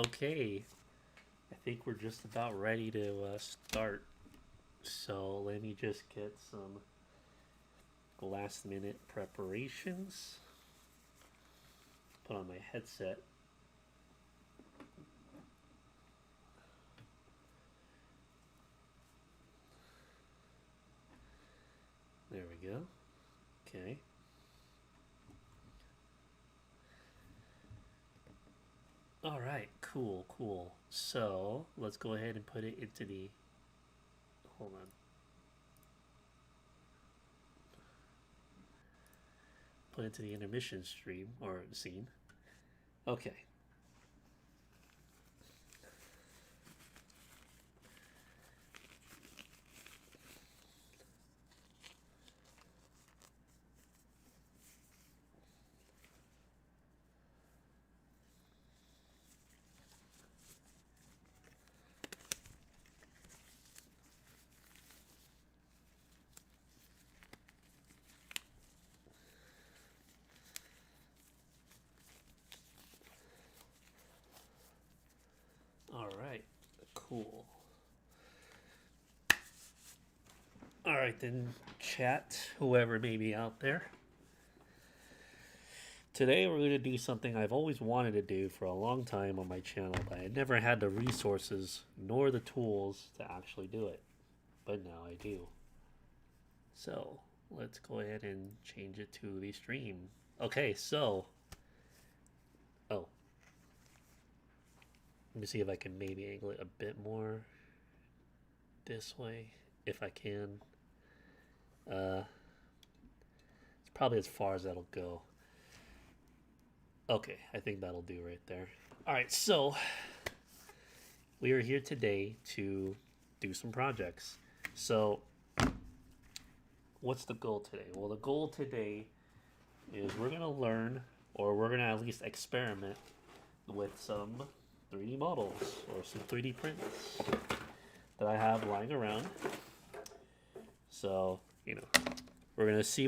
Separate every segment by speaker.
Speaker 1: Okay, I think we're just about ready to start. So let me just get some last minute preparations. Put on my headset. There we go. Okay. All right, cool. So let's go ahead and put it into the. Hold on. Put it into the intermission stream or scene. Okay. All right. Cool. All right, then, chat, whoever may be out there. Today, we're going to do something I've always wanted to do for a long time on my channel, but I never had the resources nor the tools to actually do it. But now I do. So, let's go ahead and change it to the stream. Okay, so. Oh. Let me see if I can maybe angle it a bit more this way, if I can. It's probably as far as that'll go. Okay, I think that'll do right there. All right, so we are here today to do some projects. So, what's the goal today? Well, the goal today is we're going to learn, or we're going to at least experiment with some 3D models or some 3D prints that I have lying around. So, we're gonna see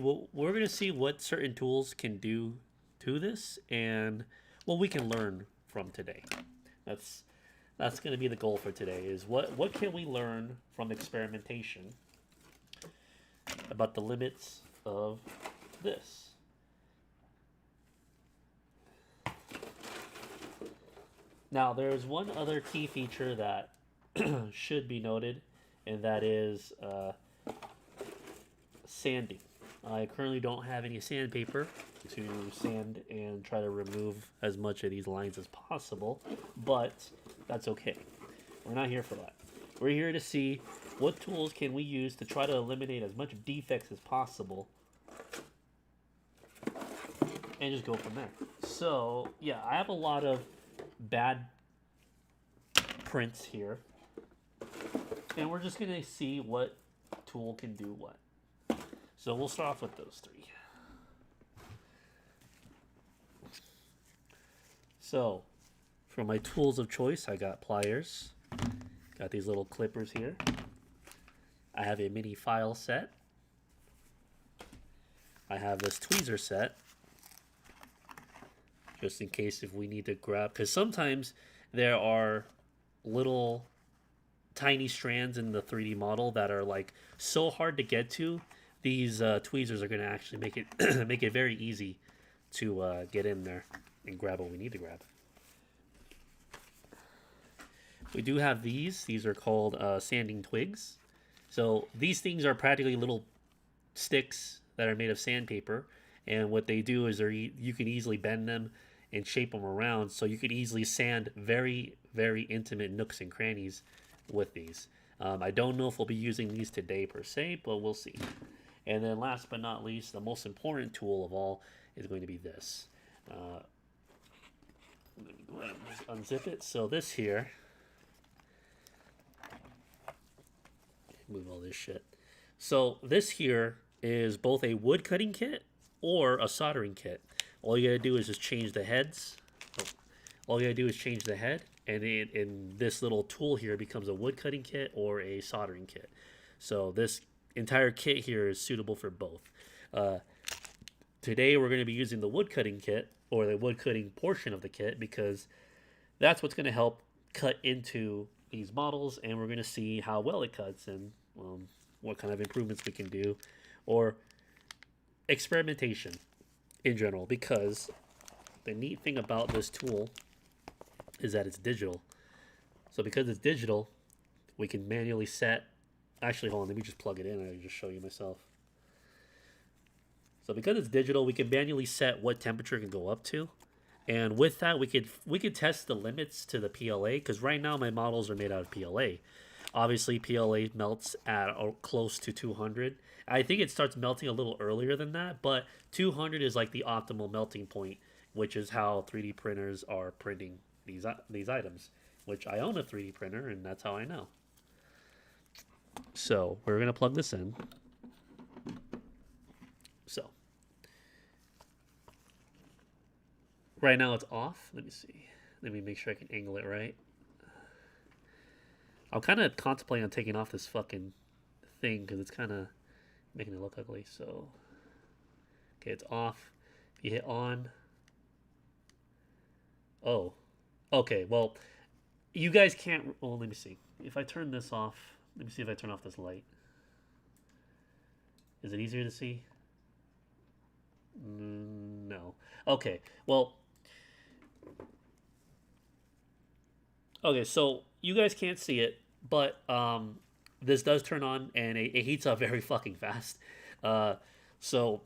Speaker 1: what certain tools can do to this and what we can learn from today. That's gonna be the goal for today. Is what can we learn from experimentation about the limits of this? Now, there's one other key feature that should be noted, and that is sanding. I currently don't have any sandpaper to sand and try to remove as much of these lines as possible, but that's okay. We're not here for that. We're here to see what tools can we use to try to eliminate as much defects as possible and just go from there. So, yeah, I have a lot of bad prints here, and we're just going to see what tool can do what. So we'll start off with those three. So for my tools of choice, I got pliers. Got these little clippers here. I have a mini file set. I have this tweezer set. Just in case if we need to grab, because sometimes there are little tiny strands in the 3D model that are like so hard to get to. These tweezers are going to actually make it make it very easy to get in there and grab what we need to grab. We do have these. These are called sanding twigs. So these things are practically little sticks that are made of sandpaper, and what they do is you can easily bend them and shape them around, so you could easily sand very, very intimate nooks and crannies with these. I don't know if we'll be using these today per se, but we'll see. And then last but not least, the most important tool of all is going to be this. Let me go ahead and just unzip it. So this here, move all this shit. So this here is both a wood cutting kit or a soldering kit. All you gotta do is just change the heads. All you gotta do is change the head, and this little tool here becomes a wood cutting kit or a soldering kit. So this entire kit here is suitable for both. Today we're going to be using the wood cutting kit, or the wood cutting portion of the kit, because that's what's going to help cut into these models, and we're going to see how well it cuts and what kind of improvements we can do, or experimentation in general. Because the neat thing about this tool is that it's digital. So because it's digital, we can manually set. Actually, hold on. Let me just plug it in. I'll just show you myself. So because it's digital, we can manually set what temperature it can go up to. And with that, we could test the limits to the PLA, because right now my models are made out of PLA. Obviously, PLA melts at close to 200. I think it starts melting a little earlier than that, but 200 is like the optimal melting point, which is how 3D printers are printing these items. Which I own a 3D printer, and that's how I know. So we're gonna plug this in. So right now it's off. Let me see. Let me make sure I can angle it right. I'm kind of contemplating on taking off this fucking thing because it's kind of making it look ugly. So, okay, it's off. If you hit on. Oh, okay. Well, you guys can't. Well, let me see. If I turn this off, let me see if I turn off this light. Is it easier to see? No. Okay. Well. Okay, so you guys can't see it, but this does turn on and it heats up very fucking fast. So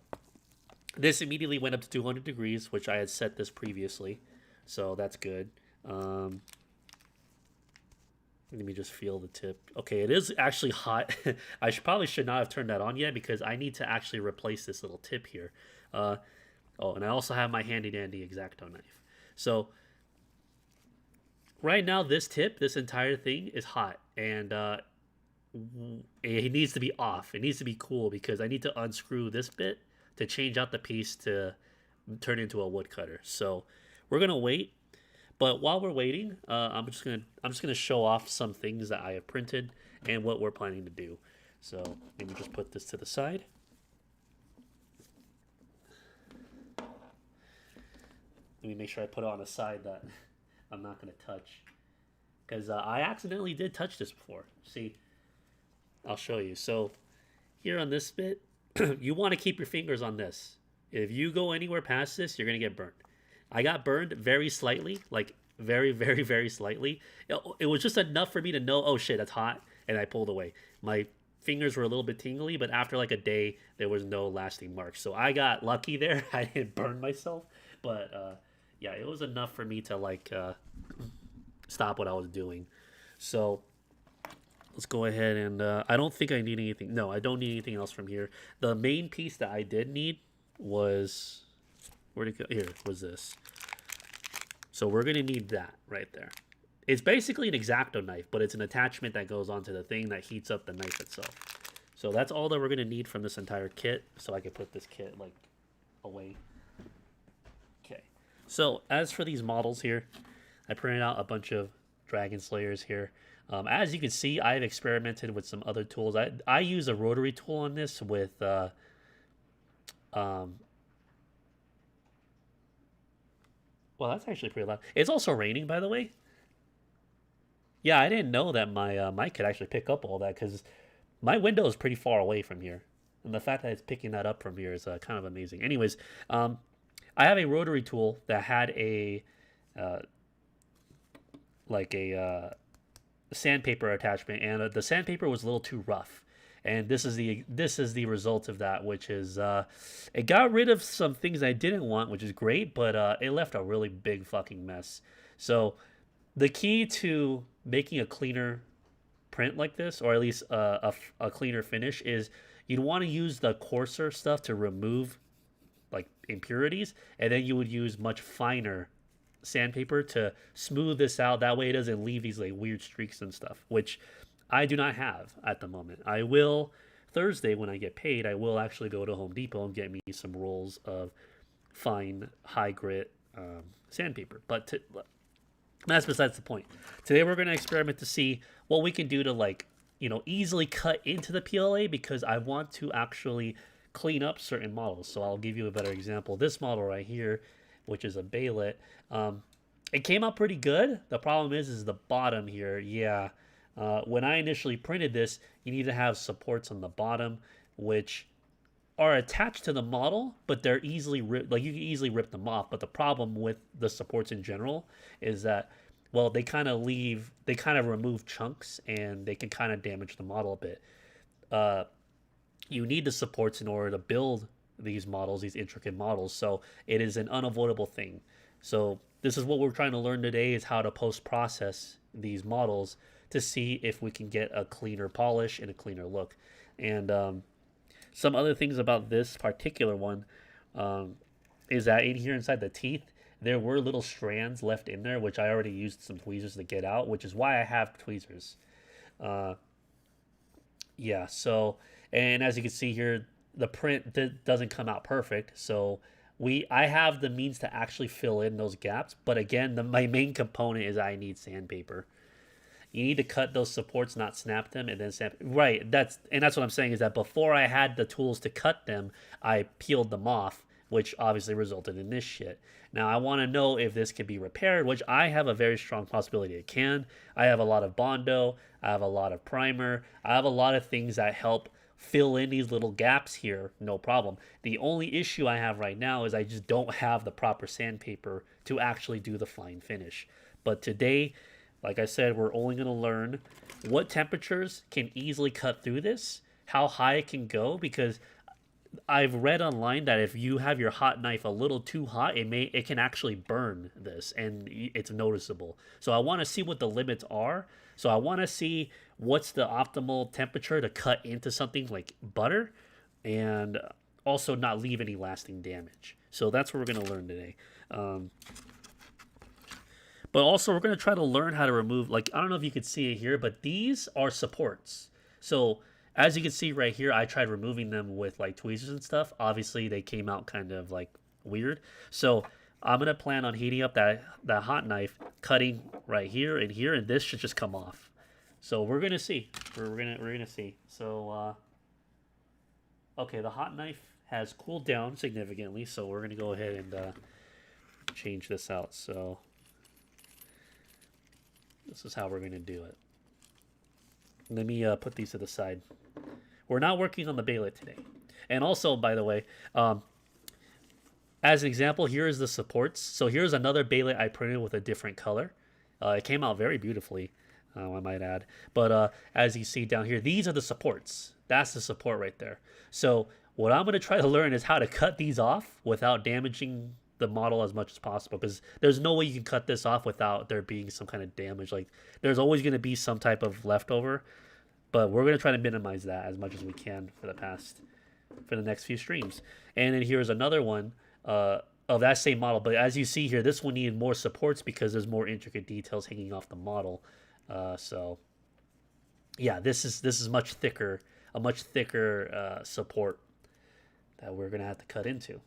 Speaker 1: this immediately went up to 200 degrees, which I had set this previously, so that's good. Let me just feel the tip. Okay, it is actually hot. I probably should not have turned that on yet because I need to actually replace this little tip here. Oh, and I also have my handy dandy X-Acto knife. So right now, this tip, this entire thing is hot, and it needs to be off. It needs to be cool because I need to unscrew this bit to change out the piece to turn into a woodcutter. So we're gonna wait. But while we're waiting, I'm just gonna show off some things that I have printed and what we're planning to do. So let me just put this to the side. Let me make sure I put it on a side that I'm not gonna touch, because I accidentally did touch this before. See, I'll show you. So here on this bit, you want to keep your fingers on this. If you go anywhere past this, you're gonna get burned. I got burned very slightly, like very, very, very slightly. It was just enough for me to know, oh shit, that's hot, and I pulled away. My fingers were a little bit tingly, but after like a day, there was no lasting marks. So I got lucky there. I didn't burn myself, but yeah, it was enough for me to like stop what I was doing. So let's go ahead and I don't think I need anything. No, I don't need anything else from here. The main piece that I did need was, where'd it go? Here was this. So we're gonna need that right there. It's basically an X-Acto knife, but it's an attachment that goes onto the thing that heats up the knife itself. So that's all that we're gonna need from this entire kit. So I can put this kit like away. Okay. So as for these models here, I printed out a bunch of Dragon Slayers here. As you can see, I've experimented with some other tools. I use a rotary tool on this with well, that's actually pretty loud. It's also raining, by the way. Yeah, I didn't know that my mic could actually pick up all that because my window is pretty far away from here. And the fact that it's picking that up from here is kind of amazing. Anyways, I have a rotary tool that had a like a sandpaper attachment, and the sandpaper was a little too rough. And this is the result of that, which is it got rid of some things I didn't want, which is great, but it left a really big fucking mess. So the key to making a cleaner print like this, or at least a cleaner finish, is you'd want to use the coarser stuff to remove like impurities, and then you would use much finer sandpaper to smooth this out. That way it doesn't leave these like weird streaks and stuff, which I do not have at the moment. I will Thursday when I get paid. I will actually go to Home Depot and get me some rolls of fine high grit sandpaper. But that's besides the point. Today we're going to experiment to see what we can do to like easily cut into the PLA, because I want to actually clean up certain models. So I'll give you a better example. This model right here, which is a Bailet. It came out pretty good. The problem is the bottom here. Yeah, when I initially printed this, you need to have supports on the bottom, which are attached to the model, but they're easily like you can easily rip them off. But the problem with the supports in general is that, well, they kind of remove chunks and they can kind of damage the model a bit. Uh, you need the supports in order to build these models, these intricate models. So it is an unavoidable thing. So this is what we're trying to learn today is how to post process these models to see if we can get a cleaner polish and a cleaner look. And some other things about this particular one um, is that in here inside the teeth, there were little strands left in there, which I already used some tweezers to get out, which is why I have tweezers. Uh, yeah, so, and as you can see here, the print doesn't come out perfect. So I have the means to actually fill in those gaps. But again, my main component is I need sandpaper. You need to cut those supports, not snap them, and then snap. Right. That's what I'm saying is that before I had the tools to cut them, I peeled them off, which obviously resulted in this shit. Now I want to know if this can be repaired, which I have a very strong possibility it can. I have a lot of Bondo, I have a lot of primer, I have a lot of things that help fill in these little gaps here, no problem. The only issue I have right now is I just don't have the proper sandpaper to actually do the fine finish. But today, like I said, we're only going to learn what temperatures can easily cut through this, how high it can go, because I've read online that if you have your hot knife a little too hot, it can actually burn this, and it's noticeable. So I want to see what the limits are. So I want to see what's the optimal temperature to cut into something like butter, and also not leave any lasting damage. So that's what we're going to learn today. Um, but also, we're going to try to learn how to remove, like, I don't know if you could see it here, but these are supports. So, as you can see right here, I tried removing them with, like, tweezers and stuff. Obviously, they came out kind of, like, weird. So, I'm going to plan on heating up that hot knife, cutting right here, and this should just come off. So, we're going to see. We're gonna see. So, okay, the hot knife has cooled down significantly, so we're going to go ahead and change this out. So, this is how we're going to do it. Let me put these to the side. We're not working on the bayonet today. And also, by the way, as an example, here is the supports. So here's another bayonet I printed with a different color. It came out very beautifully, I might add. But as you see down here, these are the supports. That's the support right there. So what I'm going to try to learn is how to cut these off without damaging the model as much as possible, because there's no way you can cut this off without there being some kind of damage. Like, there's always going to be some type of leftover, but we're going to try to minimize that as much as we can for the next few streams. And then here's another one of that same model, but as you see here, this one needed more supports because there's more intricate details hanging off the model. So yeah, this is much thicker, a much thicker support that we're going to have to cut into.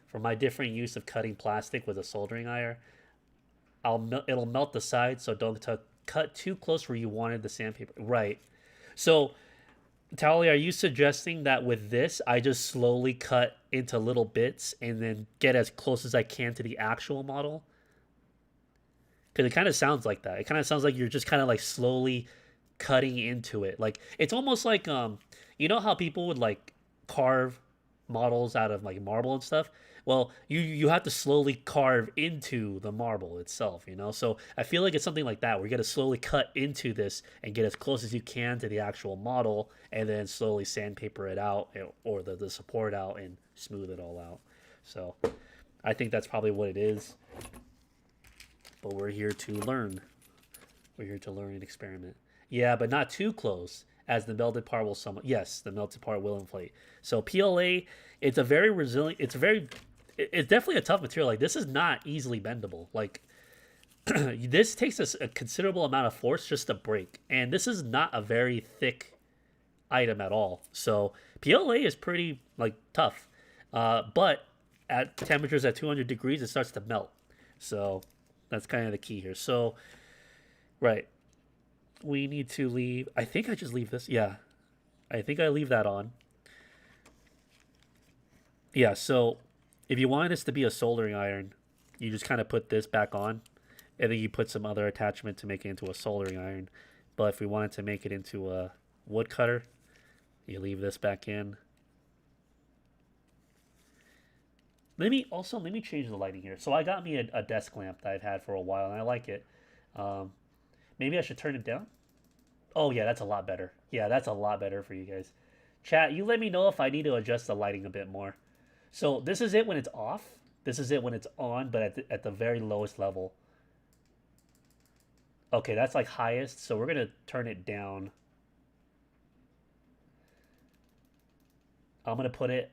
Speaker 1: For my different use of cutting plastic with a soldering iron, it'll melt the sides, so don't cut too close where you wanted the sandpaper. Right. So, Tali, are you suggesting that with this, I just slowly cut into little bits and then get as close as I can to the actual model? Because it kind of sounds like that. It kind of sounds like you're just kind of like slowly cutting into it. Like, it's almost like you know how people would like carve models out of like marble and stuff. Well, you have to slowly carve into the marble itself, you know. So I feel like it's something like that, where you got to slowly cut into this and get as close as you can to the actual model, and then slowly sandpaper it out, or the support out, and smooth it all out. So I think that's probably what it is. But we're here to learn. We're here to learn and experiment. Yeah, but not too close, as the melted part will somewhat. Yes, the melted part will inflate. So PLA, it's a very resilient. It's definitely a tough material. Like, this is not easily bendable. Like, this takes a considerable amount of force just to break, and this is not a very thick item at all. So PLA is pretty like tough, but at temperatures at 200 degrees, it starts to melt. So that's kind of the key here. So, right. We need to leave. I think I just leave this. Yeah. I think I leave that on. Yeah, so if you want this to be a soldering iron, you just kind of put this back on. And then you put some other attachment to make it into a soldering iron. But if we wanted to make it into a wood cutter, you leave this back in. Let me change the lighting here. So I got me a desk lamp that I've had for a while, and I like it. Um, Maybe I should turn it down. Oh yeah, that's a lot better. Yeah, that's a lot better for you guys. Chat, you let me know if I need to adjust the lighting a bit more. So this is it when it's off. This is it when it's on, but at the very lowest level. Okay, that's like highest, so we're gonna turn it down. I'm gonna put it.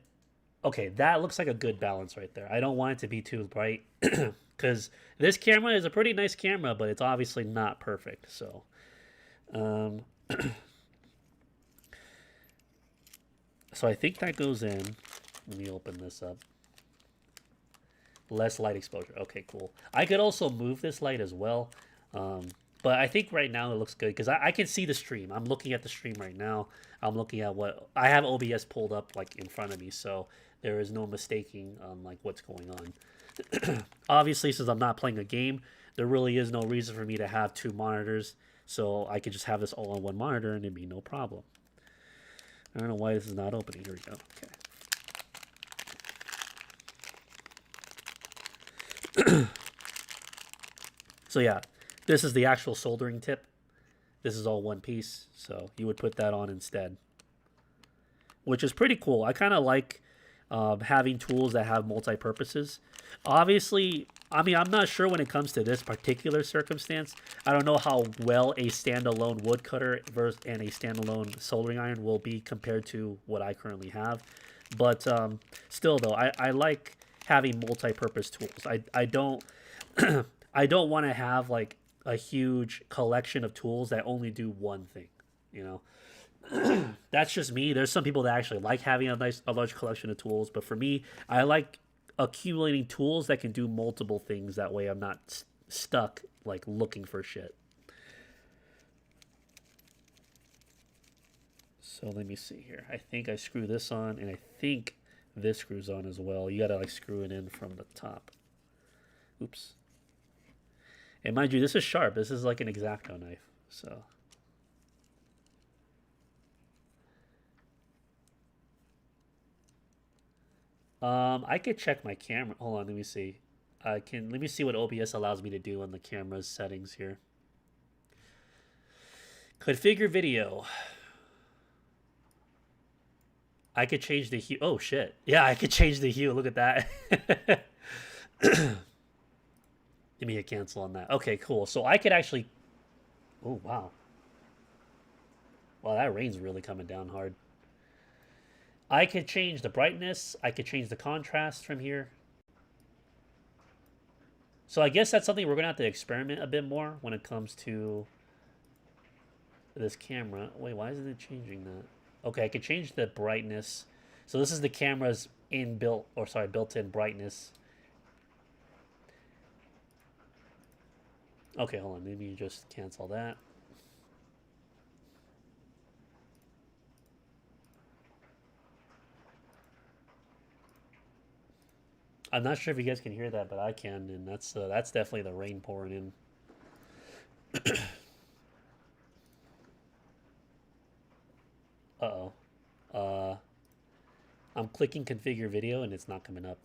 Speaker 1: Okay, that looks like a good balance right there. I don't want it to be too bright because this camera is a pretty nice camera, but it's obviously not perfect. So, um, so I think that goes in. Let me open this up. Less light exposure. Okay, cool. I could also move this light as well. Um, but I think right now it looks good because I can see the stream. I'm looking at the stream right now. I'm looking at what I have OBS pulled up like in front of me, so there is no mistaking like what's going on. Obviously, since I'm not playing a game, there really is no reason for me to have two monitors, so I could just have this all on one monitor and it'd be no problem. I don't know why this is not opening. Here we go. Okay. So yeah, this is the actual soldering tip. This is all one piece, so you would put that on instead, which is pretty cool. I kind of like having tools that have multi-purposes. Obviously, I mean, I'm not sure when it comes to this particular circumstance. I don't know how well a standalone woodcutter and a standalone soldering iron will be compared to what I currently have. But still, though, I like having multi-purpose tools. I don't I don't want to have like a huge collection of tools that only do one thing. You know, that's just me. There's some people that actually like having a large collection of tools, but for me, I like accumulating tools that can do multiple things. That way, I'm not stuck like looking for shit. So let me see here. I think I screw this on, and I think this screws on as well. You gotta like screw it in from the top. Oops. And mind you, this is sharp. This is like an X-Acto knife. So I could check my camera. Hold on, let me see. Let me see what OBS allows me to do on the camera's settings here. Configure video. I could change the hue. Oh shit. Yeah, I could change the hue. Look at that. Let me hit cancel on that. Okay, cool. So I could actually. Oh wow. Wow, that rain's really coming down hard. I could change the brightness. I could change the contrast from here. So I guess that's something we're gonna have to experiment a bit more when it comes to this camera. Wait, why isn't it changing that? Okay, I could change the brightness. So this is the camera's built-in brightness. Okay, hold on. Maybe you just cancel that. I'm not sure if you guys can hear that, but I can, and that's definitely the rain pouring in. Uh-oh. Uh, I'm clicking configure video and it's not coming up.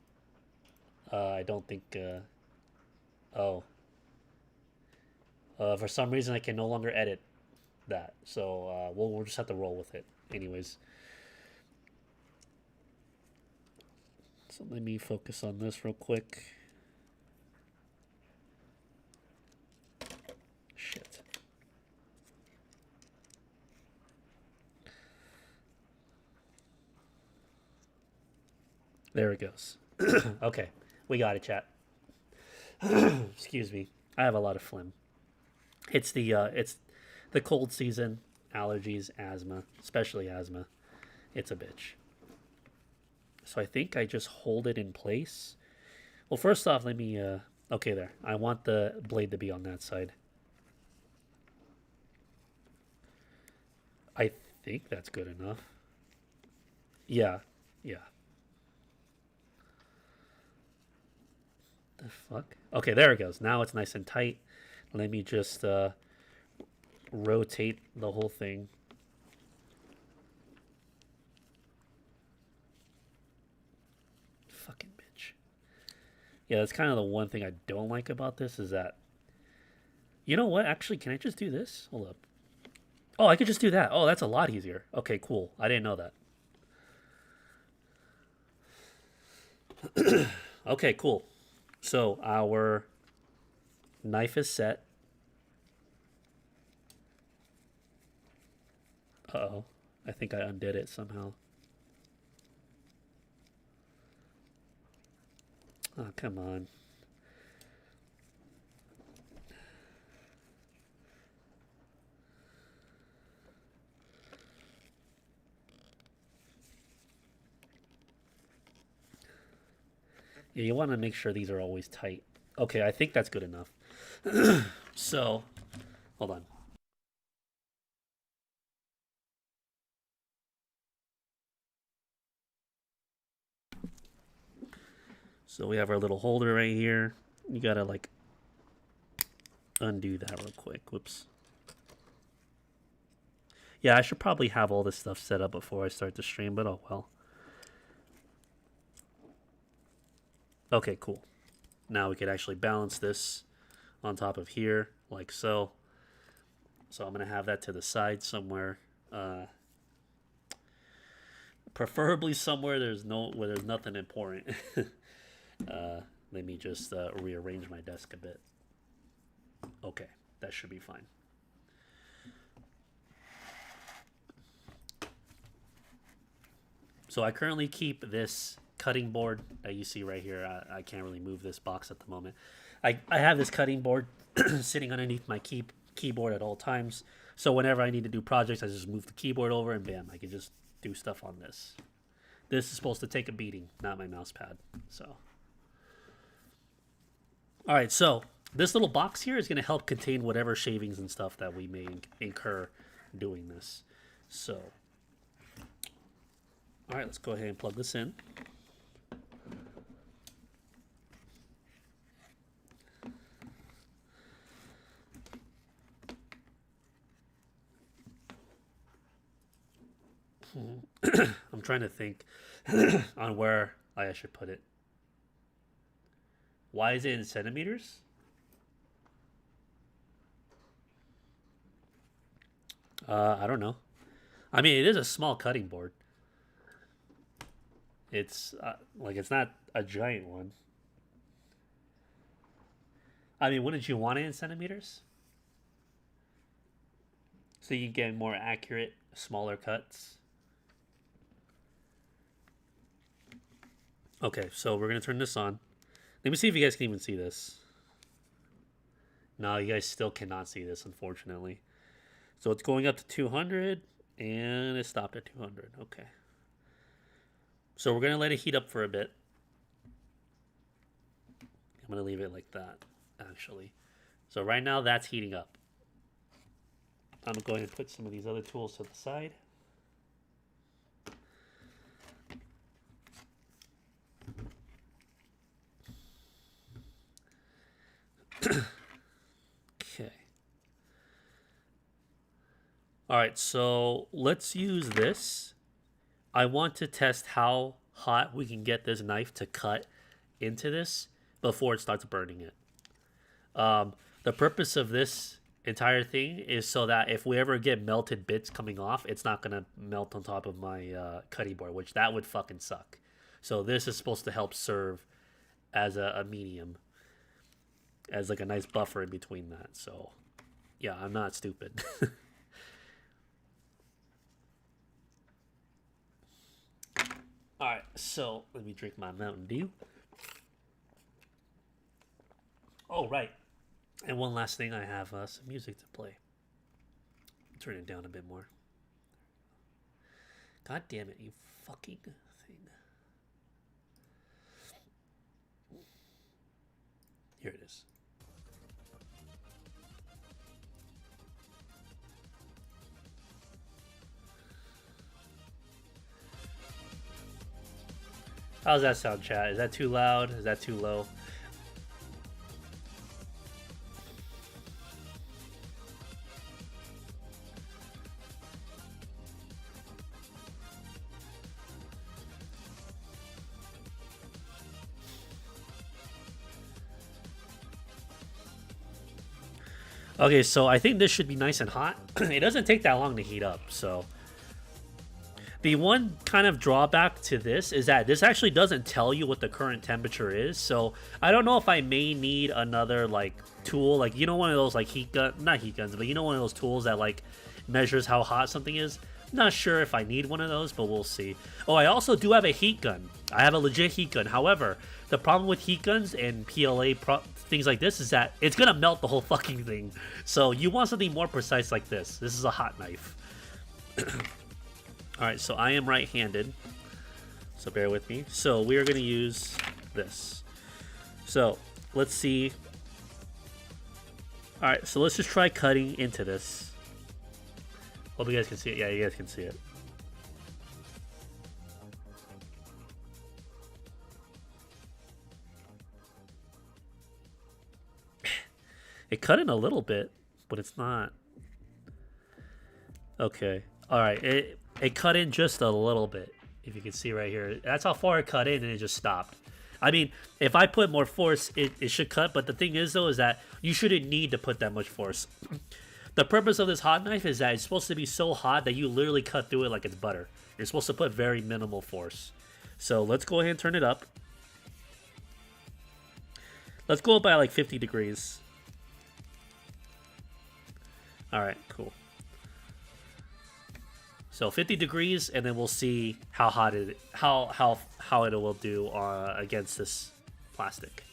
Speaker 1: I don't think. Oh. For some reason, I can no longer edit that, so we'll just have to roll with it, anyways. So let me focus on this real quick. Shit. There it goes. Okay, we got it, chat. Excuse me. I have a lot of phlegm. It's the cold season, allergies, asthma, especially asthma. It's a bitch. So I think I just hold it in place. Well, first off, let me okay there. I want the blade to be on that side. I think that's good enough. Yeah. Yeah. The fuck? Okay, there it goes. Now it's nice and tight. Let me just rotate the whole thing. Fucking bitch. Yeah, that's kind of the one thing I don't like about this is that. You know what? Actually, can I just do this? Hold up. Oh, I could just do that. Oh, that's a lot easier. Okay, cool. I didn't know that. Okay, cool. So our knife is set. Uh-oh. I think I undid it somehow. Oh, come on. Yeah, you want to make sure these are always tight. Okay, I think that's good enough. So, hold on. So we have our little holder right here. You gotta like undo that real quick. Whoops. Yeah, I should probably have all this stuff set up before I start the stream, but oh well. Okay, cool. Now we could actually balance this on top of here, like so. So I'm gonna have that to the side somewhere. Preferably somewhere where there's nothing important. Let me just rearrange my desk a bit. Okay, that should be fine. So I currently keep this cutting board that you see right here. I can't really move this box at the moment. I have this cutting board sitting underneath my keyboard at all times. So whenever I need to do projects, I just move the keyboard over and bam, I can just do stuff on this. This is supposed to take a beating, not my mouse pad. So, all right. So this little box here is going to help contain whatever shavings and stuff that we may incur doing this. So, all right, let's go ahead and plug this in. I'm trying to think on where I should put it. Why is it in centimeters? I don't know. I mean, it is a small cutting board. It's like it's not a giant one. I mean, wouldn't you want it in centimeters? So you can get more accurate, smaller cuts. Okay, so we're gonna turn this on. Let me see if you guys can even see this. No, you guys still cannot see this, unfortunately. So it's going up to 200, and it stopped at 200. Okay. So we're gonna let it heat up for a bit. I'm gonna leave it like that, actually. So right now that's heating up. I'm going to put some of these other tools to the side. Okay. All right, so let's use this. I want to test how hot we can get this knife to cut into this before it starts burning it. The purpose of this entire thing is so that if we ever get melted bits coming off, it's not gonna melt on top of my cutting board, which that would fucking suck. So this is supposed to help serve as a medium, as like a nice buffer in between that. So yeah, I'm not stupid. All right, so let me drink my Mountain Dew. Oh right, and one last thing, I have some music to play. Turn it down a bit more. God damn it, you fucking thing. Here it is. How's that sound, chat? Is that too loud? Is that too low? Okay, so I think this should be nice and hot. It doesn't take that long to heat up, so. The one kind of drawback to this is that this actually doesn't tell you what the current temperature is, so I don't know if I may need another, like, tool, like, you know, one of those, like, heat gun, not heat guns, but you know, one of those tools that, like, measures how hot something is. Not sure if I need one of those, but we'll see. Oh, I also do have a heat gun. I have a legit heat gun. However, the problem with heat guns and PLA things like this is that it's gonna melt the whole fucking thing. So you want something more precise like this. This is a hot knife. Alright, so I am right-handed. So bear with me. So we are gonna use this. So let's see. Alright, so let's just try cutting into this. Hope you guys can see it. Yeah, you guys can see it. It cut in a little bit, but it's not. Okay. Alright, it cut in just a little bit. If you can see right here. That's how far it cut in and it just stopped. I mean, if I put more force, it should cut. But the thing is, though, is that you shouldn't need to put that much force. The purpose of this hot knife is that it's supposed to be so hot that you literally cut through it like it's butter. You're supposed to put very minimal force. So let's go ahead and turn it up. Let's go up by like 50 degrees. Alright, cool. So 50 degrees, and then we'll see how hot it how it will do against this plastic.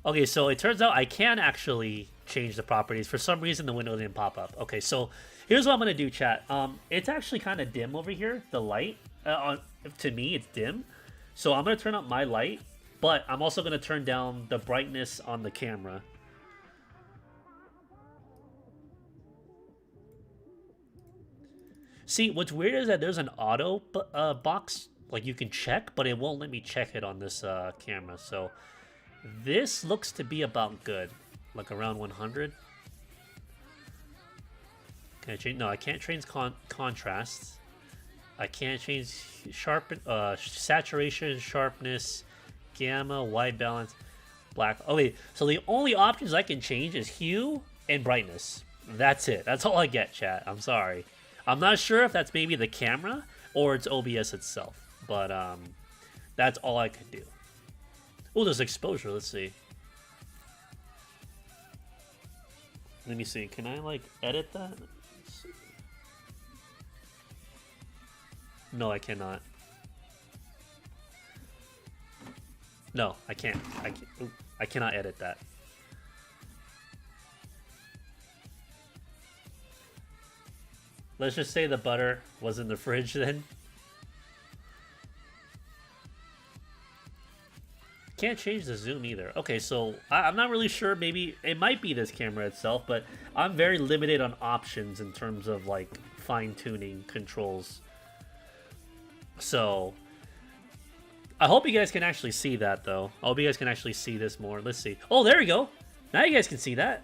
Speaker 1: Okay, so it turns out I can actually change the properties. For some reason, the window didn't pop up. Okay, so here's what I'm gonna do, chat. It's actually kind of dim over here. The light, to me, it's dim. So I'm gonna turn up my light, but I'm also gonna turn down the brightness on the camera. See, what's weird is that there's an auto box, like you can check, but it won't let me check it on this camera. So. This looks to be about good, like around 100. Can I change? No, I can't change contrast. I can't change saturation, sharpness, gamma, white balance, black. Okay, so the only options I can change is hue and brightness. That's it. That's all I get, chat. I'm sorry. I'm not sure if that's maybe the camera or it's OBS itself, but that's all I could do. Oh, there's exposure. Let's see. Let me see. Can I, like, edit that? No, I cannot. No, I can't. I cannot edit that. Let's just say the butter was in the fridge then. Can't change the zoom either. Okay, so I'm not really sure. Maybe it might be this camera itself, but I'm very limited on options in terms of like fine-tuning controls. So I hope you guys can actually see that, though. I hope you guys can actually see this more. Let's see. Oh, there we go. Now you guys can see that.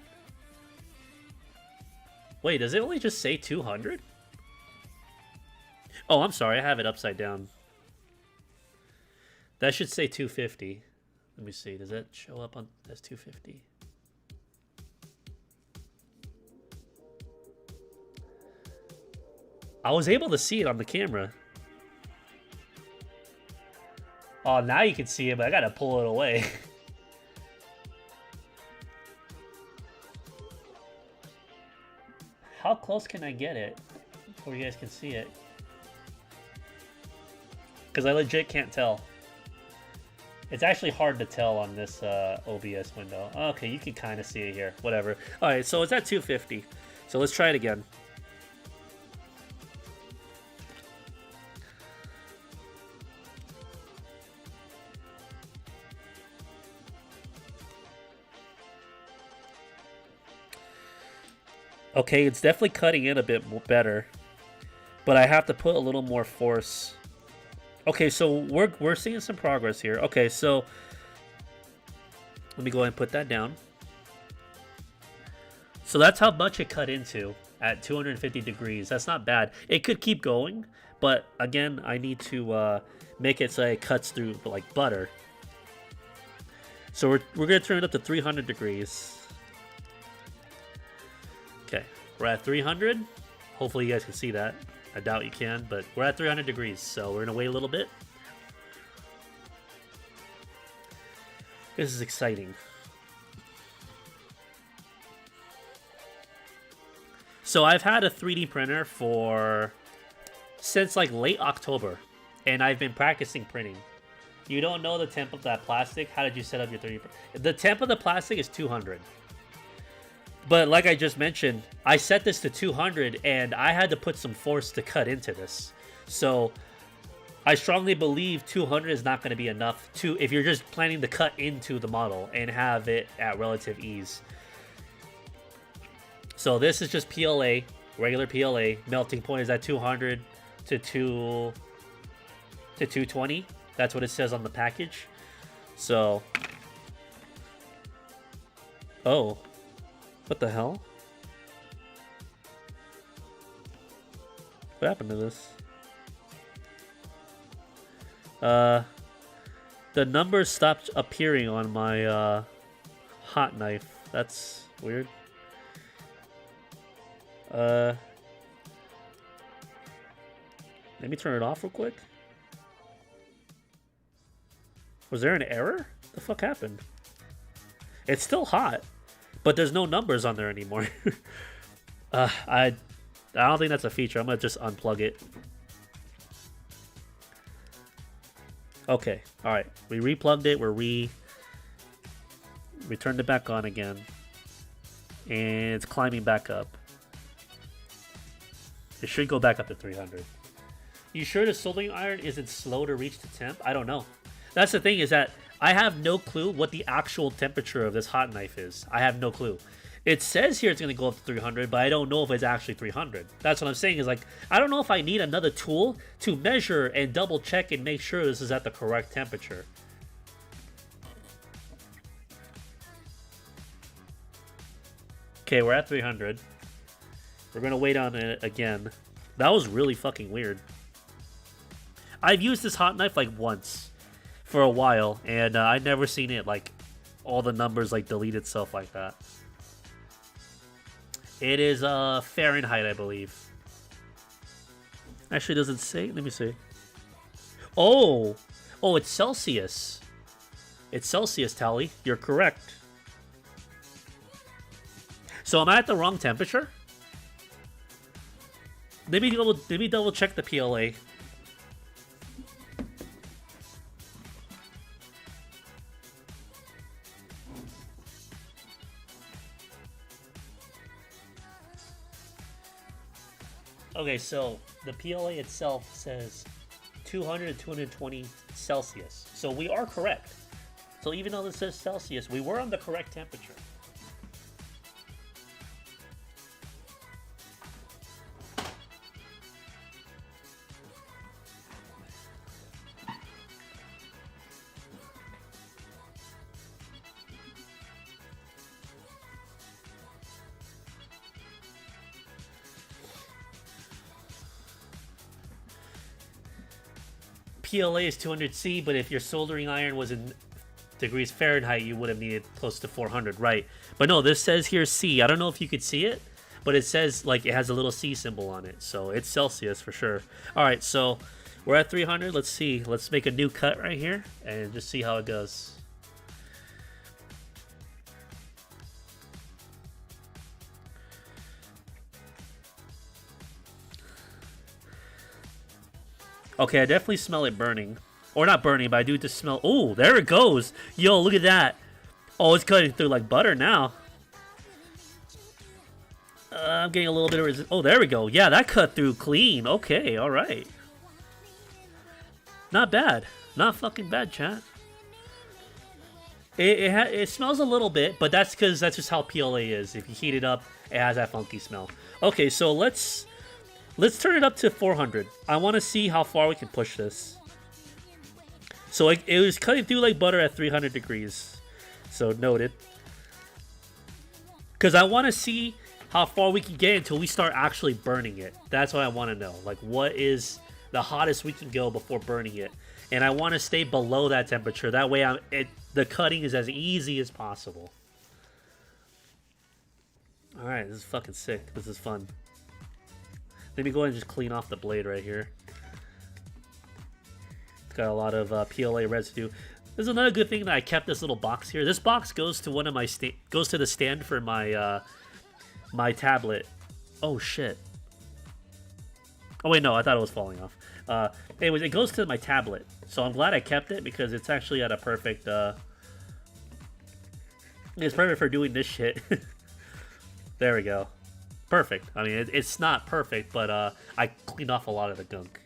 Speaker 1: Wait, does it only just say 200? Oh, I'm sorry. I have it upside down. That should say 250. Let me see. Does that show up on as 250? I was able to see it on the camera. Oh, now you can see it, but I gotta pull it away. How close can I get it before you guys can see it? Because I legit can't tell. It's actually hard to tell on this OBS window. Okay, you can kind of see it here. Whatever. Alright, so it's at 250. So let's try it again. Okay, it's definitely cutting in a bit better. But I have to put a little more force. Okay, so we're seeing some progress here. Okay, so let me go ahead and put that down. So that's how much it cut into. at 250 degrees. That's not bad. It could keep going, but again, I need to make it so it cuts through like butter. So we're gonna turn it up to 300 degrees. Okay, we're at 300. Hopefully you guys can see that. I doubt you can, but we're at 300 degrees, so we're gonna wait a little bit. This is exciting. So I've had a 3D printer since like late October, and I've been practicing printing. You don't know the temp of that plastic? How did you set up your 3D printer? The temp of the plastic is 200. But like I just mentioned, I set this to 200, and I had to put some force to cut into this. So I strongly believe 200 is not going to be enough if you're just planning to cut into the model and have it at relative ease. So this is just PLA, regular PLA. Melting point is at 200 to 220. That's what it says on the package. So, oh, what the hell? What happened to this? The numbers stopped appearing on my hot knife. That's weird. Let me turn it off real quick. Was there an error? What the fuck happened? It's still hot, but there's no numbers on there anymore. I don't think that's a feature. I'm gonna just unplug it. Okay, all right. We replugged it. We turned it back on again, and it's climbing back up. It should go back up to 300. You sure the soldering iron isn't slow to reach the temp? I don't know. That's the thing, is that I have no clue what the actual temperature of this hot knife is. I have no clue. It says here it's going to go up to 300, but I don't know if it's actually 300. That's what I'm saying, is like, I don't know if I need another tool to measure and double check and make sure this is at the correct temperature. Okay, we're at 300. We're going to wait on it again. That was really fucking weird. I've used this hot knife like once for a while, and I've never seen it like all the numbers like delete itself like that. It is Fahrenheit, I believe. Actually, does it say? Let me see. Oh, it's Celsius. It's Celsius, Tally. You're correct. So am I at the wrong temperature? Let me double check the PLA. Okay, so the PLA itself says 200 to 220 Celsius. So we are correct. So even though this says Celsius, we were on the correct temperature. PLA is 200C, but if your soldering iron was in degrees Fahrenheit, you would have needed close to 400, right? But no, this says here C. I don't know if you could see it, but it says like it has a little C symbol on it, so it's Celsius for sure. All right, so we're at 300. Let's see. Let's make a new cut right here and just see how it goes. Okay, I definitely smell it burning. Or not burning, but I do just smell... Oh, there it goes. Yo, look at that. Oh, it's cutting through like butter now. I'm getting a little bit of resistance. Oh, there we go. Yeah, that cut through clean. Okay, all right. Not bad. Not fucking bad, chat. It smells a little bit, but that's because that's just how PLA is. If you heat it up, it has that funky smell. Okay, so let's turn it up to 400. I want to see how far we can push this. So it was cutting through like butter at 300 degrees. So noted. Because I want to see how far we can get until we start actually burning it. That's what I want to know. Like, what is the hottest we can go before burning it? And I want to stay below that temperature. That way, the cutting is as easy as possible. All right, this is fucking sick. This is fun. Let me go ahead and just clean off the blade right here. It's got a lot of PLA residue. This is another good thing that I kept this little box here. This box goes to one of my goes to the stand for my my tablet. Oh shit. Oh wait, no, I thought it was falling off. Anyways, it goes to my tablet, so I'm glad I kept it because it's actually at a perfect. It's perfect for doing this shit. There we go. Perfect. I mean, it's not perfect, but I cleaned off a lot of the gunk.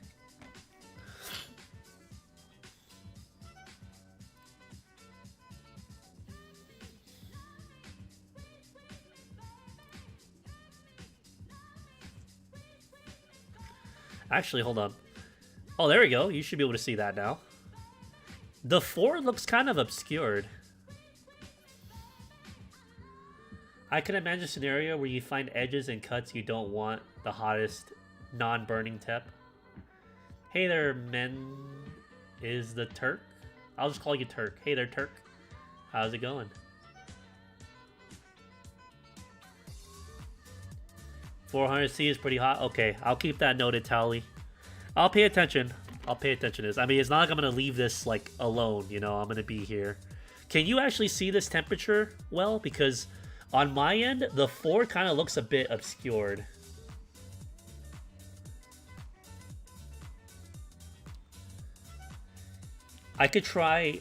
Speaker 1: Actually, hold on. Oh, there we go. You should be able to see that now. The 4 looks kind of obscured. I can imagine a scenario where you find edges and cuts you don't want the hottest non-burning tep. Hey there, men. Is the Turk? I'll just call you Turk. Hey there, Turk. How's it going? $400C is pretty hot. Okay, I'll keep that noted, Tally. I'll pay attention. I'll pay attention to this. I mean, it's not like I'm going to leave this, like, alone, you know? I'm going to be here. Can you actually see this temperature well? Because on my end, the 4 kind of looks a bit obscured. I could try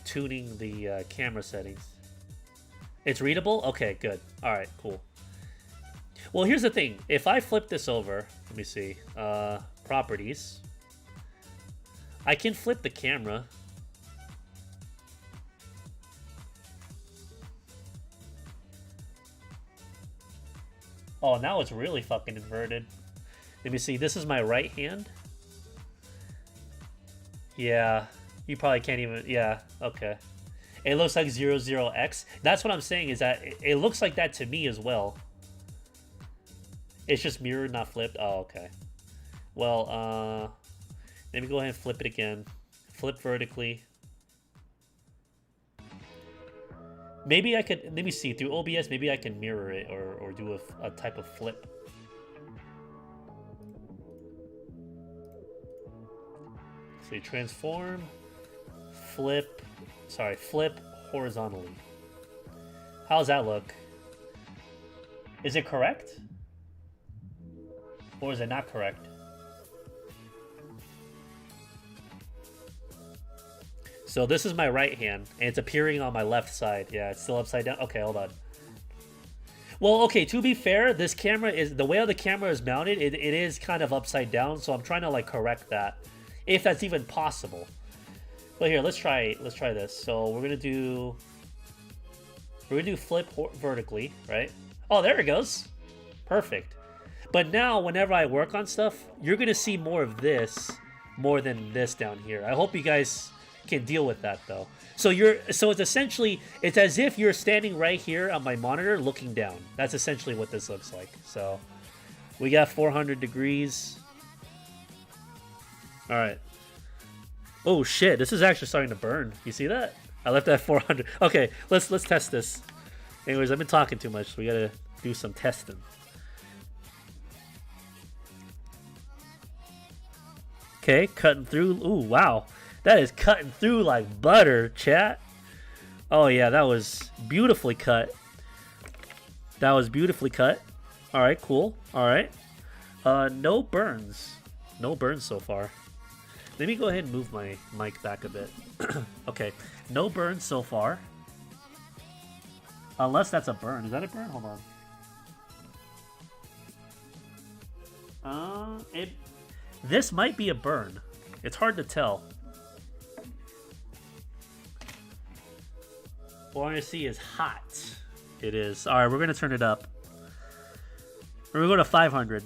Speaker 1: tuning the camera settings. It's readable? Okay, good. All right, cool. Well, here's the thing. If I flip this over, let me see. Properties. I can flip the camera. Oh, now it's really fucking inverted. Let me see. This is my right hand. Yeah. You probably can't even... Yeah, okay. It looks like 00X. That's what I'm saying is that it looks like that to me as well. It's just mirrored, not flipped. Oh, okay. Well, let me go ahead and flip it again. Flip vertically. Maybe I could, let me see, through OBS, maybe I can mirror it or do a type of flip. So you transform, flip, sorry, flip horizontally. How's that look? Is it correct? Or is it not correct? So this is my right hand, and it's appearing on my left side. Yeah, it's still upside down. Okay, hold on. Well, okay, to be fair, this camera is, the way how the camera is mounted, it is kind of upside down, so I'm trying to like correct that, if that's even possible. But here, let's try this. So we're gonna do flip vertically, right? Oh, there it goes. Perfect. But now, whenever I work on stuff, you're gonna see more of this more than this down here. I hope you guys can deal with that though. So it's essentially, it's as if you're standing right here on my monitor looking down. That's essentially what this looks like. So we got 400 degrees. All right. Oh shit, this is actually starting to burn. You see that? I left that at 400. Okay, let's test this. Anyways, I've been talking too much, so we gotta do some testing. Okay, cutting through. Ooh, wow. That is cutting through like butter, chat. Oh yeah, that was beautifully cut. That was beautifully cut. All right, cool. All right. No burns. No burns so far. Let me go ahead and move my mic back a bit. Okay, no burns so far. Unless that's a burn. Is that a burn? Hold on. This might be a burn. It's hard to tell. 400C is hot. It is. All right, we're gonna turn it up. We're gonna go to 500.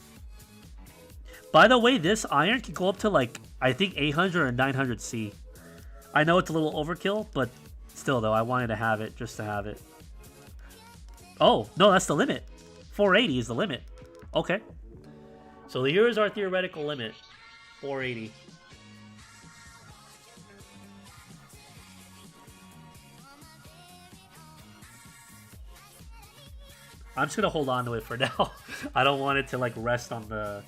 Speaker 1: By the way, this iron can go up to like, I think 800 or 900C. I know it's a little overkill, but still though, I wanted to have it just to have it. Oh, no, that's the limit. 480 is the limit. Okay. So here is our theoretical limit. 480. I'm just gonna hold on to it for now. I don't want it to like rest on the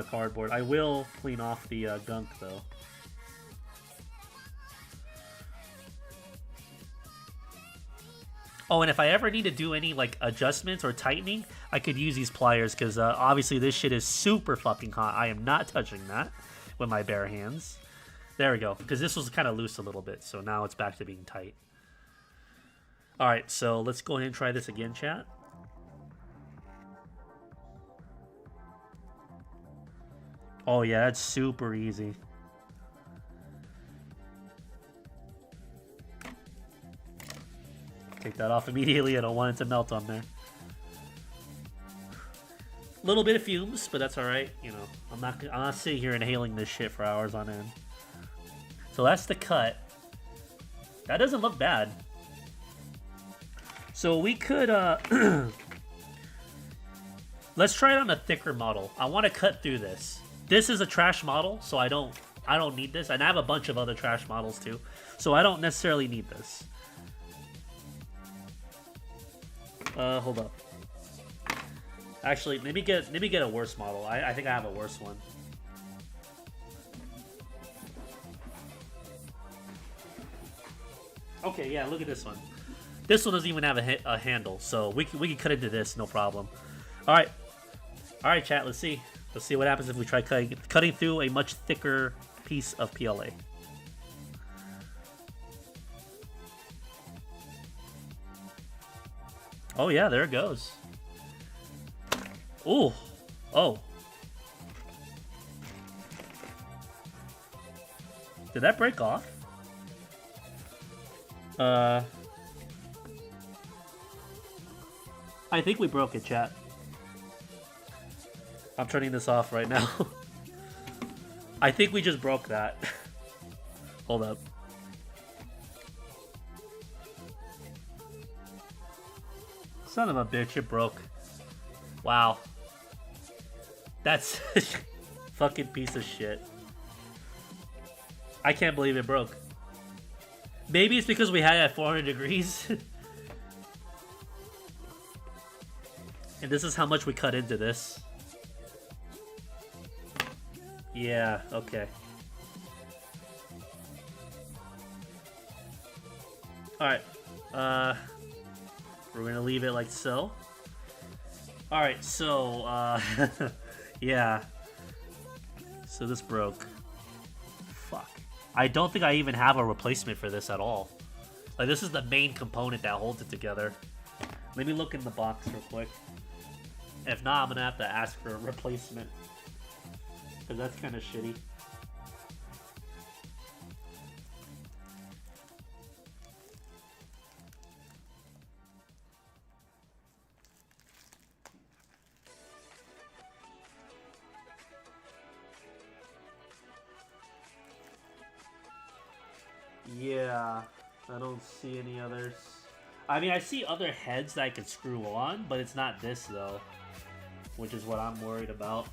Speaker 1: cardboard. I will clean off the gunk though. Oh, and if I ever need to do any like adjustments or tightening, I could use these pliers because obviously this shit is super fucking hot. I am not touching that with my bare hands. There we go. Because this was kind of loose a little bit, so now it's back to being tight. All right, so let's go ahead and try this again, chat. Oh yeah, it's super easy. Take that off immediately. I don't want it to melt on there. Little bit of fumes, but that's all right. You know, I'm not sitting here inhaling this shit for hours on end. So that's the cut. That doesn't look bad. So we could let's try it on a thicker model. I want to cut through this. This is a trash model, so I don't need this. And I have a bunch of other trash models too, so I don't necessarily need this. Hold up. Actually, maybe get a worse model. I think I have a worse one. Okay, yeah, look at this one. This one doesn't even have a handle, so we can cut into this, no problem. All right, chat. Let's see what happens if we try cutting through a much thicker piece of PLA. Oh yeah, there it goes. Ooh, oh. Did that break off? I think we broke it, chat. I'm turning this off right now. I think we just broke that. Hold up. Son of a bitch, it broke. Wow. That's fucking piece of shit. I can't believe it broke. Maybe it's because we had it at 400 degrees. And this is how much we cut into this. Yeah, okay. Alright. We're gonna leave it like so. Alright, so, yeah. So this broke. Fuck. I don't think I even have a replacement for this at all. Like, this is the main component that holds it together. Let me look in the box real quick. If not, I'm gonna have to ask for a replacement. Because that's kind of shitty. Yeah, I don't see any others. I mean, I see other heads that I can screw on, but it's not this, though. Which is what I'm worried about.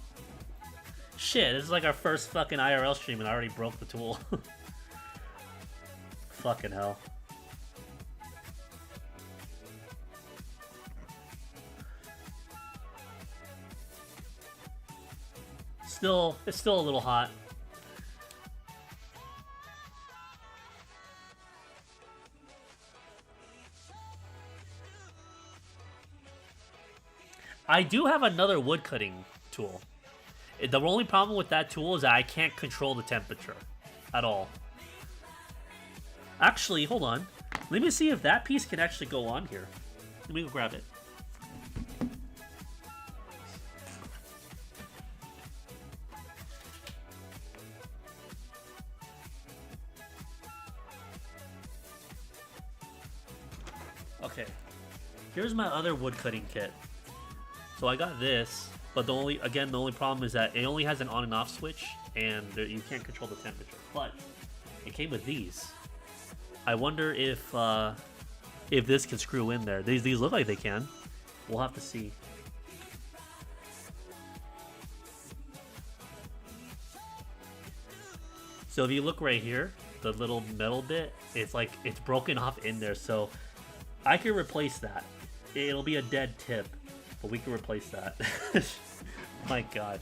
Speaker 1: Shit, this is like our first fucking IRL stream and I already broke the tool. Fucking hell. It's still a little hot. I do have another wood cutting tool. The only problem with that tool is that I can't control the temperature at all. Actually, hold on. Let me see if that piece can actually go on here. Let me go grab it. Okay. Here's my other wood cutting kit. So I got this, but the only problem is that it only has an on and off switch, and you can't control the temperature. But it came with these. I wonder if this can screw in there. These look like they can. We'll have to see. So if you look right here, the little metal bit, it's like it's broken off in there. So I can replace that. It'll be a dead tip, but we can replace that. My God.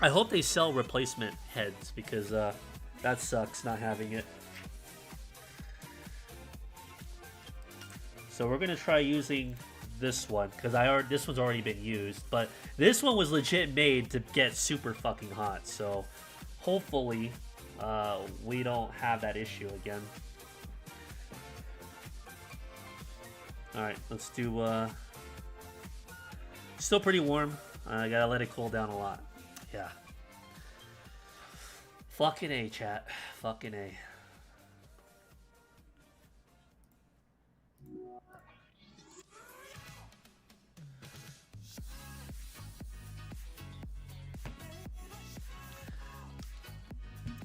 Speaker 1: I hope they sell replacement heads because that sucks not having it. So we're gonna try using this one because this one's already been used, but this one was legit made to get super fucking hot. So hopefully we don't have that issue again. All right, let's do. Still pretty warm. I gotta let it cool down a lot. Yeah. Fucking A, chat. Fucking A.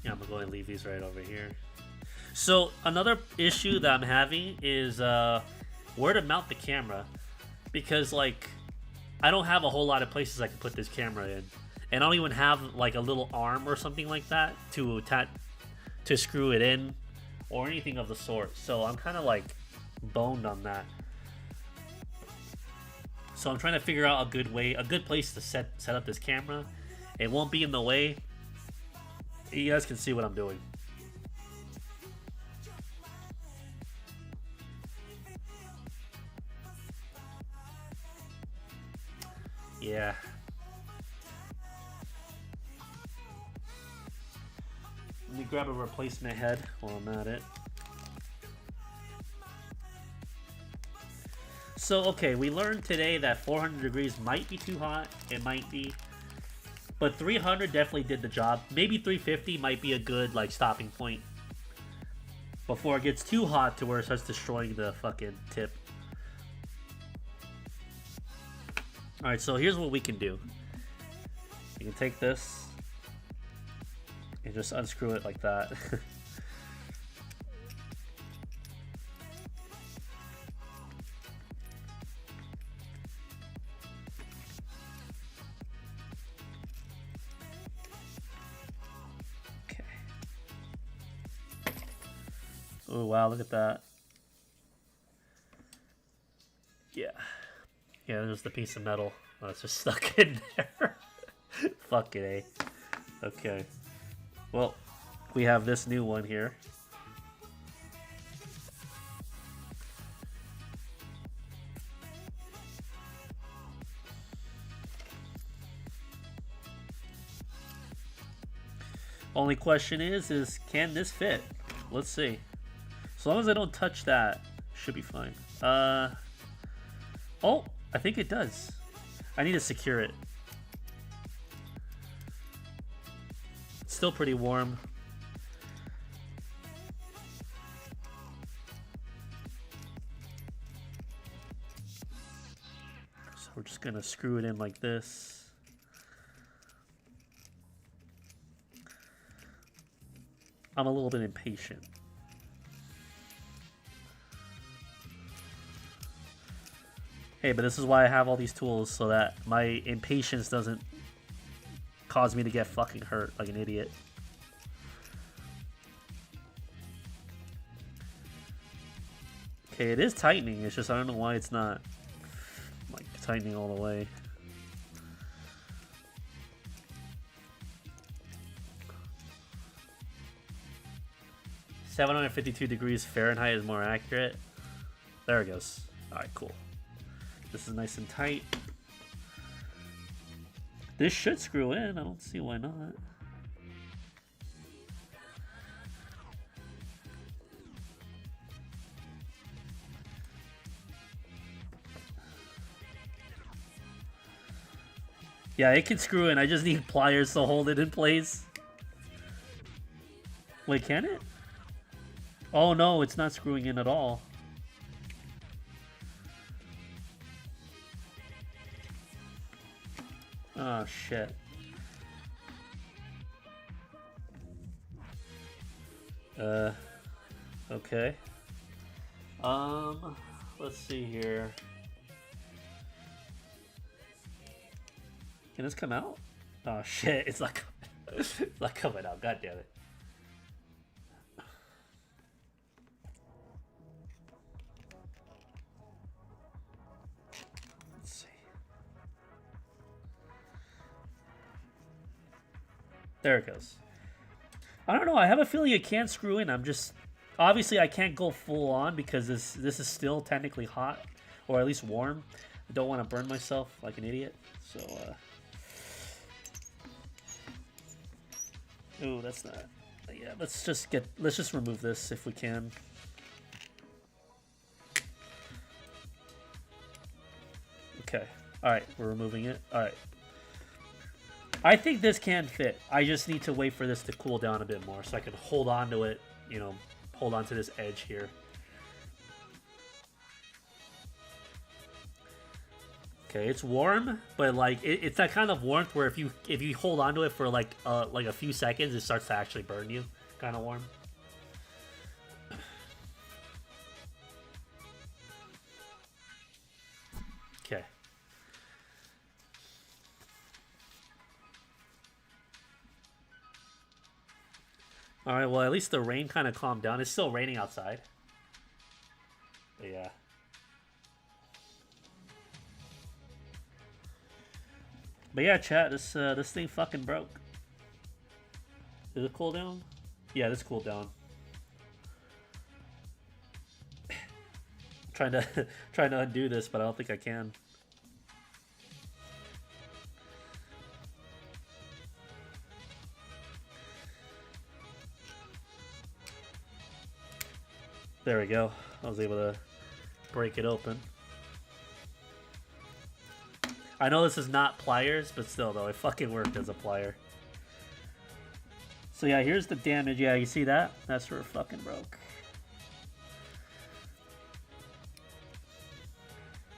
Speaker 1: Yeah, I'm gonna go and leave these right over here. So another issue that I'm having is where to mount the camera, because like I don't have a whole lot of places I can put this camera in, and I don't even have like a little arm or something like that to screw it in or anything of the sort. So I'm kind of like boned on that. So I'm trying to figure out a good place to set up this camera. It won't be in the way. You guys can see what I'm doing. Yeah. Let me grab a replacement head while I'm at it. So, okay, we learned today that 400 degrees might be too hot. It might be. But 300 definitely did the job. Maybe 350 might be a good, like, stopping point before it gets too hot to where it starts destroying the fucking tip. Alright, so here's what we can do. You can take this and just unscrew it like that. Okay. Oh wow, look at that. Yeah. Yeah, there's the piece of metal. Oh, it's just stuck in there. Fucking A. Okay. Well, we have this new one here. Only question is can this fit? Let's see. As long as I don't touch that, should be fine. Oh, I think it does. I need to secure it. It's still pretty warm. So we're just gonna screw it in like this. I'm a little bit impatient. Hey, but this is why I have all these tools, so that my impatience doesn't cause me to get fucking hurt like an idiot. Okay, it is tightening, it's just I don't know why it's not like tightening all the way. (752 degrees Fahrenheit is more accurate. There it goes. Alright, cool. This is nice and tight. This should screw in. I don't see why not. Yeah, it can screw in. I just need pliers to hold it in place. Wait, can it? Oh no, it's not screwing in at all. Oh shit. Okay. Let's see here. Can this come out? Oh shit, it's like It's not coming out. God damn it. Let's see. There it goes. I don't know. I have a feeling it can't screw in. I'm just obviously I can't go full on because this is still technically hot, or at least warm. I don't want to burn myself like an idiot. So, ooh, that's not. Yeah, let's just remove this if we can. Okay. All right, we're removing it. All right. I think this can fit. I just need to wait for this to cool down a bit more so I can hold on to it, you know, hold on to this edge here. Okay, it's warm, but like it's that kind of warmth where if you hold on to it for like a few seconds, it starts to actually burn you. Kind of warm. Okay. All right. Well, at least the rain kind of calmed down. It's still raining outside. But yeah. But yeah, chat. This thing fucking broke. Did it cool down? Yeah, this cooled down. trying to trying to undo this, but I don't think I can. There we go. I was able to break it open. I know this is not pliers, but still though, it fucking worked as a plier. So yeah, here's the damage. Yeah, you see that? That's where it fucking broke.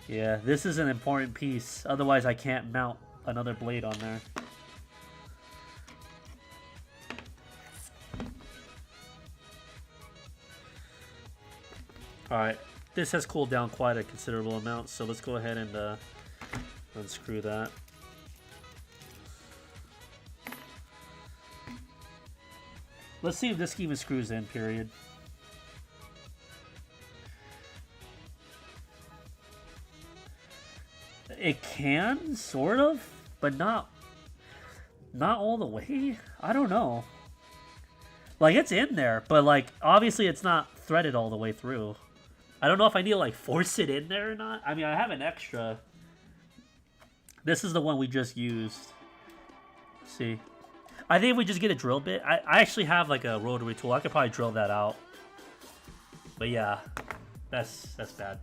Speaker 1: Yeah, this is an important piece. Otherwise, I can't mount another blade on there. Alright, this has cooled down quite a considerable amount, so let's go ahead and unscrew that. Let's see if this even screws in, period. It can, sort of, but not all the way. I don't know. Like, it's in there, but like, obviously it's not threaded all the way through. I don't know if I need to like force it in there or not. I mean, I have an extra. This is the one we just used. See, I think if we just get a drill bit, I actually have like a rotary tool. I could probably drill that out. But yeah, that's bad.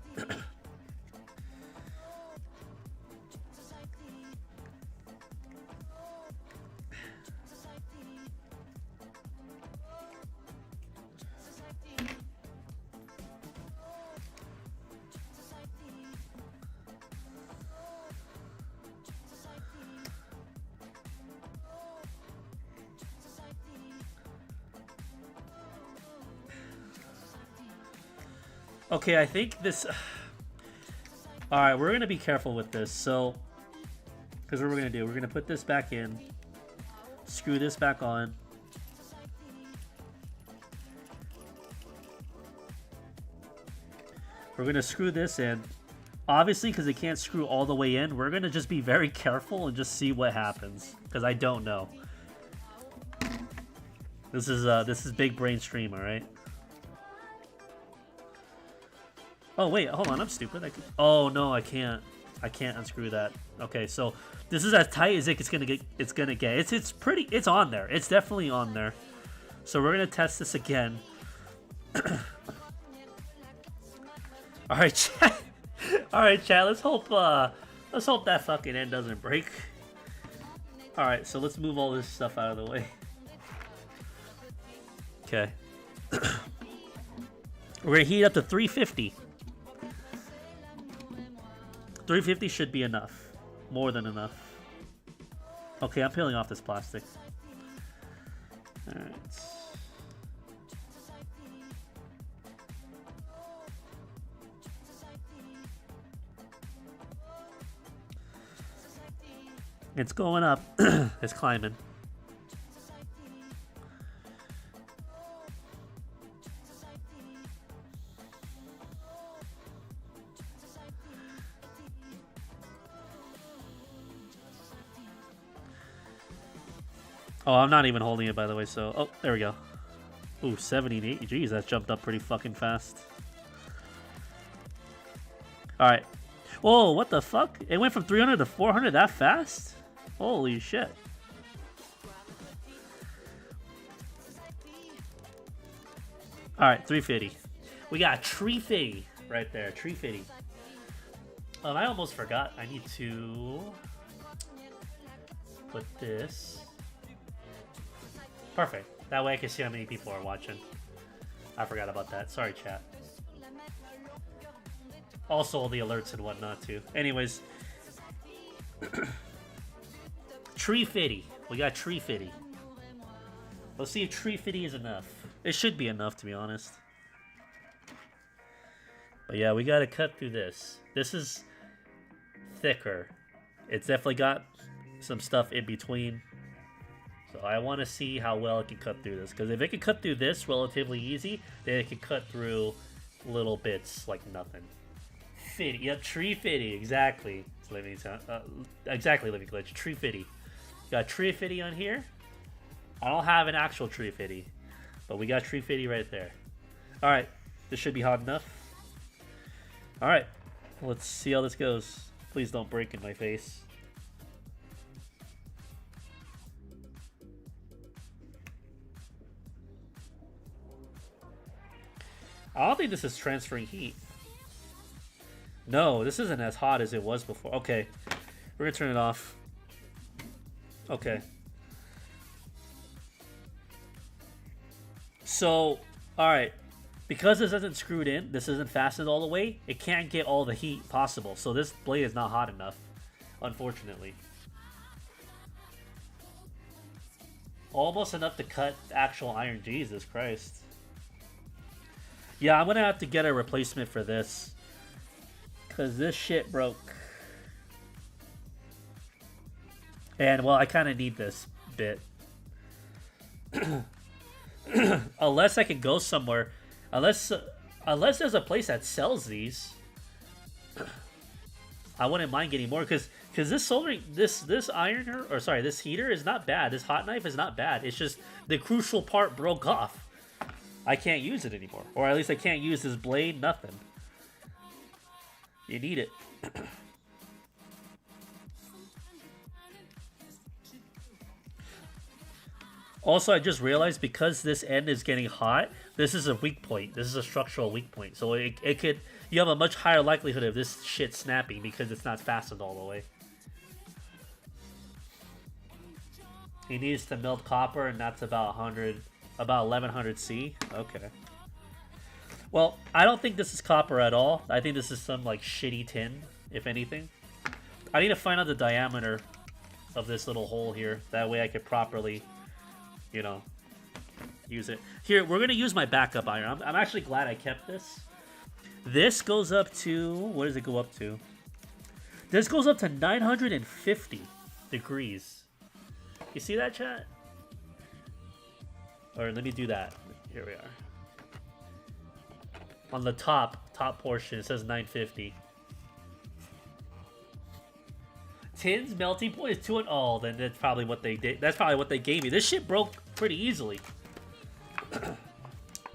Speaker 1: Okay, I think this... Alright, we're going to be careful with this. So, because what we're going to do, we're going to put this back in. Screw this back on. We're going to screw this in. Obviously, because it can't screw all the way in, we're going to just be very careful and just see what happens. Because I don't know. This is big brain stream, alright? Oh wait, hold on, I'm stupid. Oh no, I can't. I can't unscrew that. Okay, so this is as tight as it's gonna get. It's pretty. It's on there. It's definitely on there. So we're gonna test this again. All right, chat. All right, chat. Let's hope that fucking end doesn't break. All right, so let's move all this stuff out of the way. Okay. We're gonna heat up to 350. 350 should be enough. More than enough. Okay, I'm peeling off this plastic. Alright. It's going up. It's climbing. Oh, I'm not even holding it, by the way, so... Oh, there we go. Ooh, 78. Jeez, that jumped up pretty fucking fast. Alright. Whoa, what the fuck? It went from 300 to 400 that fast? Holy shit. Alright, 350. We got Tree Fitty right there. Tree Fitty. I almost forgot. I need to put this. Perfect. That way I can see how many people are watching. I forgot about that. Sorry, chat. Also, all the alerts and whatnot, too. Anyways. Tree Fitty. We got Tree Fitty. Let's see if Tree Fitty is enough. It should be enough, to be honest. But yeah, we gotta cut through this. This is thicker. It's definitely got some stuff in between. So I want to see how well it can cut through this. Because if it can cut through this relatively easy, then it can cut through little bits like nothing. Fitty. Yep, Tree Fitty. Exactly. It's living exactly, Living Glitch. Tree Fitty. Got Tree Fitty on here. I don't have an actual Tree Fitty. But we got Tree Fitty right there. Alright. This should be hot enough. Alright. Let's see how this goes. Please don't break in my face. I don't think this is transferring heat. No, this isn't as hot as it was before. Okay. We're gonna turn it off. Okay. So, alright. Because this isn't screwed in, this isn't fastened all the way, it can't get all the heat possible. So this blade is not hot enough, unfortunately. Almost enough to cut actual iron. Jesus Christ. Yeah, I'm gonna have to get a replacement for this. Because this shit broke. And, well, I kind of need this bit. Unless I can go somewhere. Unless there's a place that sells these. I wouldn't mind getting more. Because this soldering, this ironer, or sorry, this heater is not bad. This hot knife is not bad. It's just the crucial part broke off. I can't use it anymore. Or at least I can't use this blade, nothing. You need it. Also, I just realized because this end is getting hot, this is a weak point. This is a structural weak point. So it could, you have a much higher likelihood of this shit snapping because it's not fastened all the way. He needs to melt copper, and that's about 1100 C. Okay. Well, I don't think this is copper at all. I think this is some like shitty tin, if anything. I need to find out the diameter of this little hole here. That way I could properly, you know, use it. Here, we're going to use my backup iron. I'm actually glad I kept this. This goes up to, what does it go up to? This goes up to 950 degrees. You see that, chat? Or let me do that. Here we are. On the top portion, it says 950. Tin's melting point is 2 and all. Then that's probably what they did. That's probably what they gave me. This shit broke pretty easily.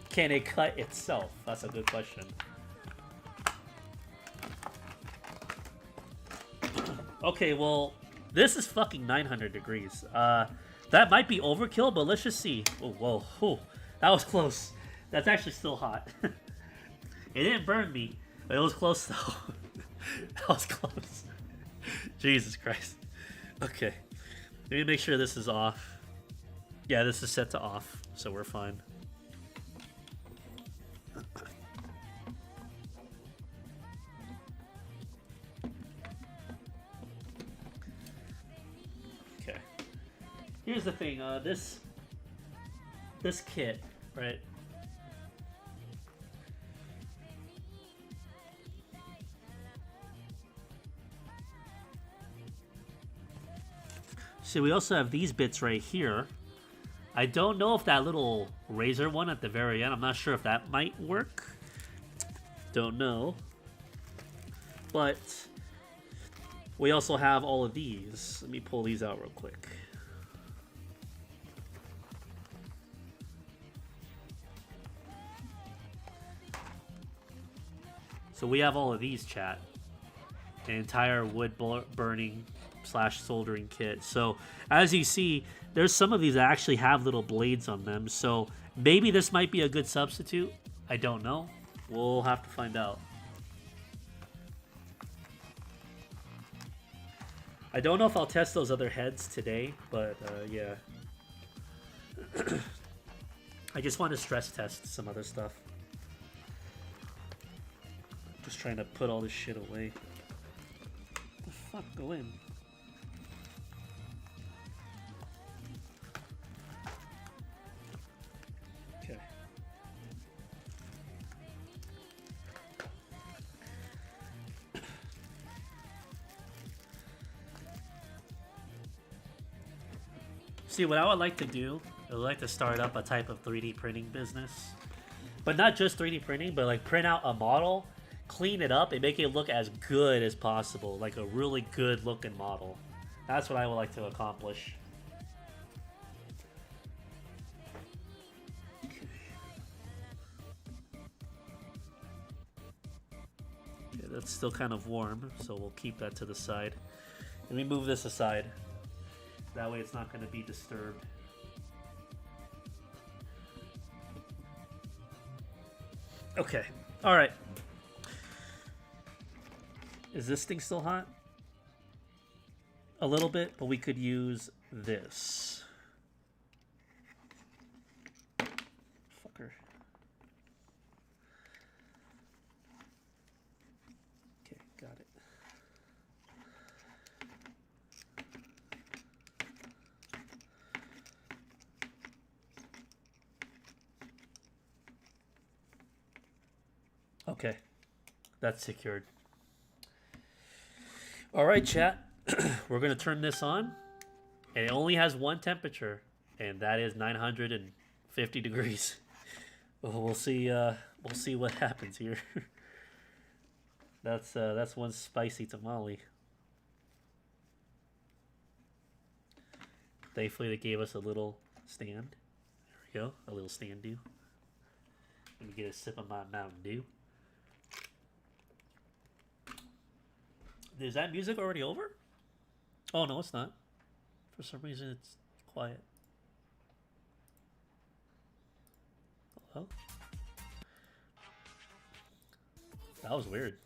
Speaker 1: Can it cut itself? That's a good question. Okay, well, this is fucking 900 degrees. That might be overkill, but let's just see. Oh, whoa, oh, that was close. That's actually still hot. It didn't burn me, but it was close though. That was close. Jesus Christ. Okay. Let me make sure this is off. Yeah, this is set to off, so we're fine. Okay. Here's the thing, this kit, right? So we also have these bits right here. I don't know if that little razor one at the very end, I'm not sure if that might work. Don't know. But we also have all of these. Let me pull these out real quick. So we have all of these, chat. An entire wood burning slash soldering kit. So as you see, there's some of these that actually have little blades on them. So maybe this might be a good substitute. I don't know. We'll have to find out. I don't know if I'll test those other heads today, but yeah. I just want to stress test some other stuff. Just trying to put all this shit away. What the fuck? Go in. Okay. See, what I would like to do, I would like to start up a type of 3D printing business. But not just 3D printing, but like print out a model, clean it up, and make it look as good as possible. Like a really good looking model. That's what I would like to accomplish. Okay, that's still kind of warm, so we'll keep that to the side. Let me move this aside. That way it's not going to be disturbed. Okay. Alright. Is this thing still hot? A little bit, but we could use this. Fucker. Okay, got it. Okay, that's secured. All right, chat. We're gonna turn this on, and it only has one temperature, and that is 950 degrees. We'll see. We'll see what happens here. That's one spicy tamale. Thankfully, they gave us a little stand. There we go, a little stand do. Let me get a sip of my Mountain Dew. Is that music already over? Oh, no, it's not. For some reason, it's quiet. Hello? That was weird.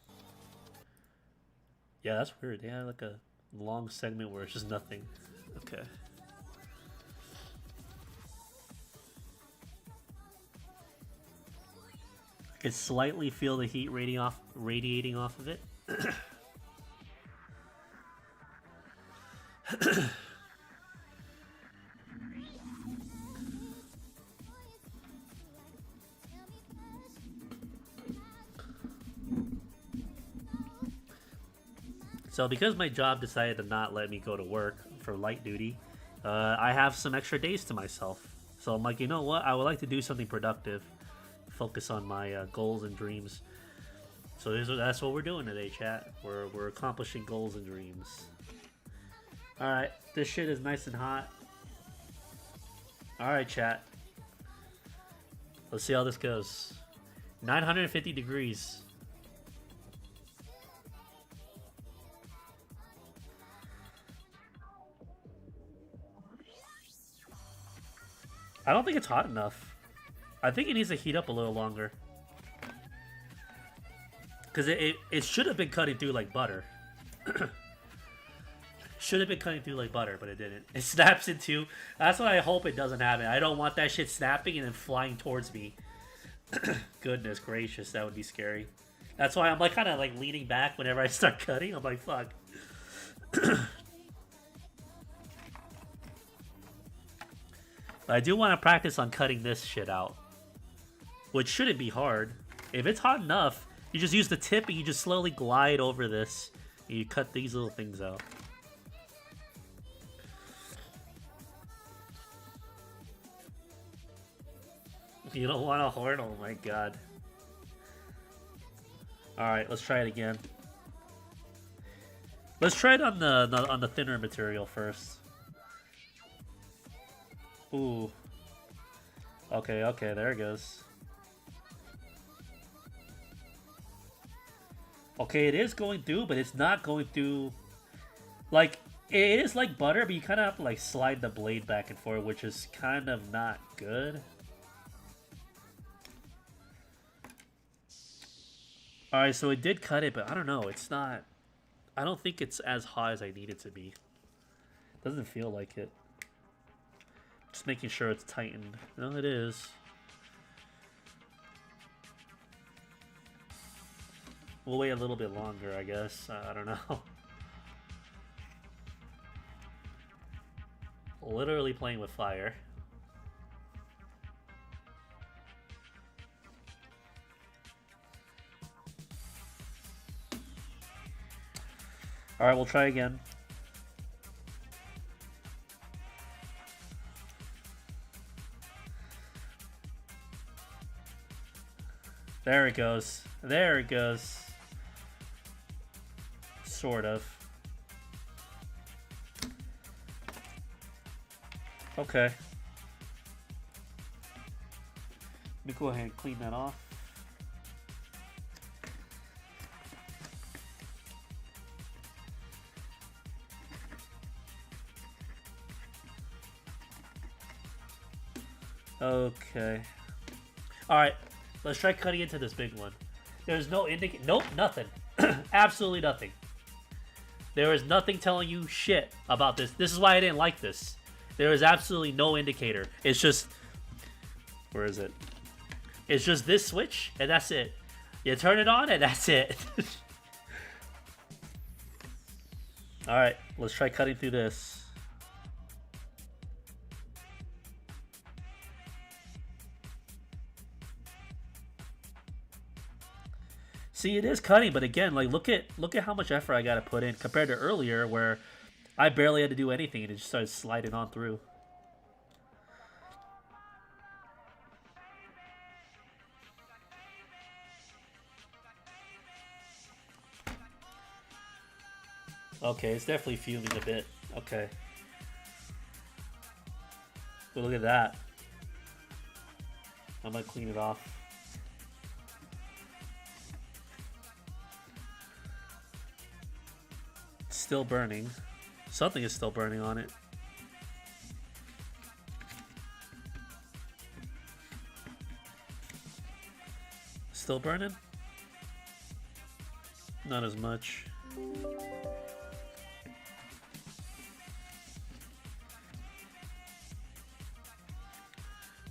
Speaker 1: Yeah, that's weird. They had like a long segment where it's just nothing. Okay. I can slightly feel the heat radiating off of it. So because my job decided to not let me go to work for light duty, I have some extra days to myself. So I'm like, you know what? I would like to do something productive. Focus on my goals and dreams. So that's what we're doing today, chat. We're accomplishing goals and dreams. Alright, this shit is nice and hot. Alright, chat. Let's see how this goes. 950 degrees. I don't think it's hot enough. I think it needs to heat up a little longer. Because it should have been cutting through like butter. Should have been cutting through like butter, but it didn't. It snaps in two. That's what I hope it doesn't happen. I don't want that shit snapping and then flying towards me. Goodness gracious, that would be scary. That's why I'm like kind of like leaning back whenever I start cutting. I'm like, fuck. But I do want to practice on cutting this shit out. Which shouldn't be hard. If it's hot enough, you just use the tip and you just slowly glide over this. And you cut these little things out. You don't want a horn? Oh my god. Alright, let's try it again. Let's try it on the thinner material first. Ooh. Okay, there it goes. Okay, it is going through, but it's not going through. Like, it is like butter, but you kind of have to like slide the blade back and forth, which is kind of not good. Alright, so it did cut it, but I don't know. It's not. I don't think it's as hot as I need it to be. Doesn't feel like it. Just making sure it's tightened. No, it is. We'll wait a little bit longer, I guess. I don't know. Literally playing with fire. Alright, we'll try again. There it goes. There it goes. Sort of. Okay. Let me go ahead and clean that off. Okay. Alright. Let's try cutting into this big one. There's no indicate. Nope, nothing. Absolutely nothing. There is nothing telling you shit about this. This is why I didn't like this. There is absolutely no indicator. It's just... Where is it? It's just this switch, and that's it. You turn it on, and that's it. Alright, let's try cutting through this. See, it is cutting, but again, like look at how much effort I got to put in compared to earlier where I barely had to do anything and it just started sliding on through. Okay, it's definitely fuming a bit. Okay. But look at that. I'm gonna clean it off. Still burning. Something is still burning on it. Still burning? Not as much.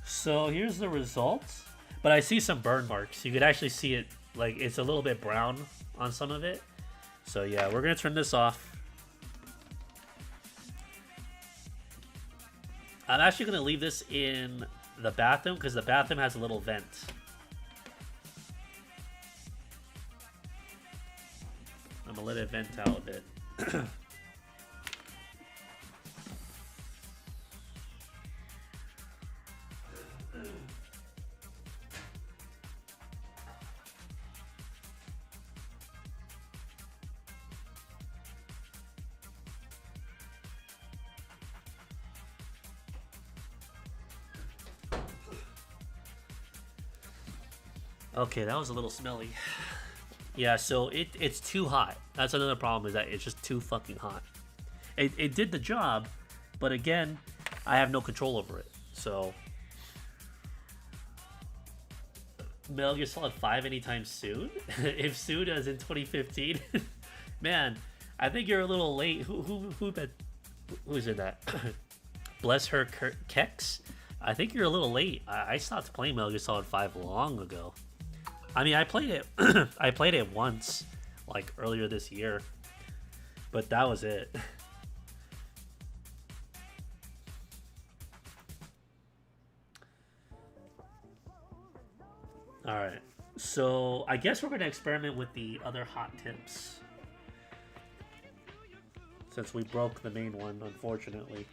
Speaker 1: So here's the results. But I see some burn marks. You could actually see it, like it's a little bit brown on some of it. So yeah, we're gonna turn this off. I'm actually gonna leave this in the bathroom because the bathroom has a little vent. I'm gonna let it vent out a bit. Okay, that was a little smelly. Yeah, so it's too hot. That's another problem, is that it's just too fucking hot. It did the job, but again, I have no control over it. So Metal Gear Solid 5 anytime soon? If soon as in 2015? Man, I think you're a little late. Who is in that? Bless her Kex? I think you're a little late. I stopped playing Metal Gear Solid 5 long ago. I mean, I played it. I played it once, like earlier this year, but that was it. All right, so I guess we're gonna experiment with the other hot tips since we broke the main one, unfortunately.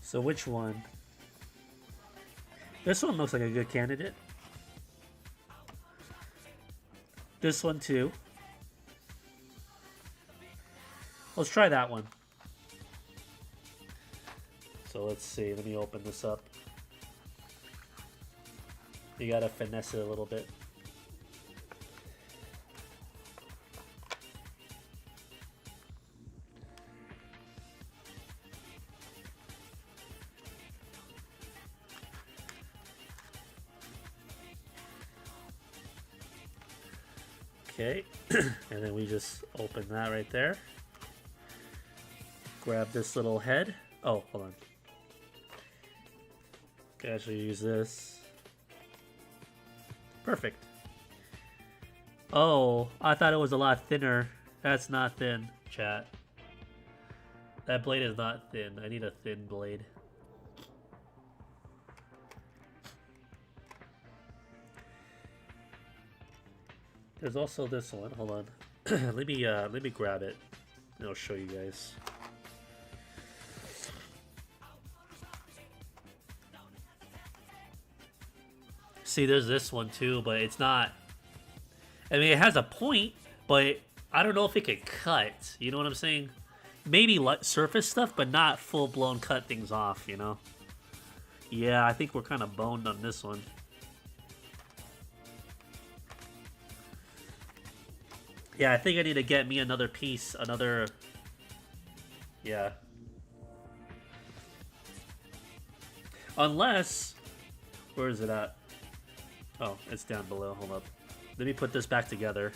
Speaker 1: So which one? This one looks like a good candidate. This one too. Let's try that one. So let's see. Let me open this up. You gotta finesse it a little bit. Okay, and then we just open that right there. Grab this little head. Oh, hold on. Can actually use this. Perfect. Oh, I thought it was a lot thinner. That's not thin, chat. That blade is not thin. I need a thin blade. There's also this one. Hold on. let me grab it and I'll show you guys. See, there's this one too, but it's not. I mean, it has a point, but I don't know if it could cut. You know what I'm saying? Maybe surface stuff, but not full blown cut things off. You know? Yeah, I think we're kind of boned on this one. Yeah, I think I need to get me another piece, another... Yeah. Unless... Where is it at? Oh, it's down below. Hold up. Let me put this back together.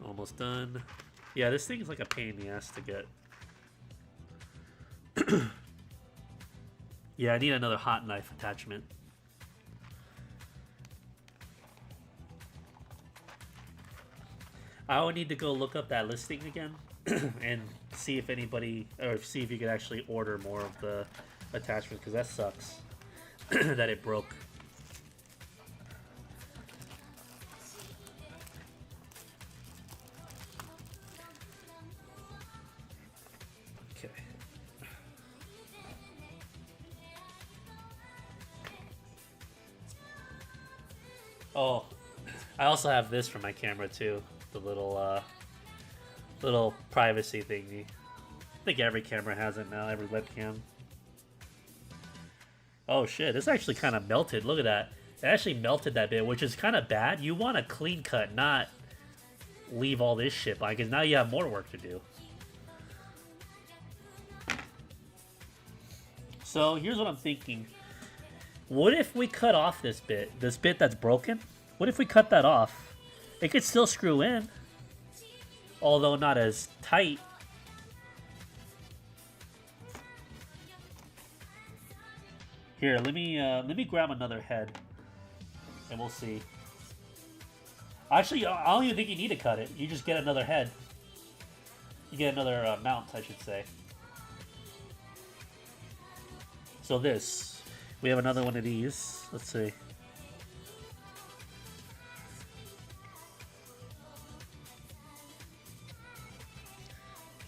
Speaker 1: Almost done. Yeah, this thing is like a pain in the ass to get. Yeah, I need another hot knife attachment. I would need to go look up that listing again and see if anybody, or see if you could actually order more of the attachments, because that sucks that it broke. Oh, I also have this for my camera too. The little privacy thingy. I think every camera has it now, every webcam. Oh shit, this actually kind of melted. Look at that. It actually melted that bit, which is kind of bad. You want a clean cut, not leave all this shit behind, because now you have more work to do. So here's what I'm thinking. What if we cut off this bit that's broken? What if we cut that off? It could still screw in, although not as tight. Here, let me grab another head, and we'll see. Actually, I don't even think you need to cut it. You just get another head. You get another mount, I should say. So this. We have another one of these. Let's see.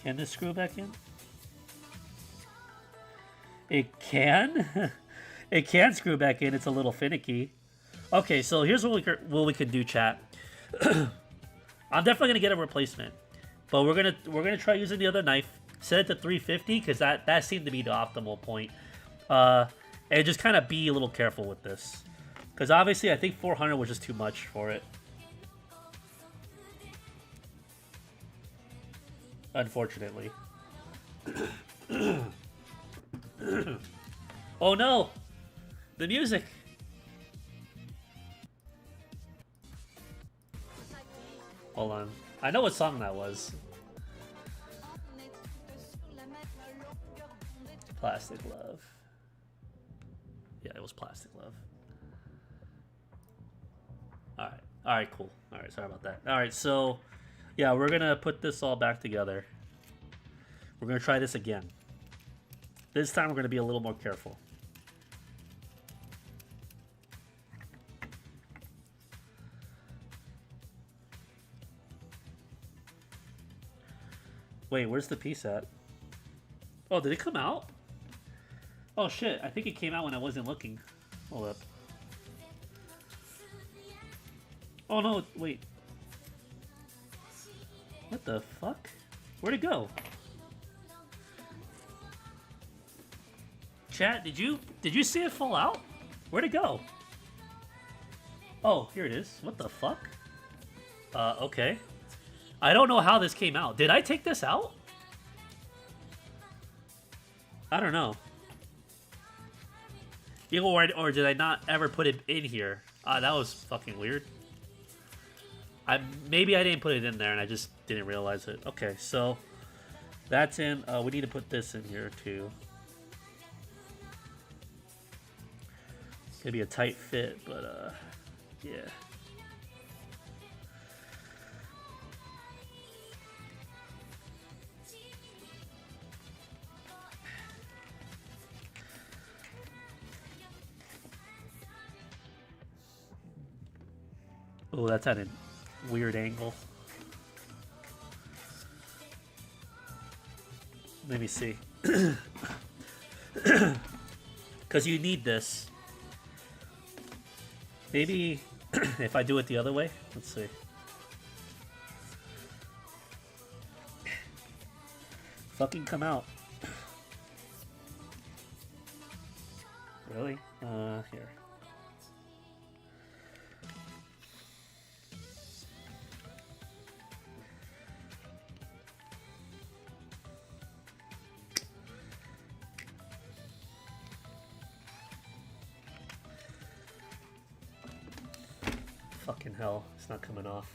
Speaker 1: Can this screw back in? It can? It can screw back in. It's a little finicky. Okay, so here's what we can do, chat. I'm definitely gonna get a replacement, but we're gonna try using the other knife. Set it to 350 because that seemed to be the optimal point. And just kind of be a little careful with this. Because obviously I think 400 was just too much for it. Unfortunately. Oh no! The music! Hold on. I know what song that was. Plastic Love. Yeah, it was Plastic Love. Alright. Alright, cool. Alright, sorry about that. Alright, so Yeah, we're gonna put this all back together. We're gonna try this again. This time we're gonna be a little more careful. Wait, where's the piece at? Oh, did it come out? Oh shit, I think it came out when I wasn't looking. Hold up. Oh no, wait. What the fuck? Where'd it go? Chat, did you see it fall out? Where'd it go? Oh, here it is. What the fuck? Okay. I don't know how this came out. Did I take this out? I don't know. Or did I not ever put it in here? That was fucking weird. Maybe I didn't put it in there and I just didn't realize it. Okay, so that's in. We need to put this in here too. It's gonna be a tight fit, but yeah. Oh, that's at a weird angle. Let me see. Because you need this. Maybe if I do it the other way. Let's see. Fucking come out. Really? Here. Fucking hell, it's not coming off.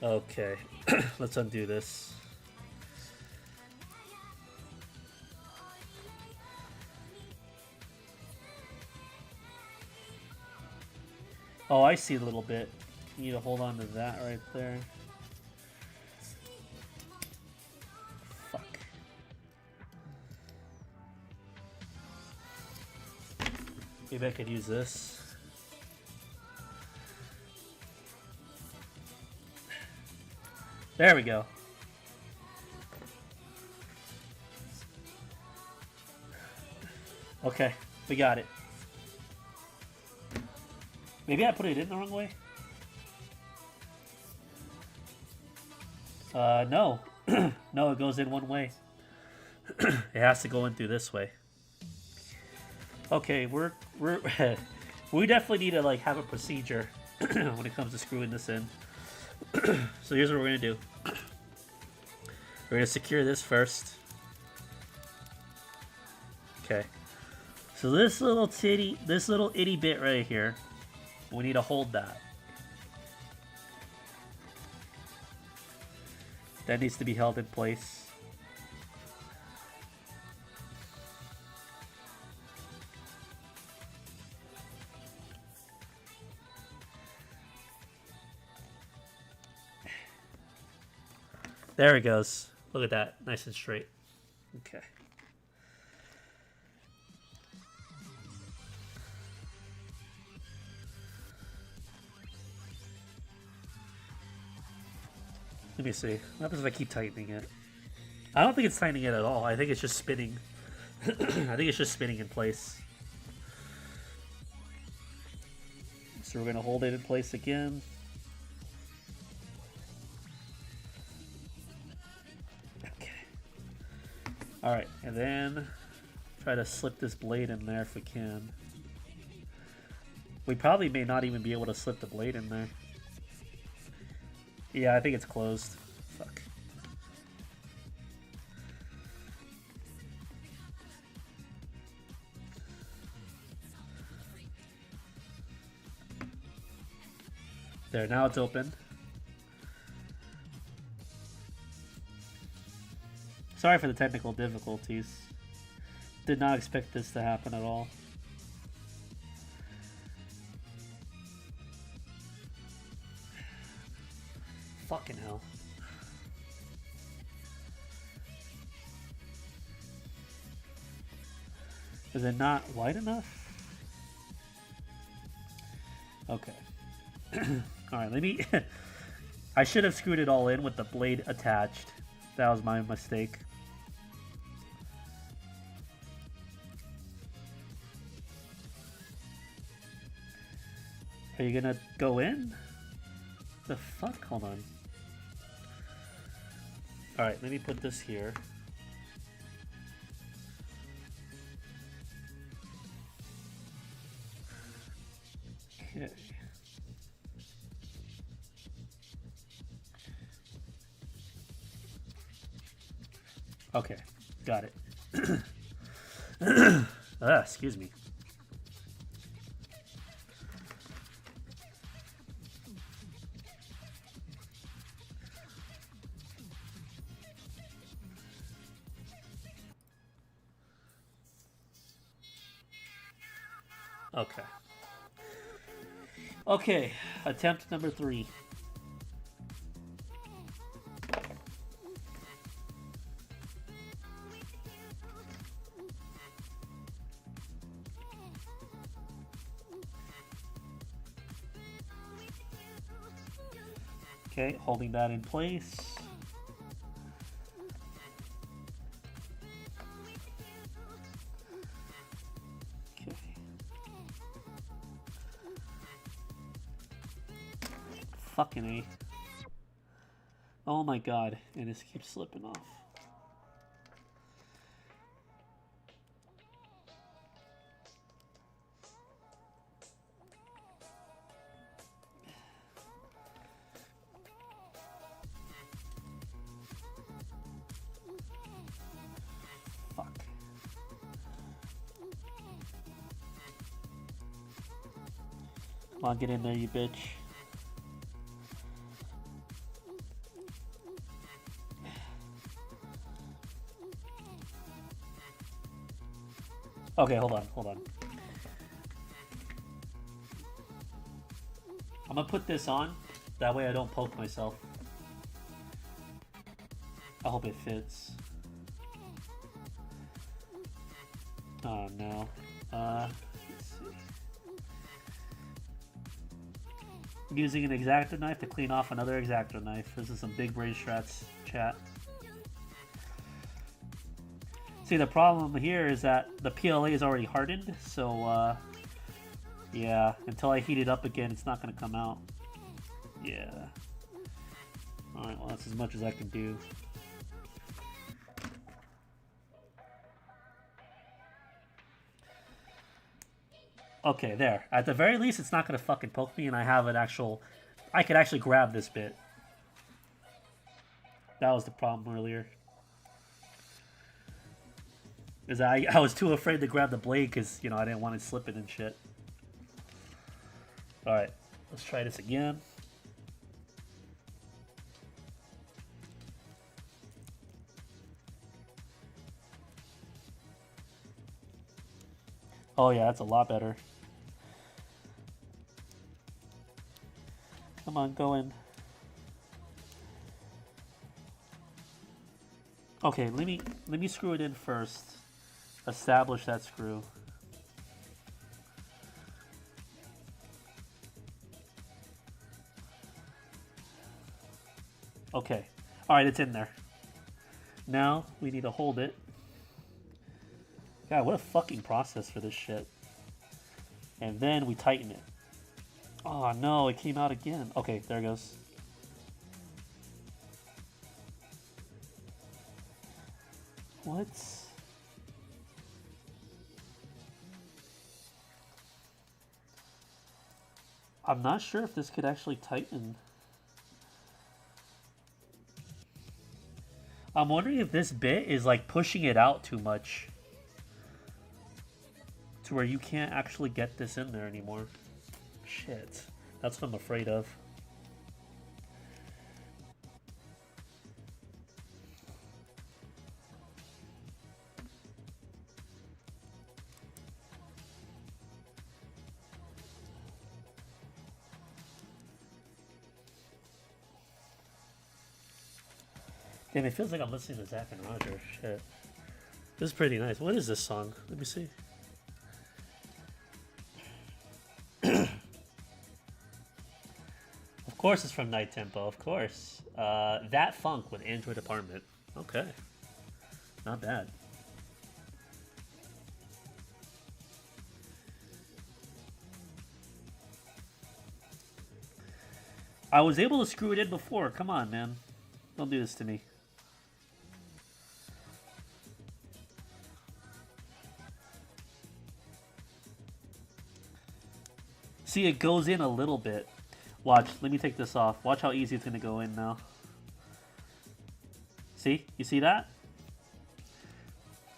Speaker 1: Okay, let's undo this. Oh, I see a little bit. You need to hold on to that right there. Fuck. Maybe I could use this. There we go. Okay, we got it. Maybe I put it in the wrong way? No. No, it goes in one way. It has to go in through this way. Okay, we're we definitely need to like have a procedure when it comes to screwing this in. So here's what we're gonna do. We're gonna secure this first. Okay. So this little itty bit right here, we need to hold that. That needs to be held in place. There it goes. Look at that. Nice and straight. Okay. Let me see. What happens if I keep tightening it? I don't think it's tightening it at all. I think it's just spinning. I think it's just spinning in place. So we're going to hold it in place again. Okay. Alright, and then try to slip this blade in there if we can. We probably may not even be able to slip the blade in there. Yeah, I think it's closed. Fuck. There, now it's open. Sorry for the technical difficulties. Did not expect this to happen at all. Fucking hell. Is it not wide enough? Okay. Alright, let me... I should have screwed it all in with the blade attached. That was my mistake. Are you gonna go in? The fuck? Hold on. Alright, let me put this here. Okay. Okay, got it. Excuse me. Okay. Okay, attempt number 3. Okay, holding that in place. Okay. Fucking A. Oh my god, and this keeps slipping off. Come on, get in there, you bitch. Okay, hold on. I'm gonna put this on. That way I don't poke myself. I hope it fits. Oh no. Let's see. I'm using an X-Acto knife to clean off another X-Acto knife. This is some big brain strats, chat. See, the problem here is that the PLA is already hardened, so yeah, until I heat it up again, it's not gonna come out. Yeah. Alright, well, that's as much as I can do. Okay, there. At the very least, it's not gonna fucking poke me, and I have an actual... I could actually grab this bit. That was the problem earlier. Is I was too afraid to grab the blade because, you know, I didn't want to slip it and shit. Alright, let's try this again. Oh yeah, that's a lot better. Come on, go in. Okay, let me screw it in first. Establish that screw. Okay. Alright, it's in there. Now, we need to hold it. God, what a fucking process for this shit. And then we tighten it. Oh no, it came out again. Okay, there it goes. What? I'm not sure if this could actually tighten. I'm wondering if this bit is like pushing it out too much. To where you can't actually get this in there anymore. Shit. That's what I'm afraid of. Damn, it feels like I'm listening to Zack and Roger. Shit. This is pretty nice. What is this song? Let me see. Of course it's from Night Tempo, of course. That Funk with Android Apartment. Okay. Not bad. I was able to screw it in before. Come on, man. Don't do this to me. See, it goes in a little bit. Watch, let me take this off. Watch how easy it's going to go in now. See? You see that?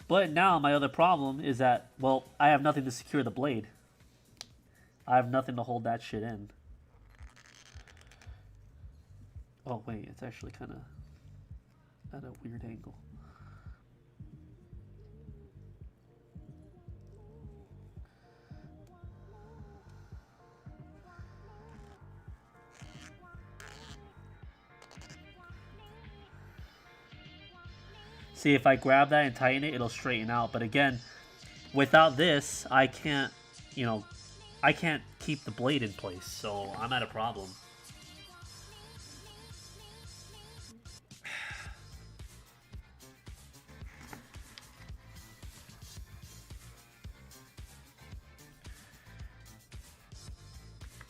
Speaker 1: But now my other problem is that, well, I have nothing to secure the blade. I have nothing to hold that shit in. Oh, wait, it's actually kind of at a weird angle. See, if I grab that and tighten it, it'll straighten out. But again, without this, I can't, you know, I can't keep the blade in place. So I'm at a problem.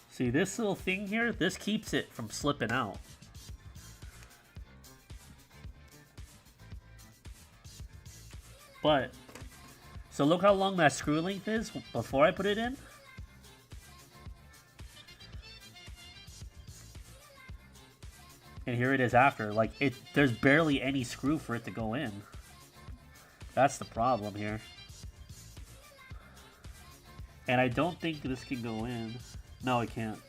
Speaker 1: See, this little thing here, this keeps it from slipping out. But, so look how long that screw length is before I put it in. And here it is after. Like, there's barely any screw for it to go in. That's the problem here. And I don't think this can go in. No, it can't.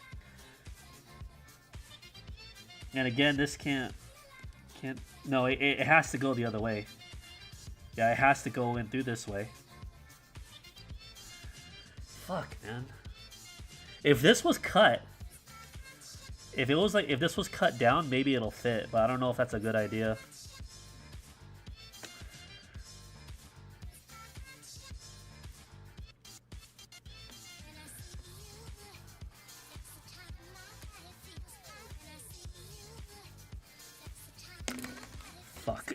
Speaker 1: And again, this can't. No, it has to go the other way. Yeah, it has to go in through this way. Fuck, man. If this was cut, if this was cut down, maybe it'll fit, but I don't know if that's a good idea. Fuck.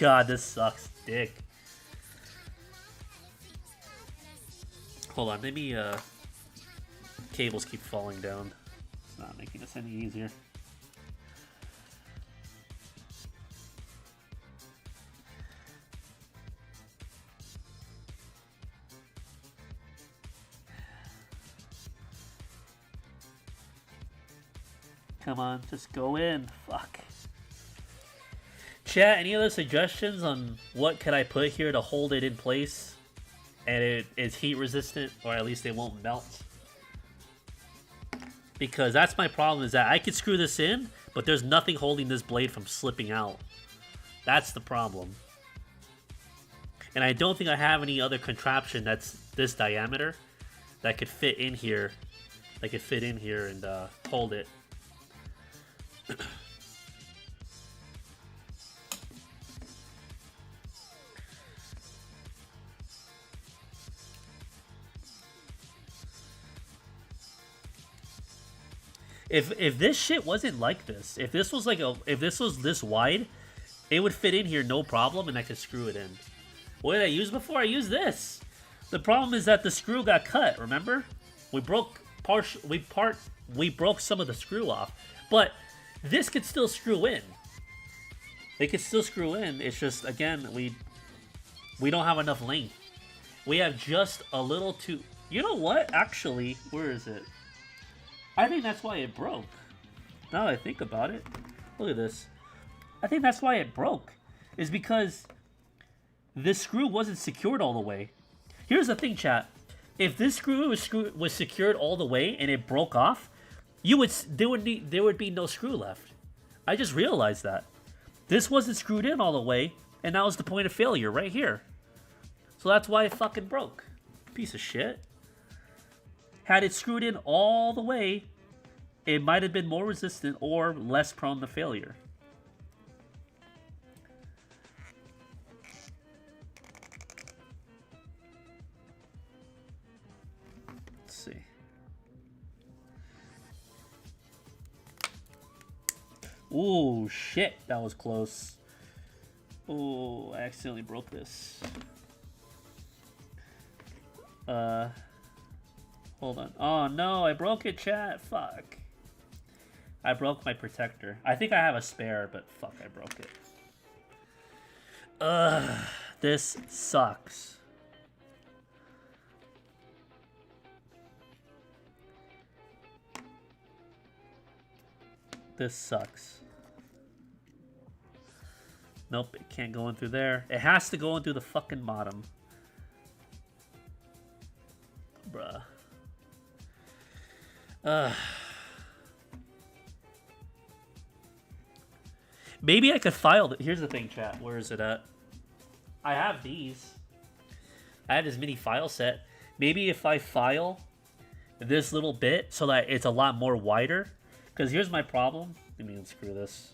Speaker 1: God, this sucks dick. Hold on, maybe cables keep falling down. It's not making this any easier. Come on, just go in. Fuck. Chat, any other suggestions on what could I put here to hold it in place and it is heat resistant, or at least it won't melt? Because that's my problem, is that I could screw this in, but there's nothing holding this blade from slipping out. That's the problem. And I don't think I have any other contraption that's this diameter that could fit in here. That could fit in here and hold it. If this shit wasn't like this, if this was this wide, it would fit in here no problem, and I could screw it in. What did I use before? I used this. The problem is that the screw got cut. Remember, we broke some of the screw off, but this could still screw in. It could still screw in. It's just, again, we don't have enough length. We have just a little too. You know what? Actually, where is it? I think that's why it broke. Now that I think about it. Look at this. I think that's why it broke. Is because this screw wasn't secured all the way. Here's the thing, chat. If this screw was secured all the way and it broke off, there would be no screw left. I just realized that. This wasn't screwed in all the way, and that was the point of failure right here. So that's why it fucking broke. Piece of shit. Had it screwed in all the way, it might have been more resistant or less prone to failure. Ooh, shit. That was close. Ooh, I accidentally broke this. Hold on. Oh no, I broke it, chat. Fuck. I broke my protector. I think I have a spare, but fuck, I broke it. This sucks. This sucks. Nope, it can't go in through there. It has to go in through the fucking bottom. Bruh. Maybe I could file. Here's the thing, chat. Where is it at? I have these. I have this mini file set. Maybe if I file this little bit so that it's a lot more wider. Because here's my problem. Let me unscrew this.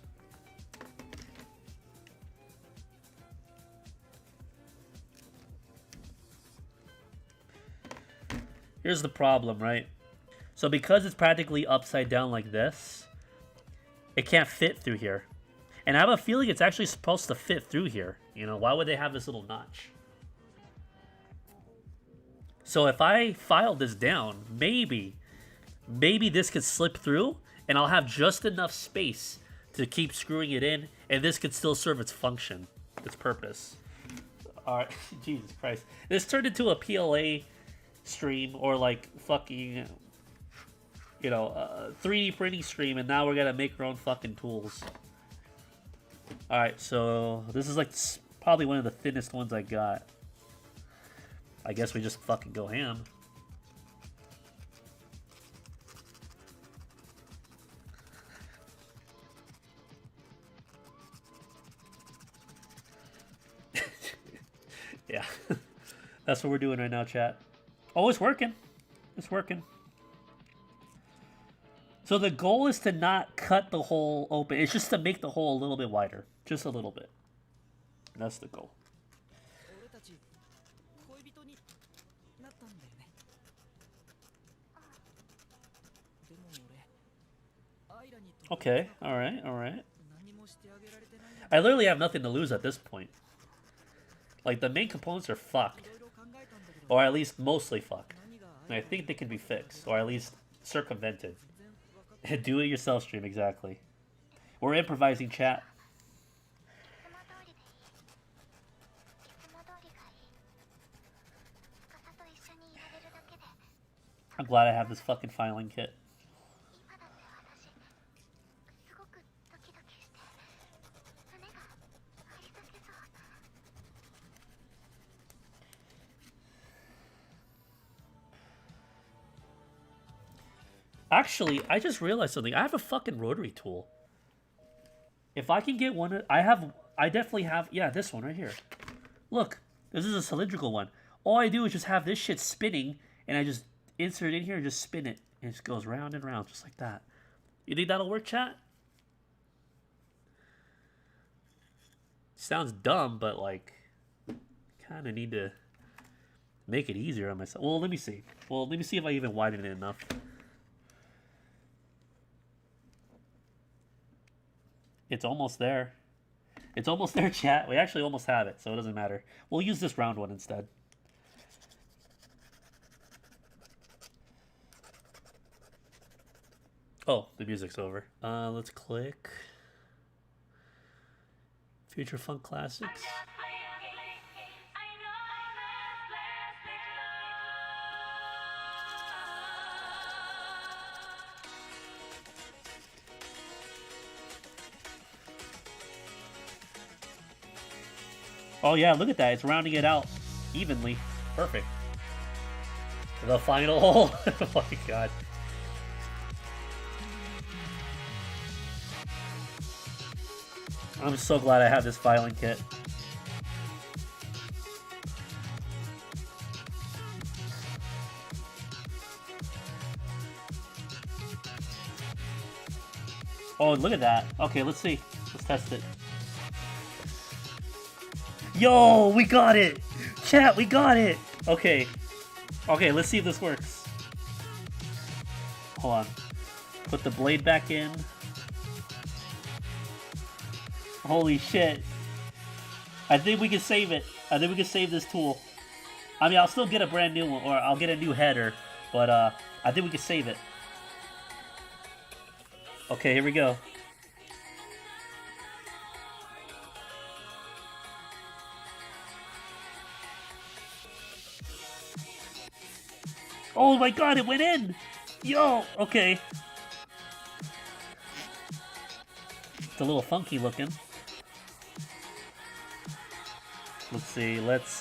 Speaker 1: Here's the problem, right? So because it's practically upside down like this, it can't fit through here. And I have a feeling it's actually supposed to fit through here. You know, why would they have this little notch? So if I file this down, maybe this could slip through and I'll have just enough space to keep screwing it in, and this could still serve its function, its purpose. All right, Jesus Christ. This turned into a PLA stream or like fucking, you know, 3D printing stream, and now we're gonna make our own fucking tools. All right, so this is like probably one of the thinnest ones I got. I guess we just fucking go ham. Yeah, that's what we're doing right now, chat. Oh, it's working. It's working. So the goal is to not cut the hole open. It's just to make the hole a little bit wider. Just a little bit. That's the goal. Okay, alright, alright. I literally have nothing to lose at this point. Like, the main components are fucked. Or at least mostly fucked. And I think they can be fixed. Or at least circumvented. Do it yourself stream, exactly. We're improvising, chat. I'm glad I have this fucking filing kit. Actually, I just realized something. I have a fucking rotary tool. If I can get one, I definitely have, yeah, this one right here. Look, this is a cylindrical one. All I do is just have this shit spinning, and I just insert it in here and just spin it. And it just goes round and round, just like that. You think that'll work, chat? Sounds dumb, but like, kind of need to make it easier on myself. Well, let me see. Well, let me see if I even widen it enough. It's almost there. It's almost there, chat. We actually almost have it, so it doesn't matter. We'll use this round one instead. Oh, the music's over. Let's click. Future Funk Classics. Oh yeah, look at that. It's rounding it out evenly. Perfect. The final hole. Oh my god. I'm so glad I have this filing kit. Oh, look at that. Okay, let's see. Let's test it. Yo, we got it! Chat, we got it! Okay. Okay, let's see if this works. Hold on. Put the blade back in. Holy shit. I think we can save it. I think we can save this tool. I mean, I'll still get a brand new one, or I'll get a new header, but I think we can save it. Okay, here we go. Oh my god, it went in! Yo, okay. It's a little funky looking. Let's see, let's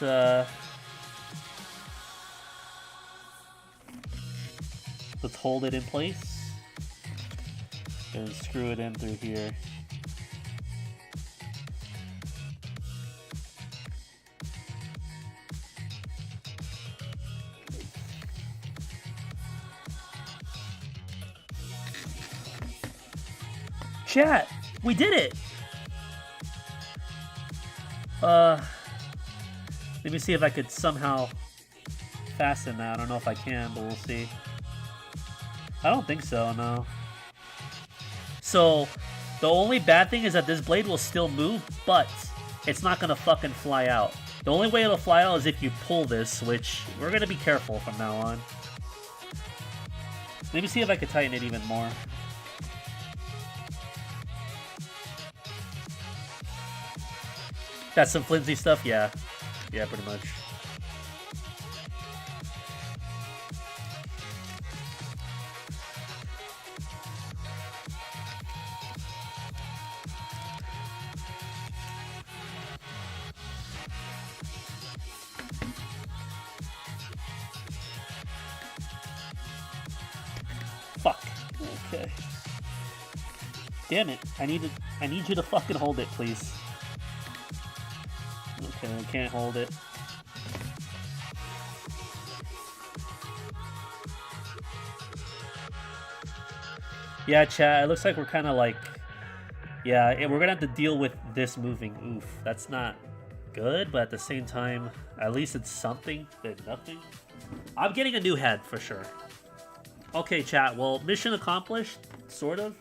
Speaker 1: hold it in place and screw it in through here. Chat, we did it! Let me see if I could somehow fasten that. I don't know if I can, but we'll see. I don't think so, no. So, the only bad thing is that this blade will still move, but it's not gonna fucking fly out. The only way it'll fly out is if you pull this, which we're gonna be careful from now on. Let me see if I could tighten it even more. That's some flimsy stuff? Yeah. Yeah, pretty much. Fuck. Okay. Damn it. I need you to fucking hold it, please. Okay, I can't hold it. Yeah, chat, it looks like we're kind of like... Yeah, we're gonna have to deal with this moving. Oof, that's not good, but at the same time, at least it's something than nothing. I'm getting a new head, for sure. Okay, chat, well, mission accomplished, sort of.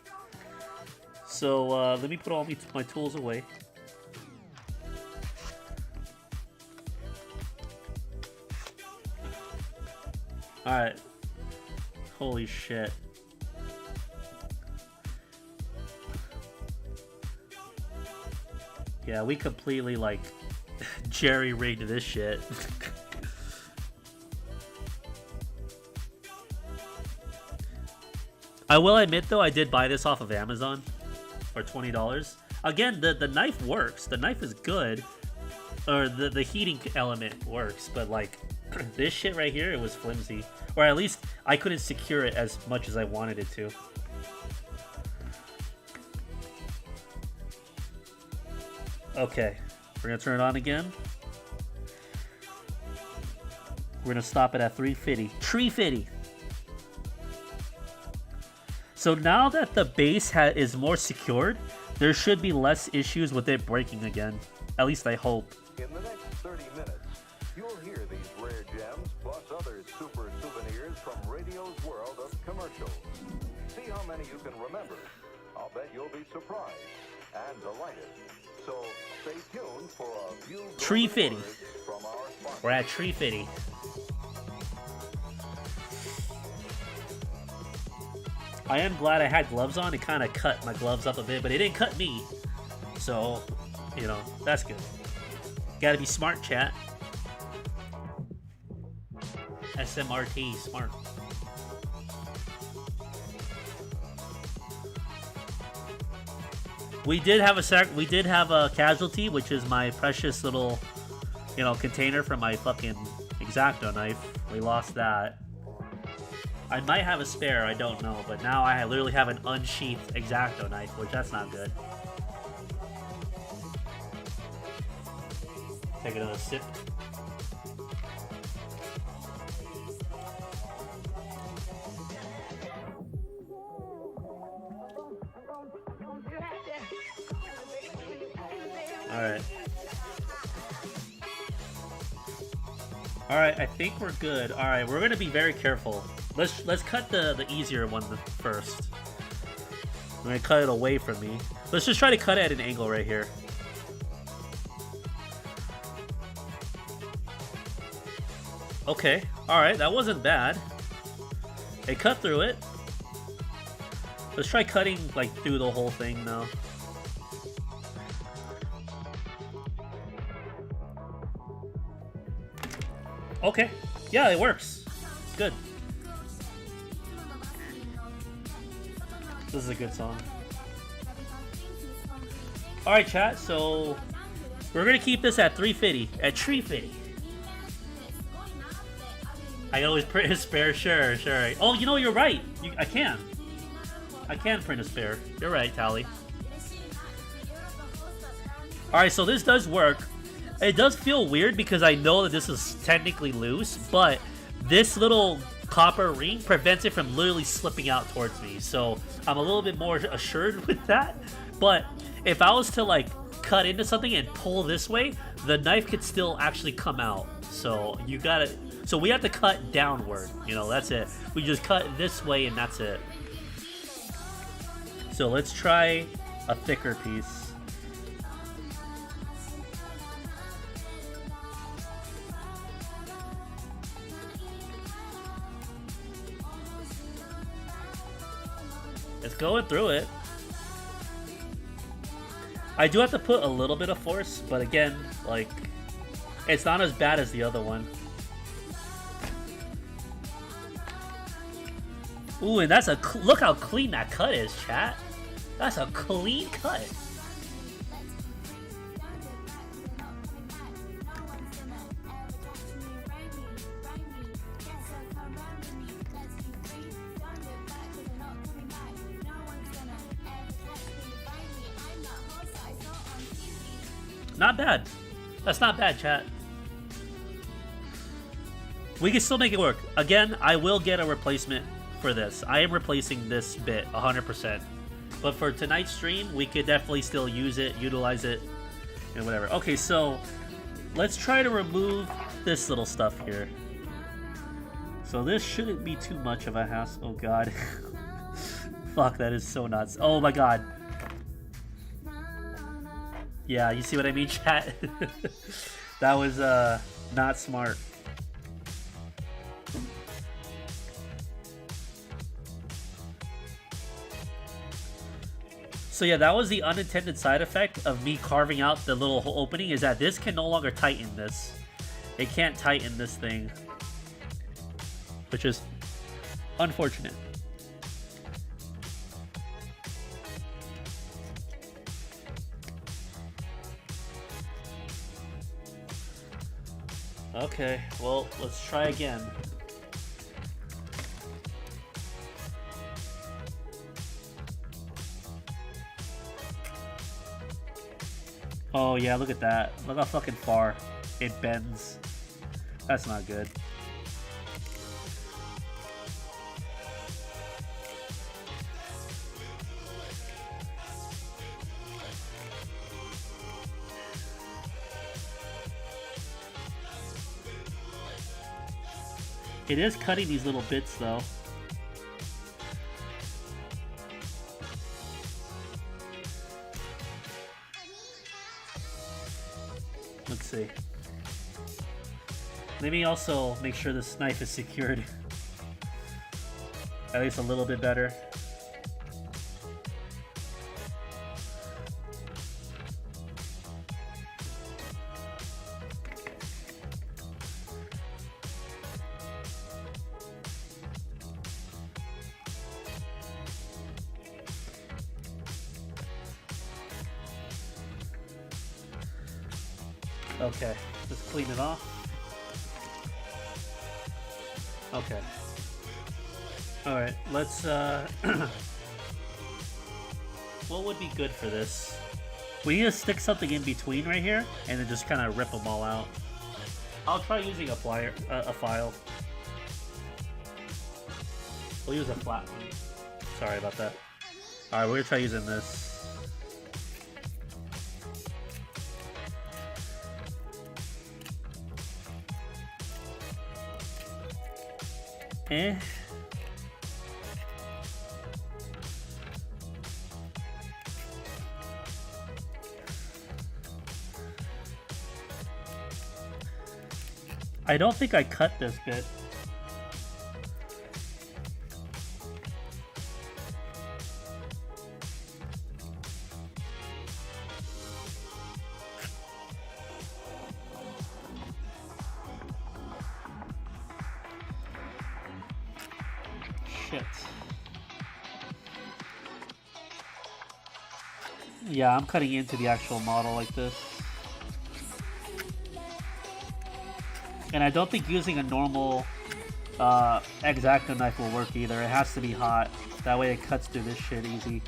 Speaker 1: So, let me put all my tools away. Alright. Holy shit. Yeah, we completely, like, jerry-rigged this shit. I will admit, though, I did buy this off of Amazon for $20. Again, the knife works. The knife is good. Or the heating element works, but, like, this shit right here, it was flimsy. Or at least I couldn't secure it as much as I wanted it to. Okay, we're gonna turn it on again. We're gonna stop it at 350. 350! So now that the base is more secured, there should be less issues with it breaking again. At least I hope.
Speaker 2: In the next 30 minutes, you'll hear these rare gems plus other super souvenirs from radio's world of commercials. See how many you can remember. I'll bet you'll be surprised and delighted. So stay tuned for a few
Speaker 1: 350.
Speaker 2: from our sponsor.
Speaker 1: We're at 350. I am glad I had gloves on. It kind of cut my gloves up a bit, but it didn't cut me. So, you know, that's good. Gotta be smart, chat. SMRT, smart. We did have a casualty, which is my precious little, you know, container for my fucking X-Acto knife. We lost that. I might have a spare, I don't know, but now I literally have an unsheathed X-Acto knife, which that's not good. Take another sip. Alright. Alright, I think we're good. Alright, we're gonna be very careful. Let's cut the easier one first. I'm gonna cut it away from me. Let's just try to cut it at an angle right here. Okay, alright, that wasn't bad. It cut through it. Let's try cutting like through the whole thing now. Okay, yeah, it works. Good. This is a good song. Alright, chat, so we're gonna keep this at 350, at 350. I always print a spare, sure. Oh, you know, you're right. I can print a spare. You're right, Tally. Alright, so this does work. It does feel weird because I know that this is technically loose, but this little copper ring prevents it from literally slipping out towards me. So I'm a little bit more assured with that. But if I was to like cut into something and pull this way, the knife could still actually come out. So you gotta, so we have to cut downward, you know, that's it. We just cut this way and that's it. So let's try a thicker piece. It's going through it. I do have to put a little bit of force, but again, like, it's not as bad as the other one. Ooh, and that's a look how clean that cut is, chat. That's a clean cut. Not bad. That's not bad, chat. We can still make it work. Again, I will get a replacement for this. I am replacing this bit 100%. But for tonight's stream, we could definitely still use it, utilize it, and whatever. Okay, so let's try to remove this little stuff here. So this shouldn't be too much of a hassle. Oh god. Fuck, that is so nuts. Oh my god. Yeah, you see what I mean, chat? That was not smart. So yeah, that was the unintended side effect of me carving out the little opening, is that this can no longer tighten this. It can't tighten this thing, which is unfortunate. Okay, well, let's try again. Oh yeah, look at that. Look how fucking far it bends. That's not good. It is cutting these little bits though. Let's see. Let me also make sure this knife is secured. At least a little bit better. Okay, let's clean it off. Okay. Alright, let's what would be good for this? We need to stick something in between right here and then just kind of rip them all out. I'll try using a plier, a file. We'll use a flat one. Sorry about that. Alright, we're gonna try using this. I don't think I cut this bit. Shit. Yeah, I'm cutting into the actual model like this. And I don't think using a normal X-Acto knife will work either. It has to be hot. That way it cuts through this shit easy.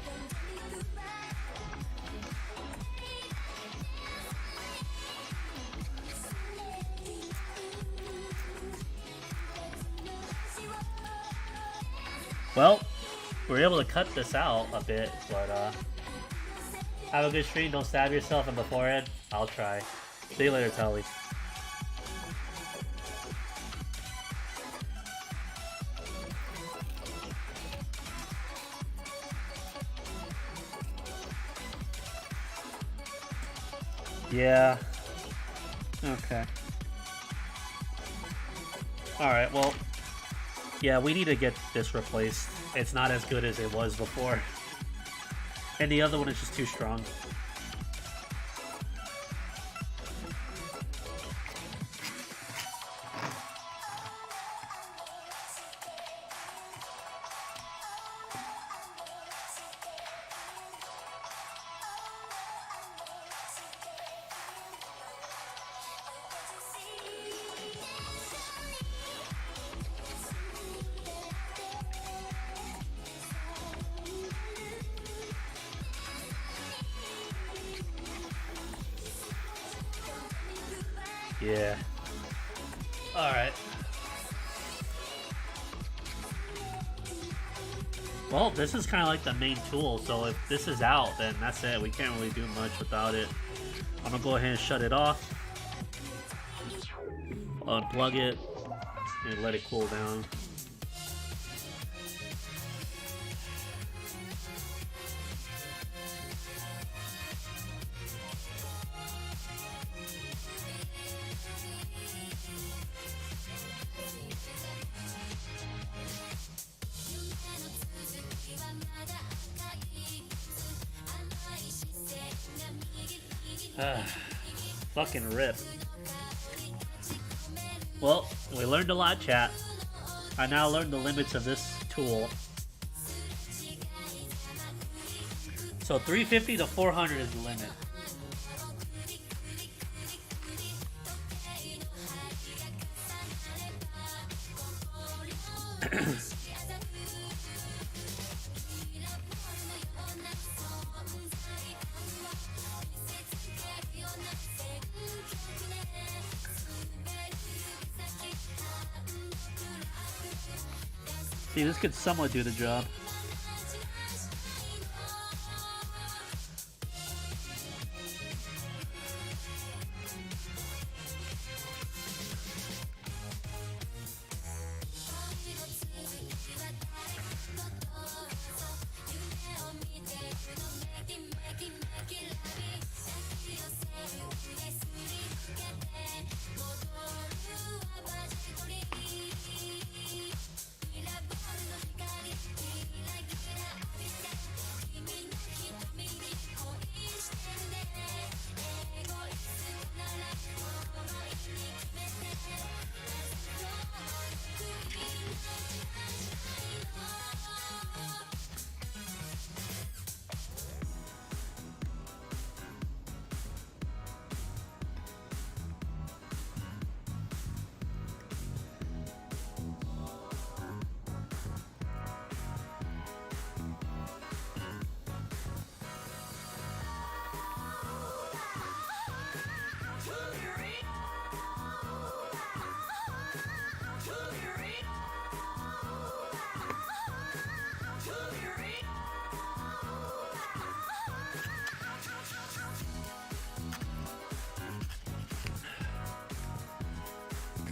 Speaker 1: Well, we were able to cut this out a bit, but have a good stream. Don't stab yourself, and beforehand, I'll try. See you later, Tully. Yeah. Okay. Alright, well, yeah, we need to get this replaced. It's not as good as it was before. And the other one is just too strong. Yeah. Alright. Well, this is kind of like the main tool, so if this is out, then that's it. We can't really do much without it. I'm gonna go ahead and shut it off. Unplug it, and let it cool down. Fucking rip. Well, we learned a lot, chat. I now learned the limits of this tool. So 350 to 400 is the limit. See, this could somewhat do the job.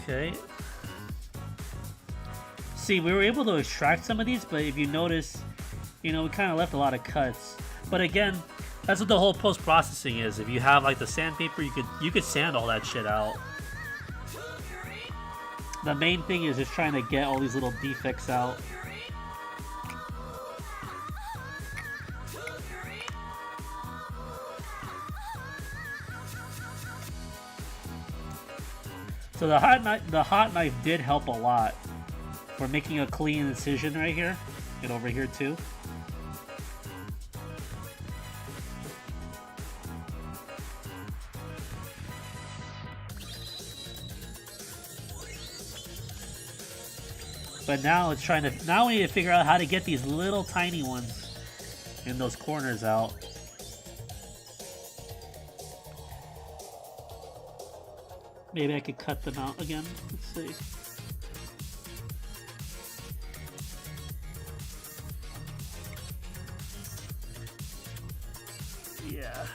Speaker 1: Okay. See, we were able to extract some of these, but if you notice, you know, we kind of left a lot of cuts. But again, that's what the whole post-processing is. If you have like the sandpaper, you could sand all that shit out. The main thing is just trying to get all these little defects out. So the hot knife did help a lot. We're making a clean incision right here and over here too. But now it's trying to, now we need to figure out how to get these little tiny ones in those corners out. Maybe I could cut them out again. Let's see. Yeah.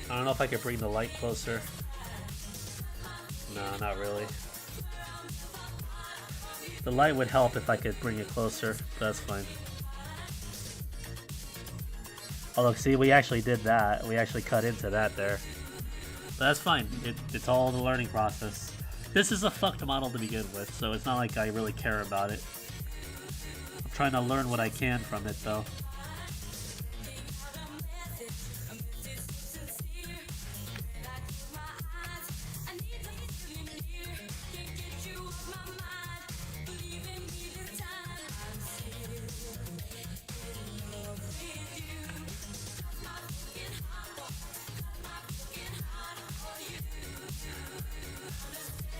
Speaker 1: I don't know if I could bring the light closer. No, not really. The light would help if I could bring it closer, but that's fine. Oh look, see, we actually did that. We actually cut into that there. But that's fine. It's all the learning process. This is a fucked model to begin with, so it's not like I really care about it. I'm trying to learn what I can from it, though.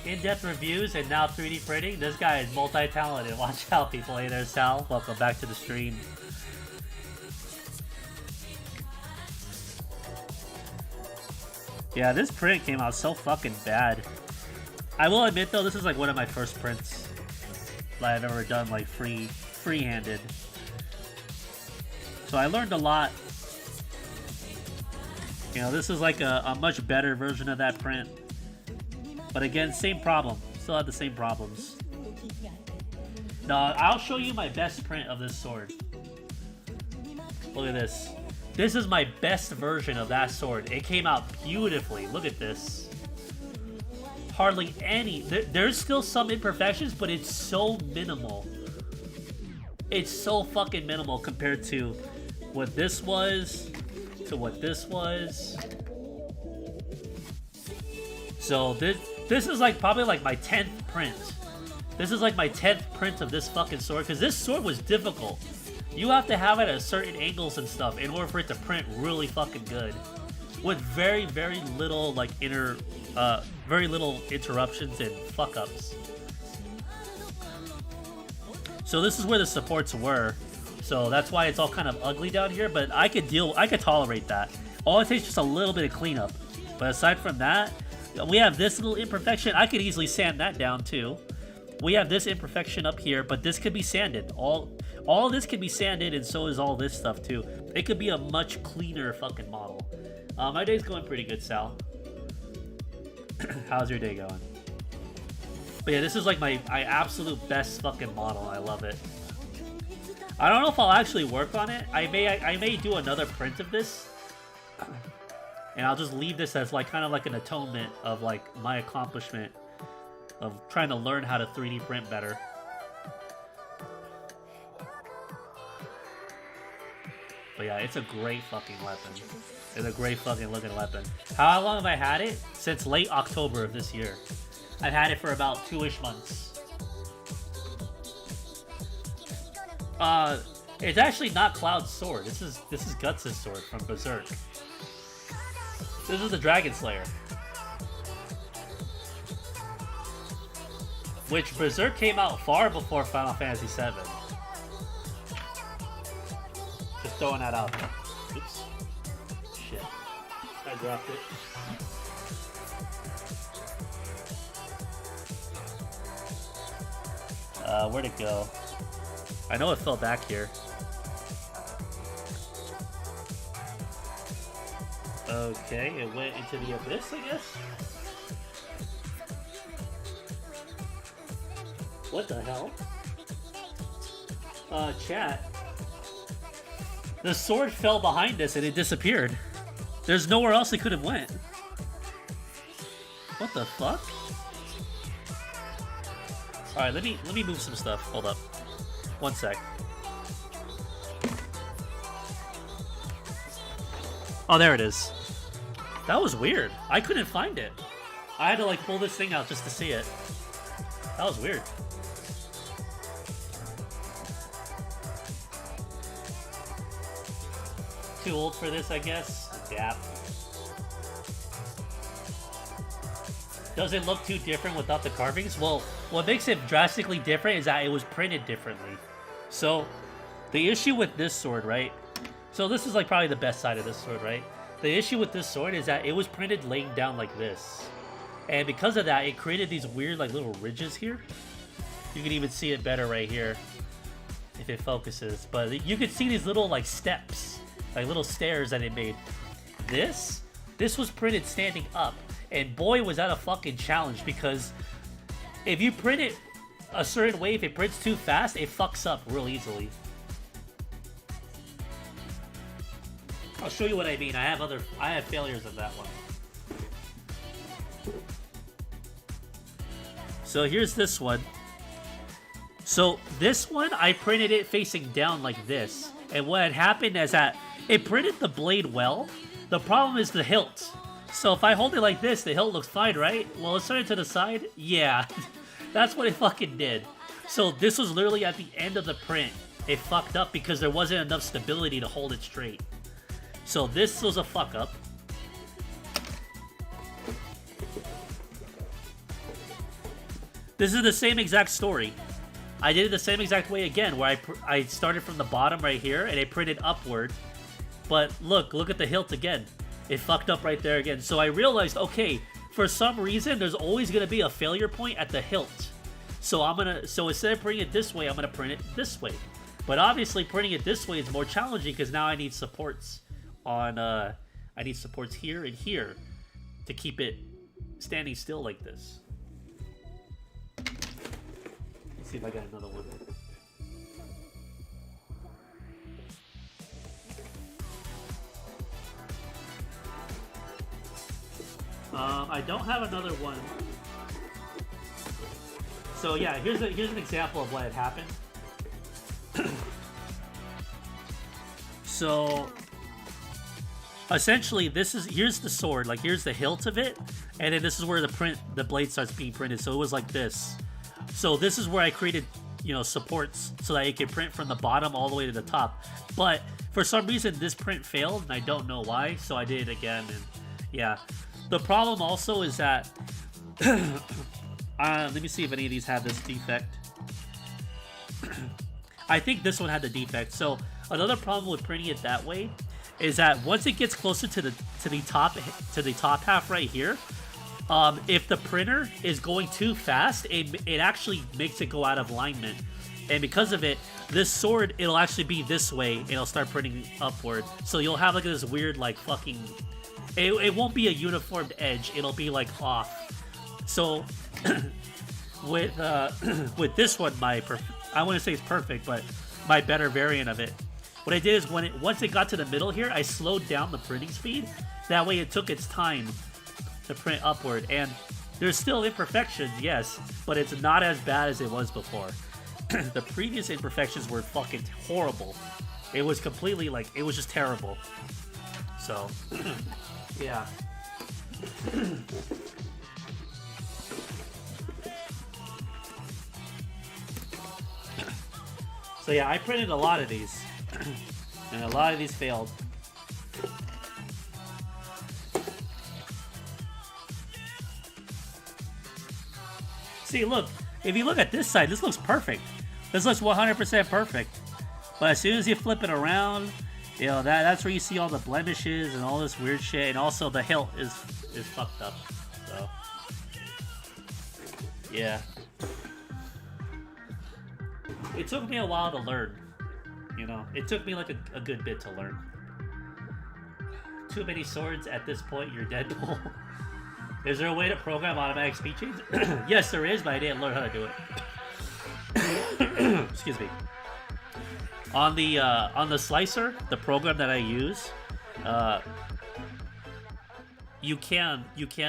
Speaker 1: In-depth reviews and now 3D printing. This guy is multi-talented. Watch out, people. Hey there, Sal. Welcome back to the stream. Yeah, this print came out so fucking bad. I will admit though, this is like one of my first prints that I've ever done, like free-handed. So I learned a lot. You know, this is like a much better version of that print. But again, same problem. Still have the same problems. Now, I'll show you my best print of this sword. Look at this. This is my best version of that sword. It came out beautifully. Look at this. Hardly any. There's still some imperfections, but it's so minimal. It's so fucking minimal compared to what this was, to what this was. So this is like probably like my 10th print. This is like my 10th print of this fucking sword, because this sword was difficult. You have to have it at certain angles and stuff in order for it to print really fucking good. With very, very little like very little interruptions and fuck ups. So this is where the supports were. So that's why it's all kind of ugly down here, but I could tolerate that. All it takes is just a little bit of cleanup. But aside from that, we have this little imperfection. I could easily sand that down too. We have this imperfection up here, but this could be sanded. All this can be sanded, and so is all this stuff too. It could be a much cleaner fucking model. My day's going pretty good, Sal. How's your day going? But yeah, this is like my absolute best fucking model. I love it. I don't know if I'll actually work on it. I may do another print of this. And I'll just leave this as like kind of like an atonement of like my accomplishment of trying to learn how to 3D print better. But yeah, it's a great fucking weapon. It's a great fucking looking weapon. How long have I had it? Since late October of this year. I've had it for about 2-ish months. It's actually not Cloud's sword. This is Guts' sword from Berserk. This is the Dragon Slayer. Which Berserk came out far before Final Fantasy VII. Just throwing that out there. Oops. Shit. I dropped it. Where'd it go? I know it fell back here. Okay, it went into the abyss, I guess? What the hell? Chat. The sword fell behind us and it disappeared. There's nowhere else it could have went. What the fuck? Alright, let me move some stuff. Hold up. One sec. Oh, there it is. That was weird. I couldn't find it. I had to like pull this thing out just to see it. That was weird. Too old for this, I guess. Yeah. Does it look too different without the carvings? Well, what makes it drastically different is that it was printed differently. So, the issue with this sword, right? So this is like probably the best side of this sword, right? The issue with this sword is that it was printed laying down like this. And because of that, it created these weird like little ridges here. You can even see it better right here if it focuses. But you can see these little like steps, like little stairs that it made. This was printed standing up. And boy, was that a fucking challenge, because if you print it a certain way, if it prints too fast, it fucks up real easily. I'll show you what I mean. I have failures of that one. So here's this one. So this one, I printed it facing down like this. And what had happened is that it printed the blade well. The problem is the hilt. So if I hold it like this, the hilt looks fine, right? Well, let's turn it to the side. Yeah, that's what it fucking did. So this was literally at the end of the print. It fucked up because there wasn't enough stability to hold it straight. So this was a fuck up. This is the same exact story. I did it the same exact way again, where I started from the bottom right here and it printed upward. But look at the hilt again. It fucked up right there again. So I realized, okay, for some reason, there's always going to be a failure point at the hilt. So instead of printing it this way, I'm going to print it this way. But obviously, printing it this way is more challenging because now I need supports on, I need supports here and here to keep it standing still like this. Let's see if I got another one. I don't have another one. So yeah, here's an example of what had happened. So essentially, here's the sword, like here's the hilt of it, and then this is where the blade starts being printed. So it was like this. So this is where I created, supports so that it could print from the bottom all the way to the top. But for some reason, this print failed, and I don't know why. So I did it again, and yeah. The problem also is that, let me see if any of these have this defect. I think this one had the defect. So another problem with printing it that way is that once it gets closer to the top half right here, if the printer is going too fast, it actually makes it go out of alignment. And because of it, this sword, it'll actually be this way, and it'll start printing upward. So you'll have like this weird like fucking... It won't be a uniformed edge. It'll be like off. So with this one, I wouldn't say it's perfect, but my better variant of it. What I did is once it got to the middle here, I slowed down the printing speed. That way, it took its time to print upward. And there's still imperfections, yes, but it's not as bad as it was before. The previous imperfections were fucking horrible. It was completely like it was just terrible. So. Yeah. So yeah, I printed a lot of these, and a lot of these failed. See, look, if you look at this side, this looks perfect. This looks 100% perfect. But as soon as you flip it around, that's where you see all the blemishes and all this weird shit, and also the hilt is fucked up. So yeah, it took me a while to learn. It took me like a good bit to learn. Too many swords at this point, you're dead. Is there a way to program automatic speed change? Yes, there is, but I didn't learn how to do it. Excuse me. On the slicer, the program that I use, uh, you can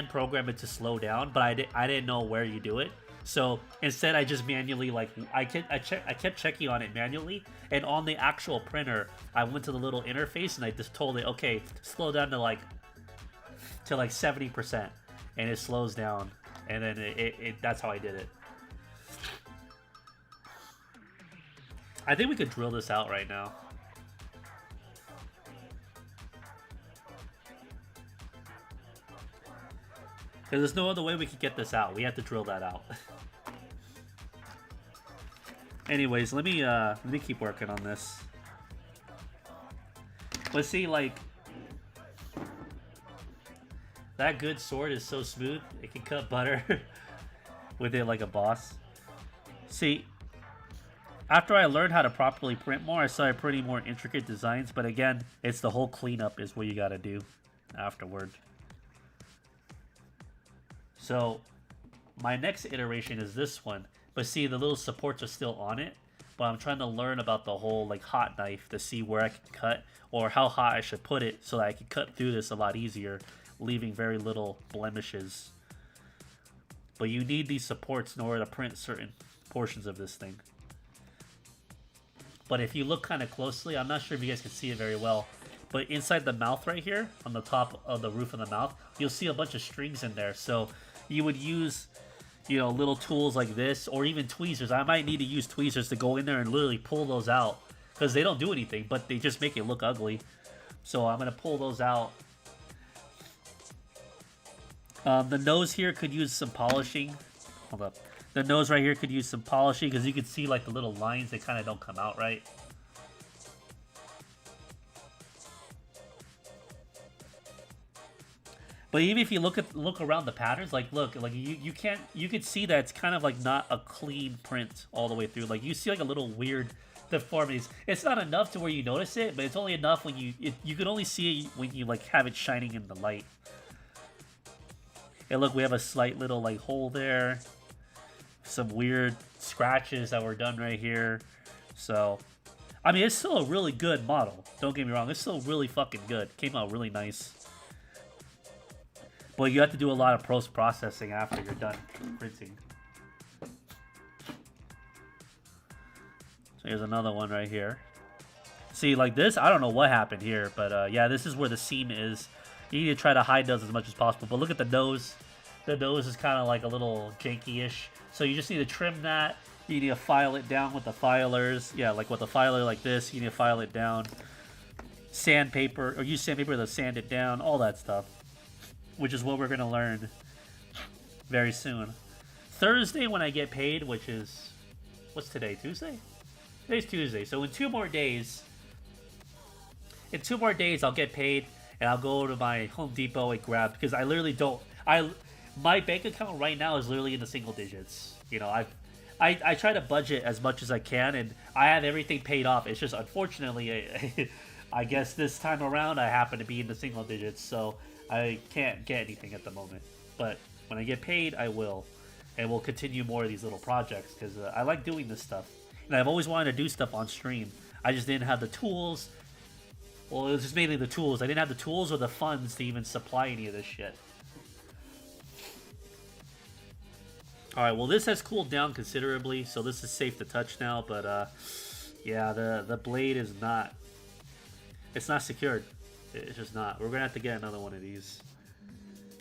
Speaker 1: program it to slow down, but I didn't know where you do it. So instead, I just manually like I kept checking on it manually, and on the actual printer, I went to the little interface and I just told it, okay, slow down to like 70%, and it slows down, and then that's how I did it. I think we could drill this out right now. Because there's no other way we could get this out. We have to drill that out. Anyways, let me keep working on this. But see, like, that good sword is so smooth, it can cut butter with it like a boss. See, after I learned how to properly print more, I started printing more intricate designs, but again, it's the whole cleanup is what you gotta do afterward. So, my next iteration is this one, but see, the little supports are still on it, but I'm trying to learn about the whole, like, hot knife to see where I can cut, or how hot I should put it so that I can cut through this a lot easier, leaving very little blemishes. But you need these supports in order to print certain portions of this thing. But if you look kind of closely, I'm not sure if you guys can see it very well, but inside the mouth right here, on the top of the roof of the mouth, you'll see a bunch of strings in there. So you would use, little tools like this, or even tweezers. I might need to use tweezers to go in there and literally pull those out, because they don't do anything, but they just make it look ugly. So I'm going to pull those out. The nose here could use some polishing. Hold up. The nose right here could use some polishing, because you can see like the little lines, they kind of don't come out right. But even if you look around the patterns, like look, like you could see that it's kind of like not a clean print all the way through. Like you see like a little weird deformities. It's not enough to where you notice it, but it's only enough when you can only see it when you like have it shining in the light. And look, we have a slight little like hole there. Some weird scratches that were done right here. So, I mean, it's still a really good model. Don't get me wrong. It's still really fucking good. Came out really nice. But you have to do a lot of post-processing after you're done printing. So here's another one right here. See, like this, I don't know what happened here. But yeah, this is where the seam is. You need to try to hide those as much as possible. But look at the nose. The nose is kind of like a little janky-ish. So you just need to trim that. You need to file it down with the filers. Yeah, like with a filer like this, you need to file it down. Sandpaper, or use sandpaper to sand it down. All that stuff. Which is what we're going to learn very soon. Thursday when I get paid, which is... What's today? Tuesday? Today's Tuesday. So in 2 more days... In 2 more days, I'll get paid. And I'll go to my Home Depot and grab... Because I literally don't... My bank account right now is literally in the single digits. I try to budget as much as I can, and I have everything paid off. It's just, unfortunately, I guess this time around, I happen to be in the single digits, so I can't get anything at the moment. But when I get paid, I will. And we'll continue more of these little projects, because I like doing this stuff. And I've always wanted to do stuff on stream. I just didn't have the tools. Well, it was just mainly the tools. I didn't have the tools or the funds to even supply any of this shit. Alright, well this has cooled down considerably, so this is safe to touch now, but yeah, the blade is not... It's not secured. It's just not. We're gonna have to get another one of these.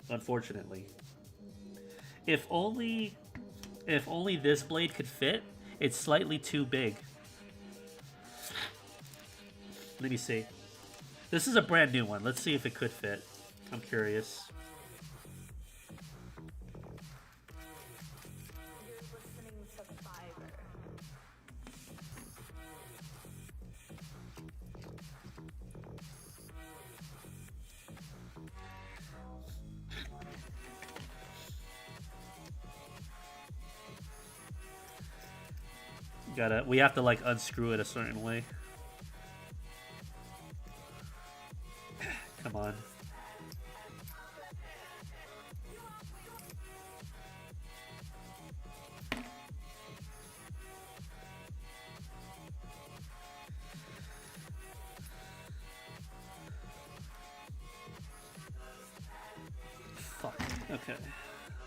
Speaker 1: Unfortunately. If only this blade could fit, it's slightly too big. Let me see. This is a brand new one. Let's see if it could fit. I'm curious. We have to like unscrew it a certain way. Come on.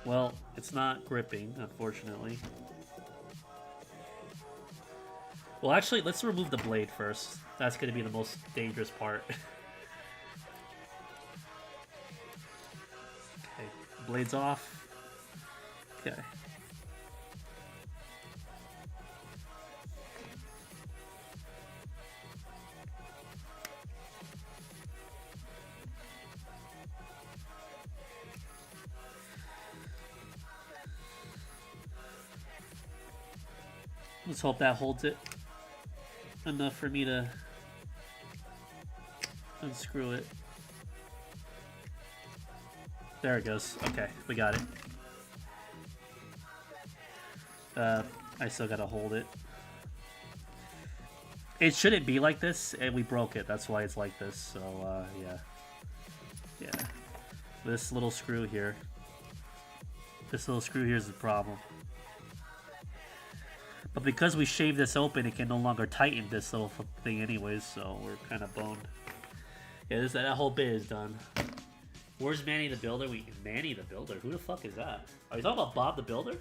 Speaker 1: Well, it's not gripping, unfortunately. Well, actually, let's remove the blade first. That's going to be the most dangerous part. Okay, blade's off. Okay. Let's hope that holds it enough for me to unscrew it. There it goes. Okay, we got it. I still gotta hold it. It shouldn't be like this, and we broke it. That's why it's like this. So, yeah. Yeah. This little screw here. This little screw here is the problem. But because we shaved this open, it can no longer tighten this little thing anyways, so we're kind of boned. Yeah, that whole bit is done. Where's Manny the Builder? Manny the Builder? Who the fuck is that? Are you talking about Bob the Builder?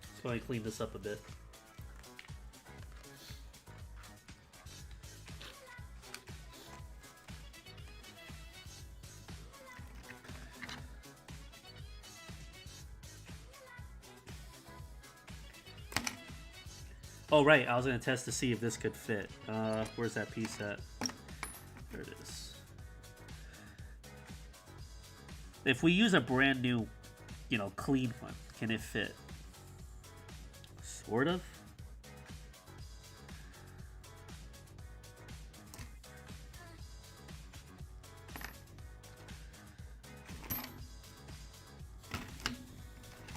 Speaker 1: Let's go ahead and clean this up a bit. Oh, right. I was going to test to see if this could fit. Where's that piece at? There it is. If we use a brand new, clean one, can it fit? Sort of.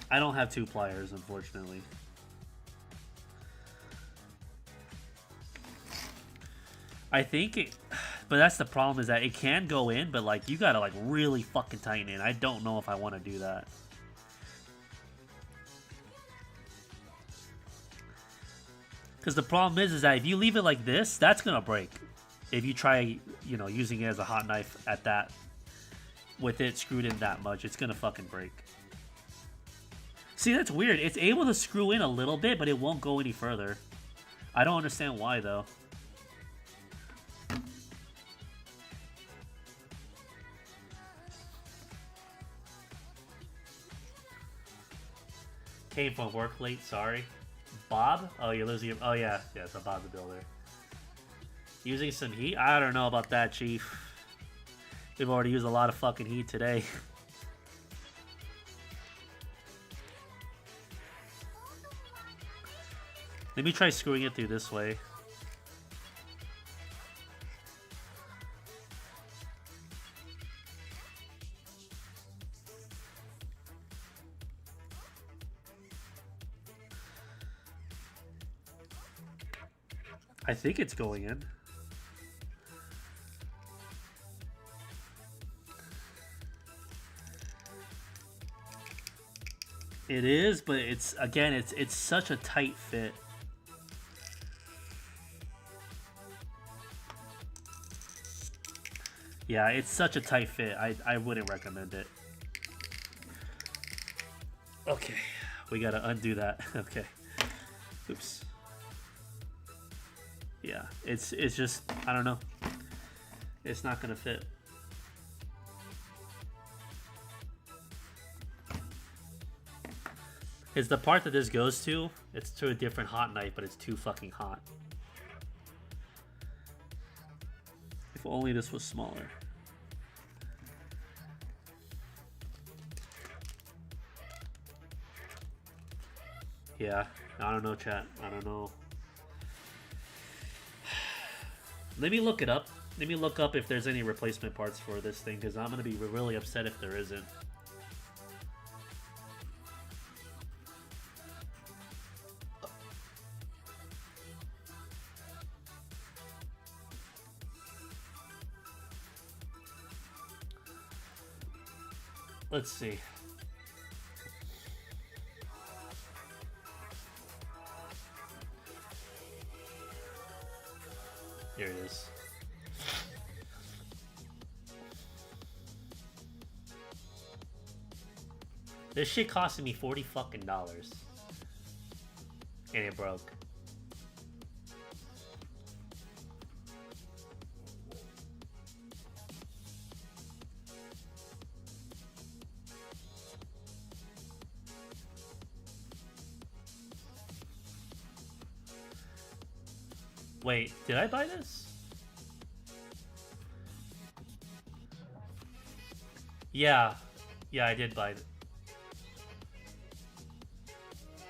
Speaker 1: I don't have 2 pliers, unfortunately. I think it, but that's the problem, is that it can go in, but like you gotta like really fucking tighten it. I don't know if I want to do that. Because the problem is that if you leave it like this, that's gonna break. If you try, using it as a hot knife at that, with it screwed in that much, it's gonna fucking break. See, that's weird. It's able to screw in a little bit, but it won't go any further. I don't understand why though. Came from work late, sorry. Bob? Oh, you're losing your... Oh, yeah. Yeah, it's a Bob the Builder. Using some heat? I don't know about that, Chief. We've already used a lot of fucking heat today. Let me try screwing it through this way. I think it's going in. It is, but it's such a tight fit. Yeah, it's such a tight fit. I wouldn't recommend it. Okay, we gotta undo that. Okay. Oops. Yeah, it's just, I don't know. It's not gonna fit. It's the part that this goes to. It's to a different hot knife, but it's too fucking hot. If only this was smaller. Yeah, I don't know, chat. I don't know. Let me look it up. Let me look up if there's any replacement parts for this thing, because I'm going to be really upset if there isn't. Let's see. Here it is. This shit costed me $40 fucking dollars. And it broke. Wait, did I buy this? Yeah. Yeah, I did buy it.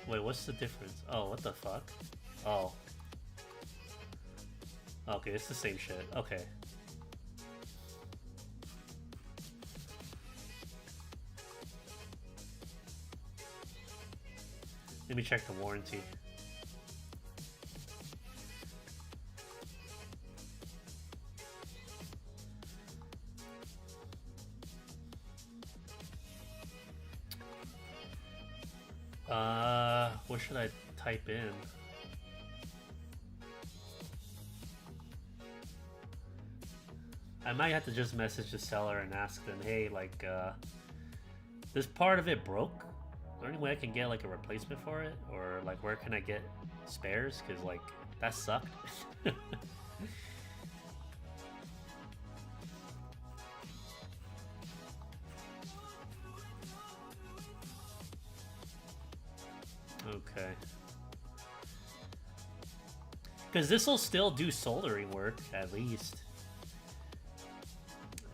Speaker 1: Wait, what's the difference? Oh, what the fuck? Oh. Okay, it's the same shit. Okay. Let me check the warranty. What should I type in? I might have to just message the seller and ask them, hey, like, this part of it broke. Is there any way I can get, like, a replacement for it? Or, like, where can I get spares? Because, like, that sucked. Okay. Because this will still do soldering work, at least.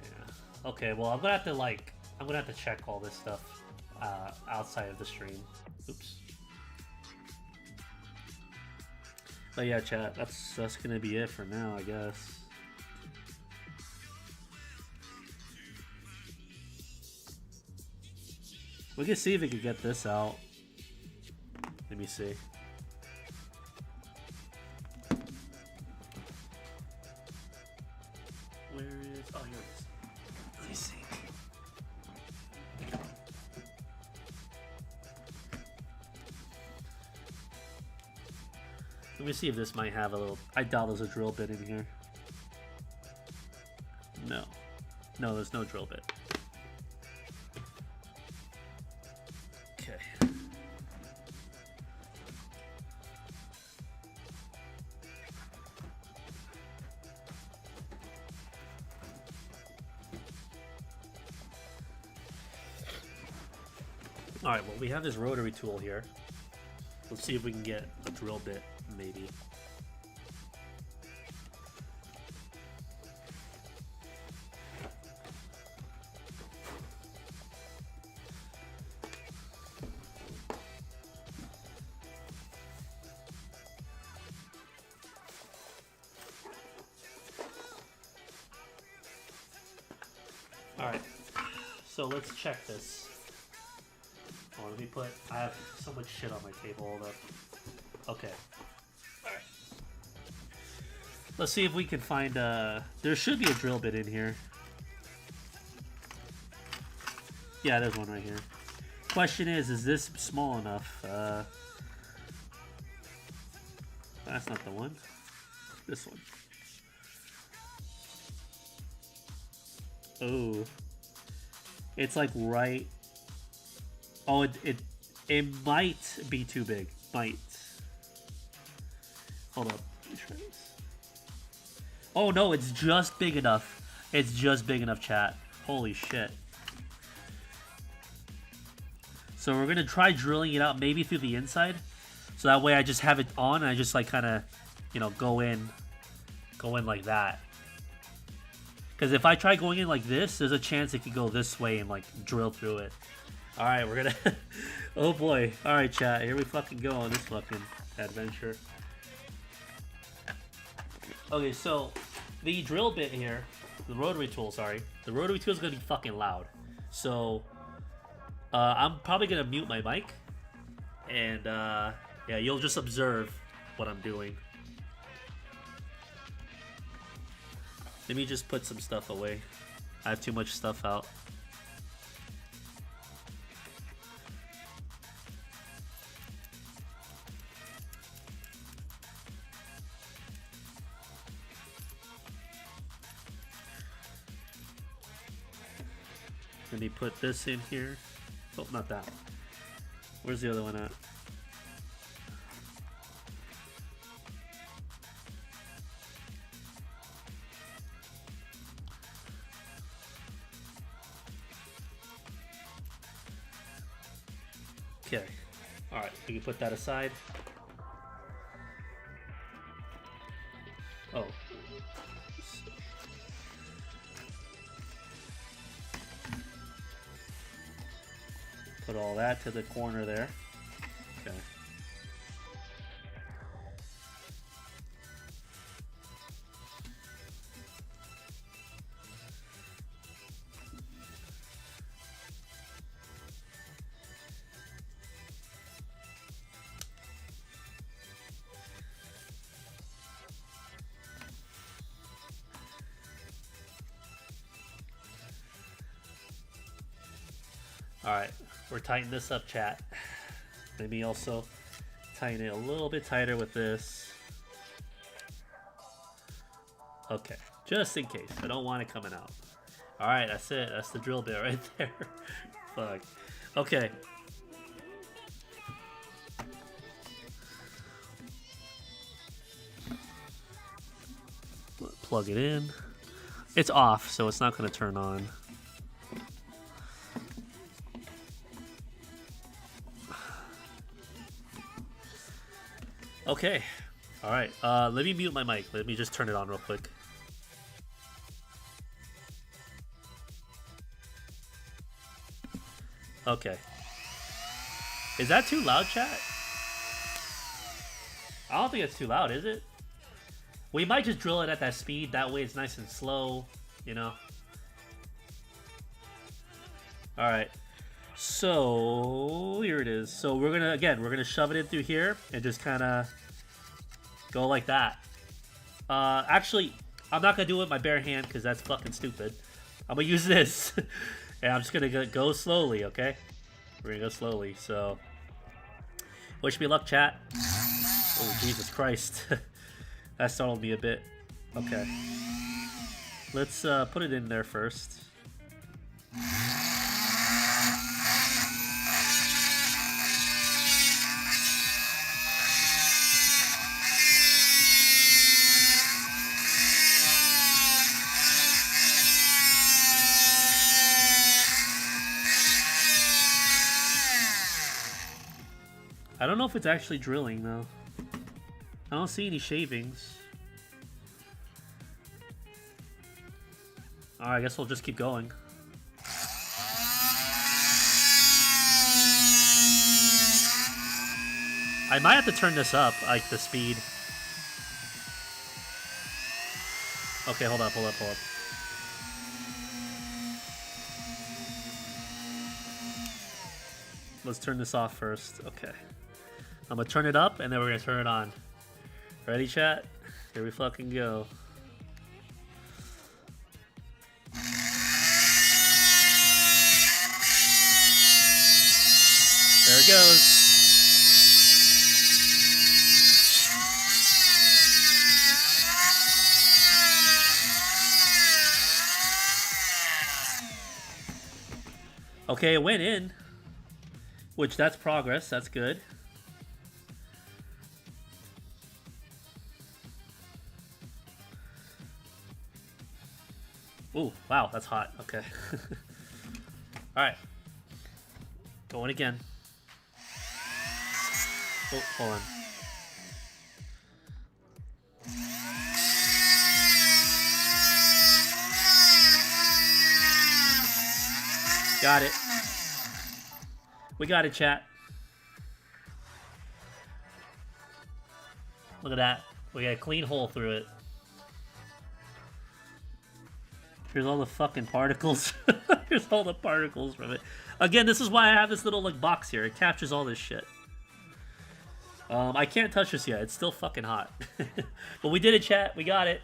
Speaker 1: Yeah. Okay, well, I'm gonna have to, like, I'm gonna have to check all this stuff outside of the stream. Oops. But yeah, chat, that's gonna be it for now, I guess. We can see if we can get this out. Let me see. Where is... Oh, here it is. Let me see. Let me see if this might have a little... I doubt there's a drill bit in here. No. No, there's no drill bit. Okay. Alright, well, we have this rotary tool here. Let's see if we can get a drill bit, maybe. Alright, so let's check this. Oh, let me put... I have so much shit on my table. Hold up. Okay. Alright. Let's see if we can find... There should be a drill bit in here. Yeah, there's one right here. Question is this small enough? That's not the one. This one. Oh. It's like right... Oh, it might be too big. Might. Hold up. Let me try this. Oh no, it's just big enough. It's just big enough, chat. Holy shit. So we're gonna try drilling it out maybe through the inside. So that way I just have it on and I just like kind of, you know, go in like that. Because if I try going in like this, there's a chance it could go this way and like drill through it. Alright, we're gonna... Oh boy. Alright, chat. Here we fucking go on this fucking adventure. Okay, so the drill bit here, the rotary tool, sorry. The rotary tool is gonna be fucking loud. So, I'm probably gonna mute my mic. And, yeah, you'll just observe what I'm doing. Let me just put some stuff away. I have too much stuff out. Let me put this in here. Oh, not that one. Where's the other one at? Okay. Alright, we can put that aside. Oh. Put all that to the corner there. Okay. Alright, we're tightening this up, chat. Maybe also tighten it a little bit tighter with this. Okay, just in case. I don't want it coming out. Alright, that's it. That's the drill bit right there. Fuck. Okay. Plug it in. It's off, so it's not going to turn on. Okay. Alright. Let me mute my mic. Let me just turn it on real quick. Okay. Is that too loud, chat? I don't think it's too loud, is it? We might just drill it at that speed. That way it's nice and slow, you know? Alright. So, here it is. So we're gonna shove it in through here and just kind of go like that. Actually, I'm not gonna do it with my bare hand because that's fucking stupid. I'm gonna use this. And I'm just gonna go slowly, okay? We're gonna go slowly, so... Wish me luck, chat. Oh, Jesus Christ. That startled me a bit. Okay. Let's put it in there first. I don't know if it's actually drilling, though. I don't see any shavings. Alright, I guess we'll just keep going. I might have to turn this up, like the speed. Okay, hold up. Let's turn this off first. Okay. I'm gonna turn it up and then we're gonna turn it on. Ready, chat? Here we fucking go. There it goes. Okay, it went in. Which, that's progress. That's good. Ooh, wow, that's hot. Okay. Alright. Going again. Oh, hold on. Got it. We got it, chat. Look at that. We got a clean hole through it. Here's all the fucking particles. Here's all the particles from it. Again, this is why I have this little like box here. It captures all this shit. I can't touch this yet. It's still fucking hot. But we did it, chat. We got it.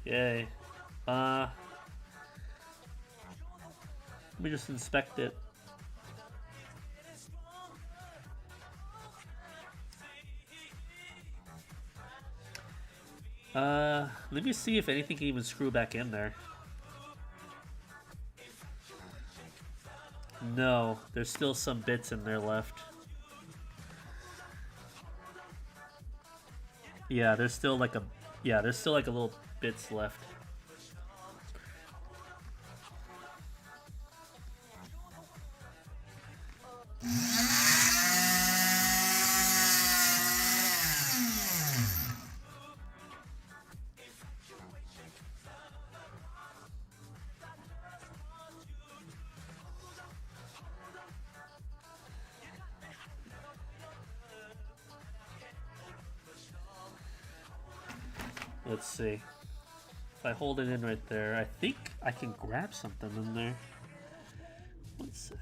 Speaker 1: Yay. Let me just inspect it. Let me see if anything can even screw back in there. No, there's still some bits in there left. Yeah, there's still like a little bits left. Let's see. If I hold it in right there, I think I can grab something in there. One sec.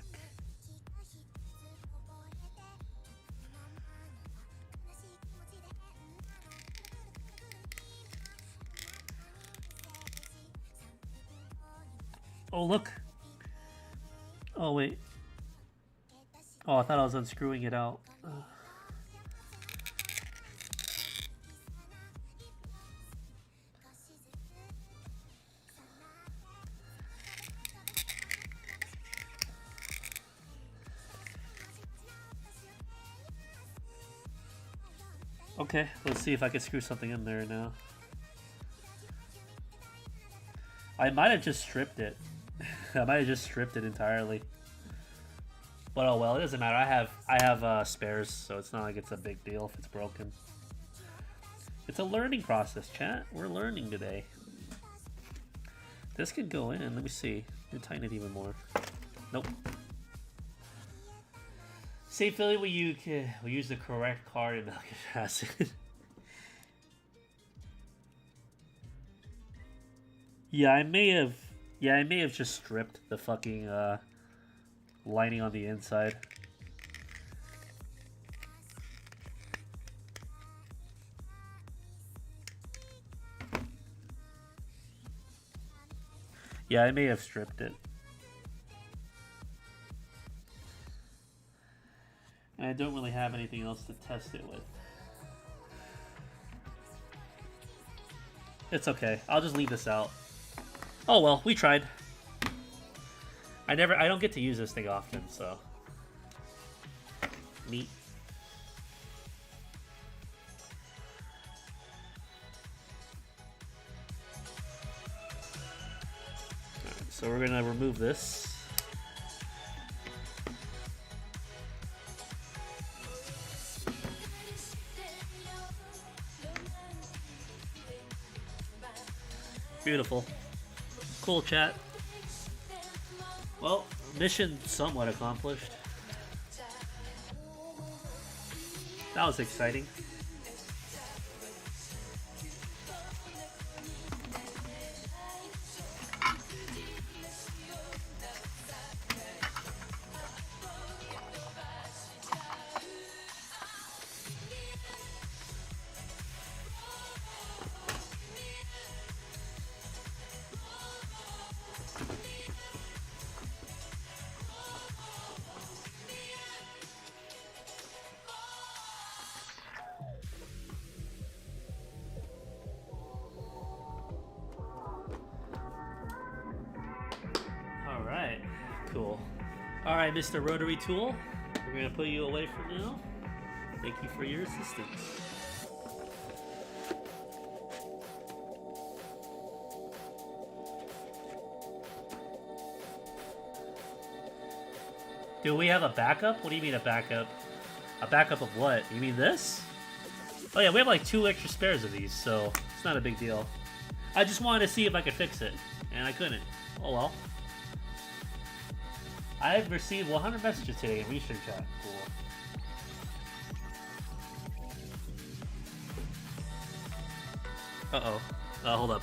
Speaker 1: Oh, look. Oh, wait. Oh, I thought I was unscrewing it out. Okay, let's see if I can screw something in there now. I might have just stripped it. I might have just stripped it entirely. But oh well, it doesn't matter. I have spares, so it's not like it's a big deal if it's broken. It's a learning process, chat. We're learning today. This could go in. Let me see. Let me tighten it even more. Nope. Say Philly, will you use the correct card in Alcatraz? Yeah, I may have just stripped the fucking lining on the inside. Yeah, I may have stripped it. And I don't really have anything else to test it with. It's okay. I'll just leave this out. Oh well, we tried. I don't get to use this thing often, so. Neat. Alright, so we're gonna remove this. Beautiful. Cool, chat. Well, mission somewhat accomplished. That was exciting. Cool. Alright, Mr. Rotary Tool, we're going to put you away for now. Thank you for your assistance. Do we have a backup? What do you mean a backup? A backup of what? You mean this? Oh yeah, we have like 2 extra spares of these, so it's not a big deal. I just wanted to see if I could fix it, and I couldn't. Oh well. I've received 100 messages today in research chat. Cool. Uh-oh. Hold up.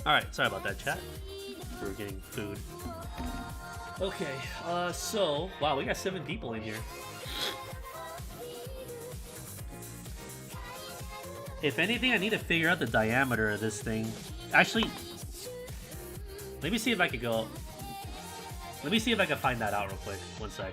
Speaker 1: Alright, sorry about that, chat. We're getting food. Okay, so... Wow, we got 7 people in here. If anything, I need to figure out the diameter of this thing. Actually, let me see if I could go... Let me see if I can find that out real quick. One sec.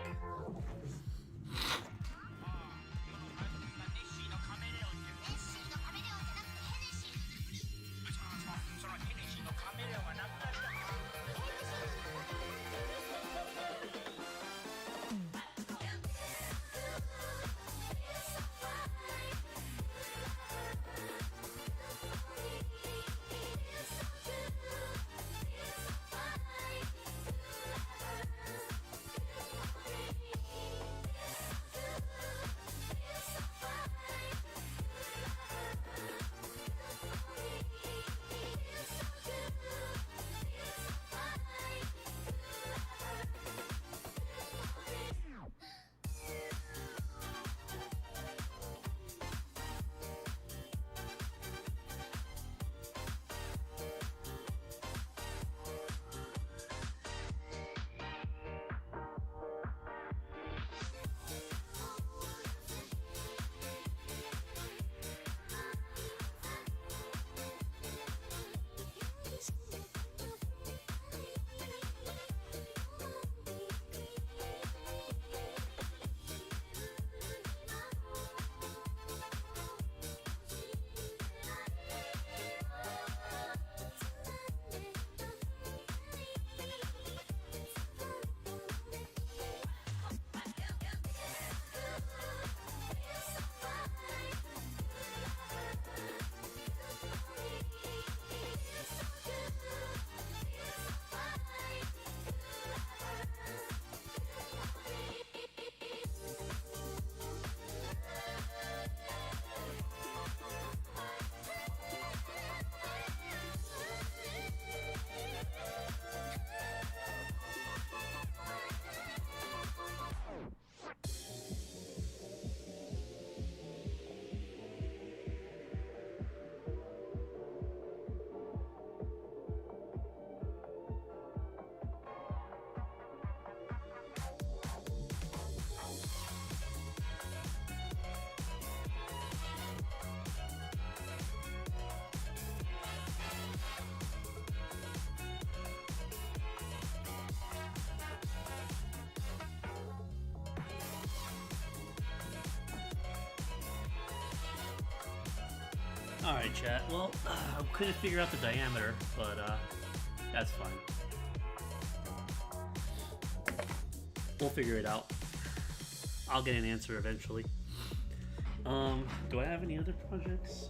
Speaker 1: Alright, chat. Well, I couldn't figure out the diameter, but that's fine. We'll figure it out. I'll get an answer eventually. Do I have any other projects?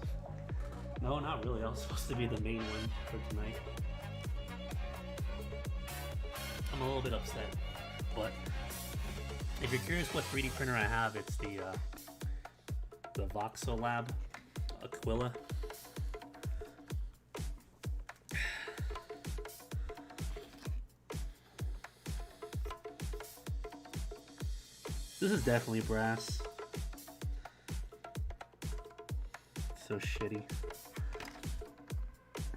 Speaker 1: No, not really. I was supposed to be the main one for tonight. I'm a little bit upset, but if you're curious what 3D printer I have, it's the Voxelab Aquila. This is definitely brass. So shitty.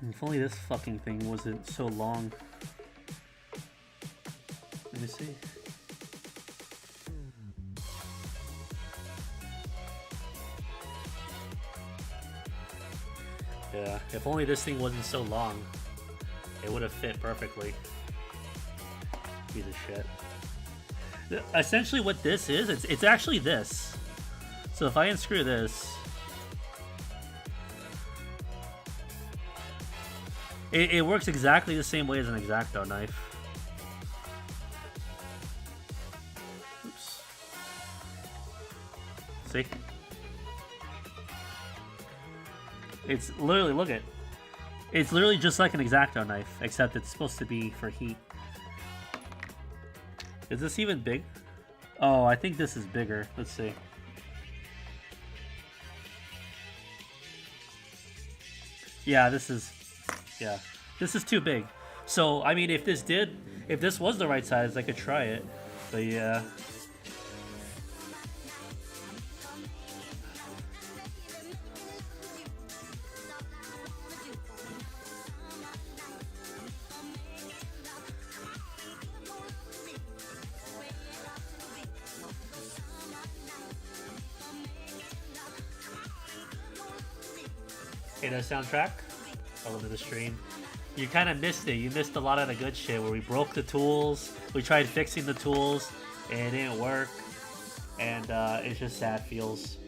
Speaker 1: If only this fucking thing wasn't so long. Let me see. Yeah, if only this thing wasn't so long, it would have fit perfectly. Piece of shit. Essentially what this is, it's actually this. So if I unscrew this, it works exactly the same way as an X-Acto knife. Oops. See? It's literally, look at, it's literally just like an X-Acto knife, except it's supposed to be for heat. Is this even big? Oh, I think this is bigger. Let's see. Yeah, this is too big. So, I mean, if this was the right size, I could try it. But yeah. Hey, the soundtrack. Over to the stream. You kind of missed it. You missed a lot of the good shit where we broke the tools. We tried fixing the tools, and it didn't work. And it's just sad feels.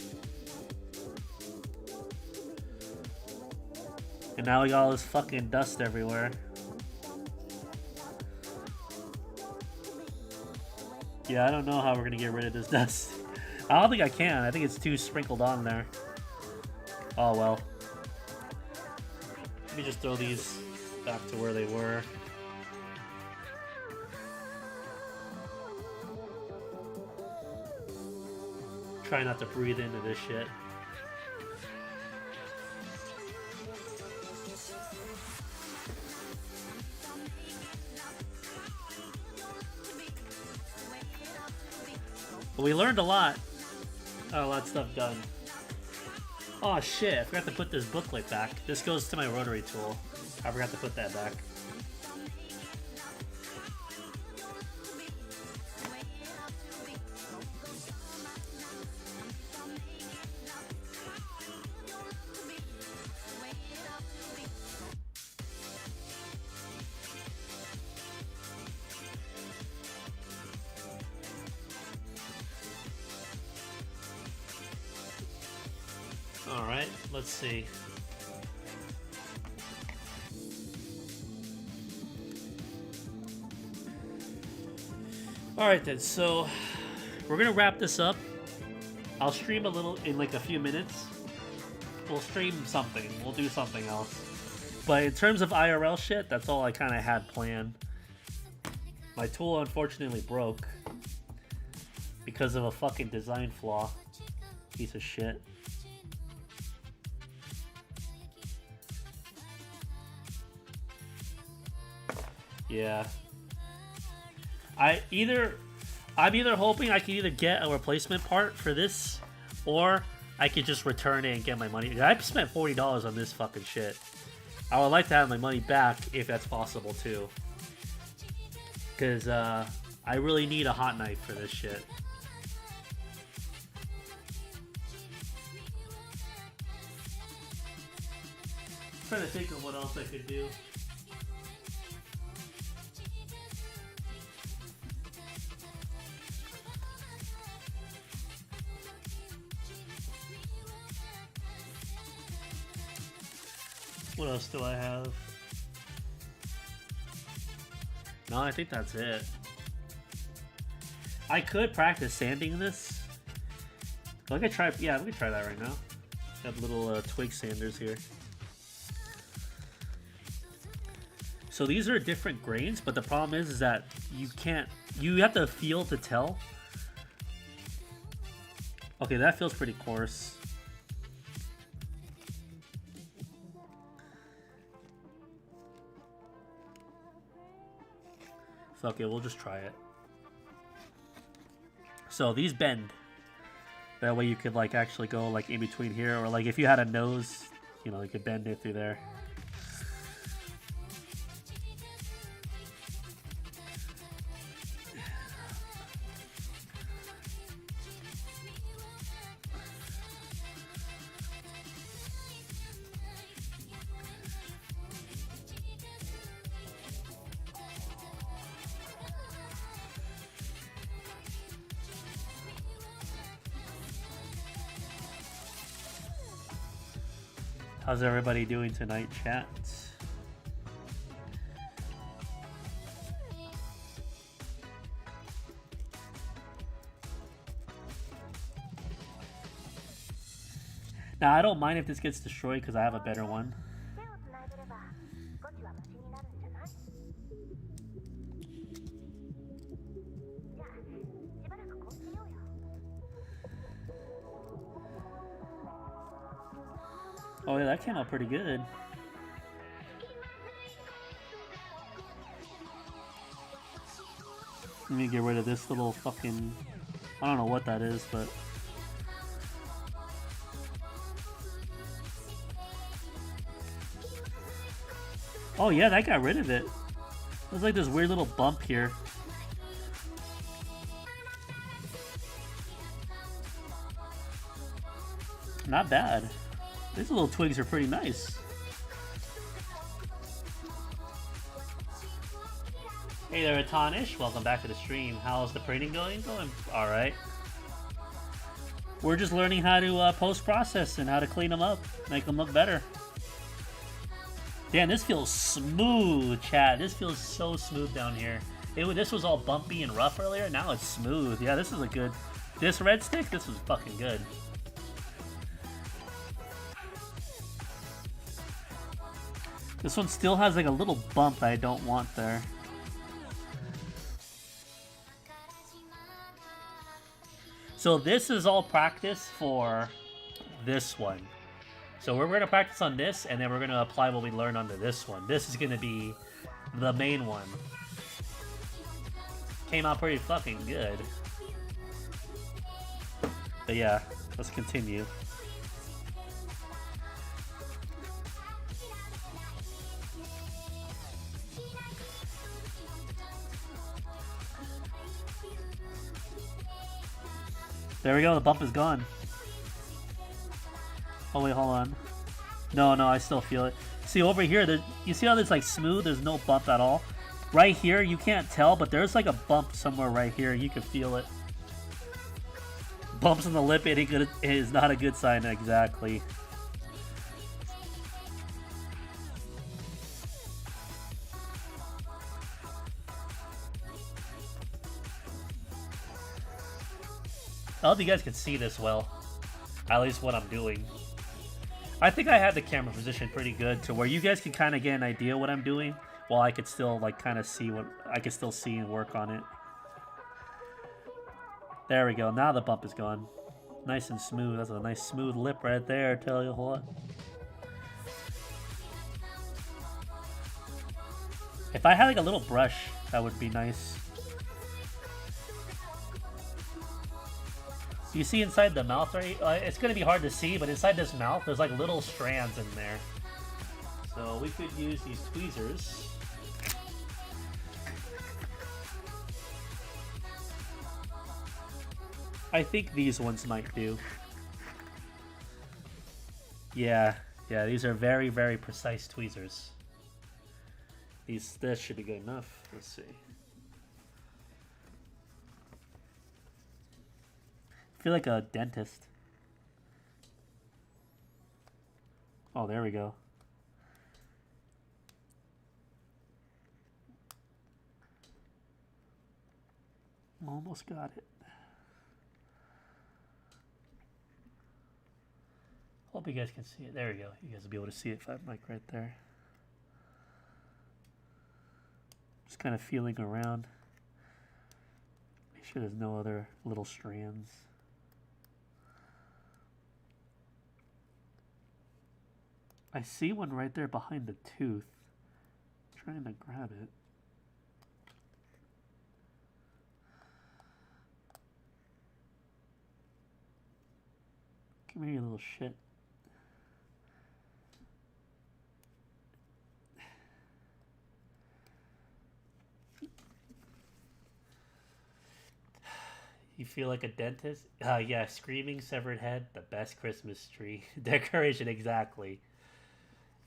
Speaker 1: And now we got all this fucking dust everywhere. Yeah, I don't know how we're gonna get rid of this dust. I don't think I can. I think it's too sprinkled on there. Oh well. Let me just throw these back to where they were. Try not to breathe into this shit. But we learned a lot. Got a lot of stuff done. Oh shit, I forgot to put this booklet back. This goes to my rotary tool. I forgot to put that back. Alright, let's see. Alright then, so we're gonna wrap this up. I'll stream a little in like a few minutes. We'll stream something. We'll do something else. But in terms of IRL shit, that's all I kind of had planned. My tool unfortunately broke because of a fucking design flaw. Piece of shit. Yeah. I'm either hoping I can either get a replacement part for this, or I could just return it and get my money. I spent $40 on this fucking shit. I would like to have my money back if that's possible too. Cause I really need a hot knife for this shit. I'm trying to think of what else I could do. What else do I have? No, I think that's it. I could practice sanding this. We could try. Yeah, we could try that right now. Got little twig sanders here. So these are different grains, but the problem is that you can't. You have to feel to tell. Okay, that feels pretty coarse. Fuck it, we'll just try it. So these bend. That way you could like actually go like in between here, or like if you had a nose, you know, you could bend it through there. How's everybody doing tonight, chat? Now, I don't mind if this gets destroyed because I have a better one. Oh yeah, that came out pretty good. Let me get rid of this little fucking... I don't know what that is, but... Oh yeah, that got rid of it. There's like this weird little bump here. Not bad. These little twigs are pretty nice. Hey there, Atonish. Welcome back to the stream. How's the printing going? Going alright. We're just learning how to post-process and how to clean them up, make them look better. Damn, this feels smooth, chat. This feels so smooth down here. This was all bumpy and rough earlier. Now it's smooth. Yeah, this is a good... This red stick, this was fucking good. This one still has like a little bump that I don't want there. So this is all practice for this one. So we're going to practice on this, and then we're going to apply what we learned onto this one. This is going to be the main one. Came out pretty fucking good. But yeah, let's continue. There we go, the bump is gone. Oh wait, hold on. No, I still feel it. See over here, you see how it's like smooth? There's no bump at all. Right here, you can't tell, but there's like a bump somewhere right here. You can feel it. Bumps on the lip, it is not a good sign, exactly. I hope you guys can see this well. At least what I'm doing. I think I had the camera position pretty good to where you guys can kind of get an idea what I'm doing, while I could still like kind of see what I could still see and work on it. There we go. Now the bump is gone. Nice and smooth. That's a nice smooth lip right there. Tell you what. If I had like a little brush, that would be nice. You see inside the mouth, right? It's going to be hard to see, but inside this mouth, there's like little strands in there. So we could use these tweezers. I think these ones might do. Yeah, these are very, very precise tweezers. This should be good enough. Let's see. I feel like a dentist. Oh, there we go. Almost got it. Hope you guys can see it. There we go. You guys will be able to see it if I have mic right there. Just kind of feeling around. Make sure there's no other little strands. I see one right there behind the tooth. I'm trying to grab it. Come here, you little shit. You feel like a dentist? Yeah, screaming severed head, the best Christmas tree decoration, exactly.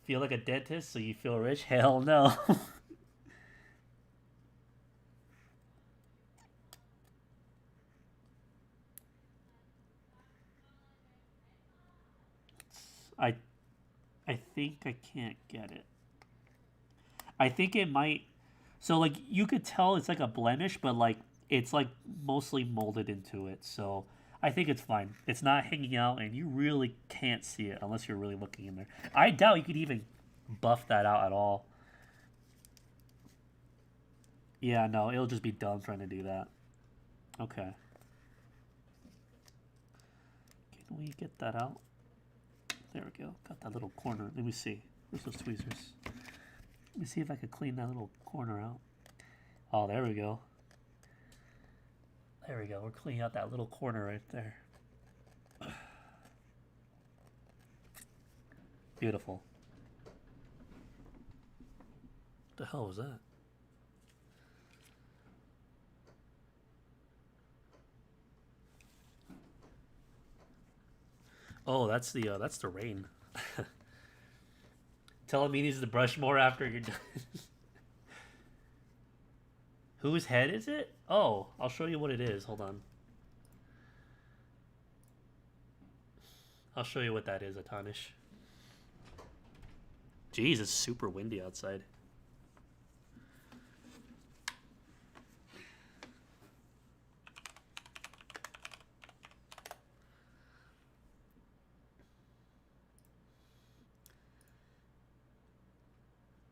Speaker 1: Feel like a dentist, so you feel rich? Hell no. I think I can't get it. I think it might. So like you could tell it's like a blemish, but like it's like mostly molded into it. So I think it's fine. It's not hanging out, and you really can't see it unless you're really looking in there. I doubt you could even buff that out at all. Yeah, no, it'll just be dumb trying to do that. Okay. Can we get that out? There we go. Got that little corner. Let me see. Where's those tweezers? Let me see if I could clean that little corner out. Oh, there we go. There we go. We're cleaning out that little corner right there. Beautiful. What the hell was that? Oh, that's the rain. Tell him he needs to brush more after you're done. Whose head is it? Oh, I'll show you what it is. Hold on. I'll show you what that is, Atanish. Jeez, it's super windy outside.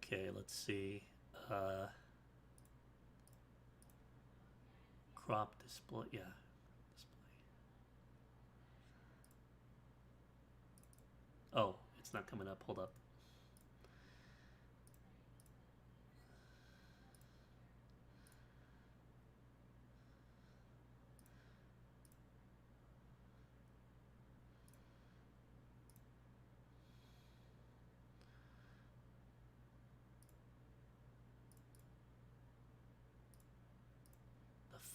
Speaker 1: Okay, let's see. Crop display, yeah. Display. Oh, it's not coming up. Hold up.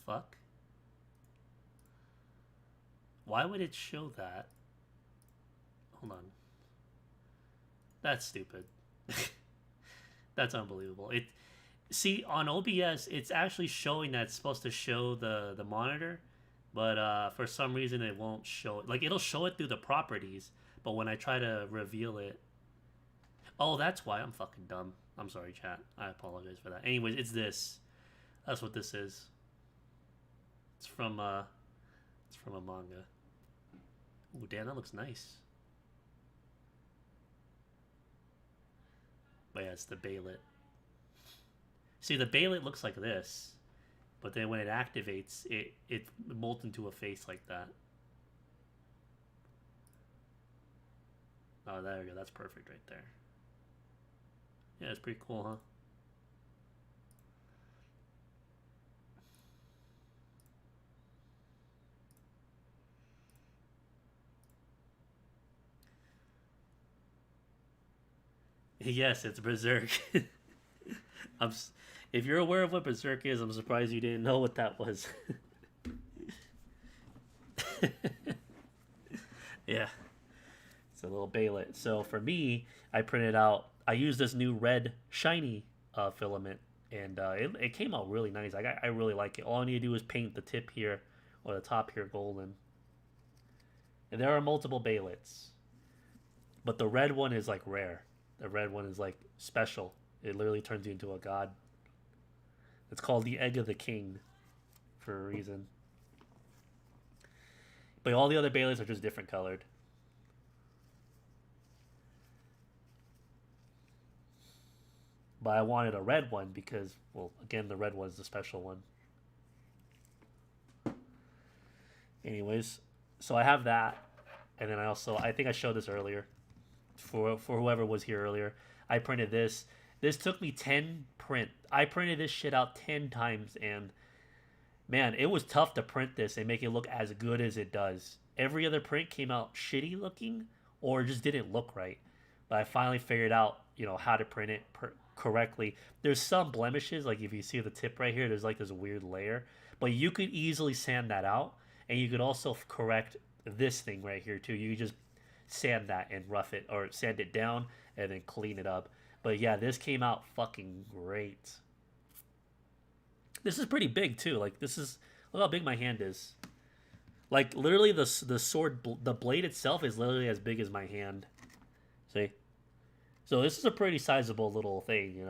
Speaker 1: Fuck? Why would it show that? Hold on. That's stupid. That's unbelievable. It see on OBS it's actually showing that it's supposed to show the monitor, but for some reason it won't show it. Like it'll show it through the properties, but when I try to reveal it, oh, that's why I'm fucking dumb. I'm sorry, chat. I apologize for that. Anyways, it's this. That's what this is. It's from a manga. Ooh, damn, that looks nice. But yeah, it's the Beylit. See, the Beylit looks like this, but then when it activates, it molds into a face like that. Oh, there we go. That's perfect right there. Yeah, it's pretty cool, huh? Yes, it's Berserk. If you're aware of what Berserk is, I'm surprised you didn't know what that was. Yeah, it's a little Beylit. So for me, I printed out. I used this new red shiny filament, and it came out really nice. I really like it. All I need to do is paint the tip here or the top here golden. And there are multiple Beylits, but the red one is like rare. The red one is like special. It literally turns you into a god. It's called the Egg of the King for a reason. But all the other Beylits are just different colored. But I wanted a red one because, well, again, the red one is the special one. Anyways, so I have that. And then I think I showed this earlier. For whoever was here earlier, I printed this. This took me 10 print. I printed this shit out 10 times, and man, it was tough to print this and make it look as good as it does. Every other print came out shitty looking or just didn't look right. But I finally figured out, how to print it correctly. There's some blemishes, like if you see the tip right here, there's like this weird layer, but you could easily sand that out, and you could also correct this thing right here too. You just sand that and rough it, or sand it down and then clean it up. But yeah, this came out fucking great. This is pretty big too. Like look how big my hand is. Like literally the sword, the blade itself is literally as big as my hand. See? So this is a pretty sizable little thing,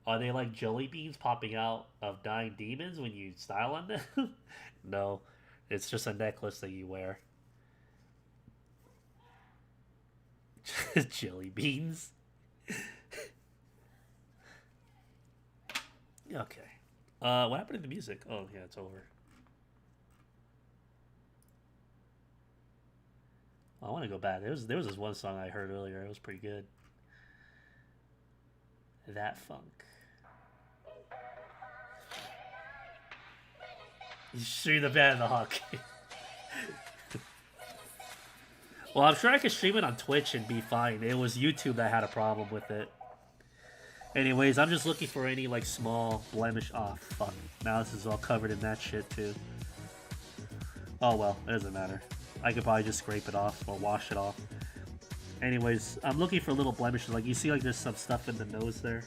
Speaker 1: Are they like jelly beans popping out of dying demons when you style on them? No, it's just a necklace that you wear. Jelly beans. Okay. What happened to the music? Oh yeah, it's over. I want to go back. There was this one song I heard earlier. It was pretty good. That funk. You stream the band the Hawk. Well, I'm sure I could stream it on Twitch and be fine. It was YouTube that had a problem with it. Anyways, I'm just looking for any like small blemish. Oh fuck! Now this is all covered in that shit too. Oh well, it doesn't matter. I could probably just scrape it off or wash it off. Anyways, I'm looking for little blemishes. Like you see, like there's some stuff in the nose there.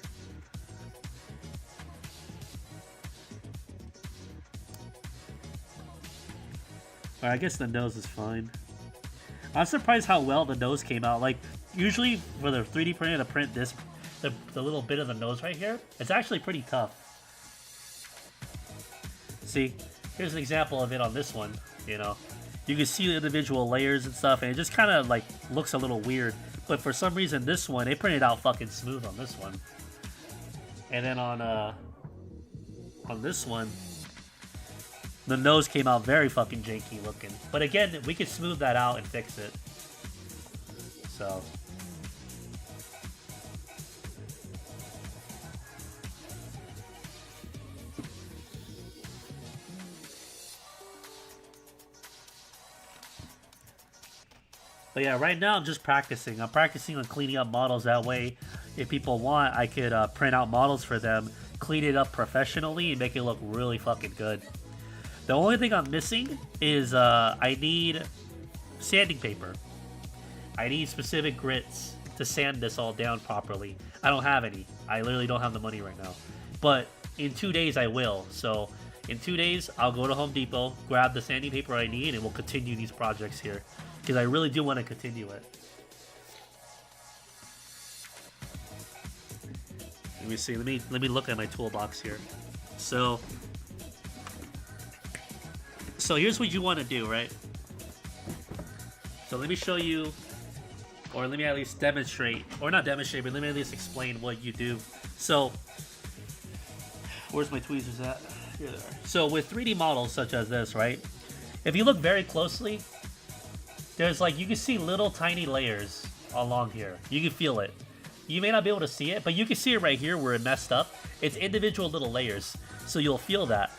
Speaker 1: Alright, I guess the nose is fine. I'm surprised how well the nose came out. Like, usually for the 3D printer to print this, the little bit of the nose right here, it's actually pretty tough. See, here's an example of it on this one, you know. You can see the individual layers and stuff, and it just kind of, like, looks a little weird. But for some reason, this one, they printed out fucking smooth on this one. And then on this one, the nose came out very fucking janky looking. But again, we could smooth that out and fix it. So. But yeah, right now I'm just practicing. I'm practicing on cleaning up models. That way, if people want, I could print out models for them, clean it up professionally, and make it look really fucking good. The only thing I'm missing is I need sanding paper. I need specific grits to sand this all down properly. I don't have any. I literally don't have the money right now. But in 2 days I will. So in 2 days I'll go to Home Depot, grab the sanding paper I need, and we'll continue these projects here. Because I really do want to continue it. Let me see. Let me look at my toolbox here. So here's what you want to do, right? So let me show you, or let me at least demonstrate, or not demonstrate, but let me at least explain what you do. So, where's my tweezers at? Here they are. So with 3D models such as this, right? If you look very closely, there's like, you can see little tiny layers along here. You can feel it. You may not be able to see it, but you can see it right here where it messed up. It's individual little layers, so you'll feel that.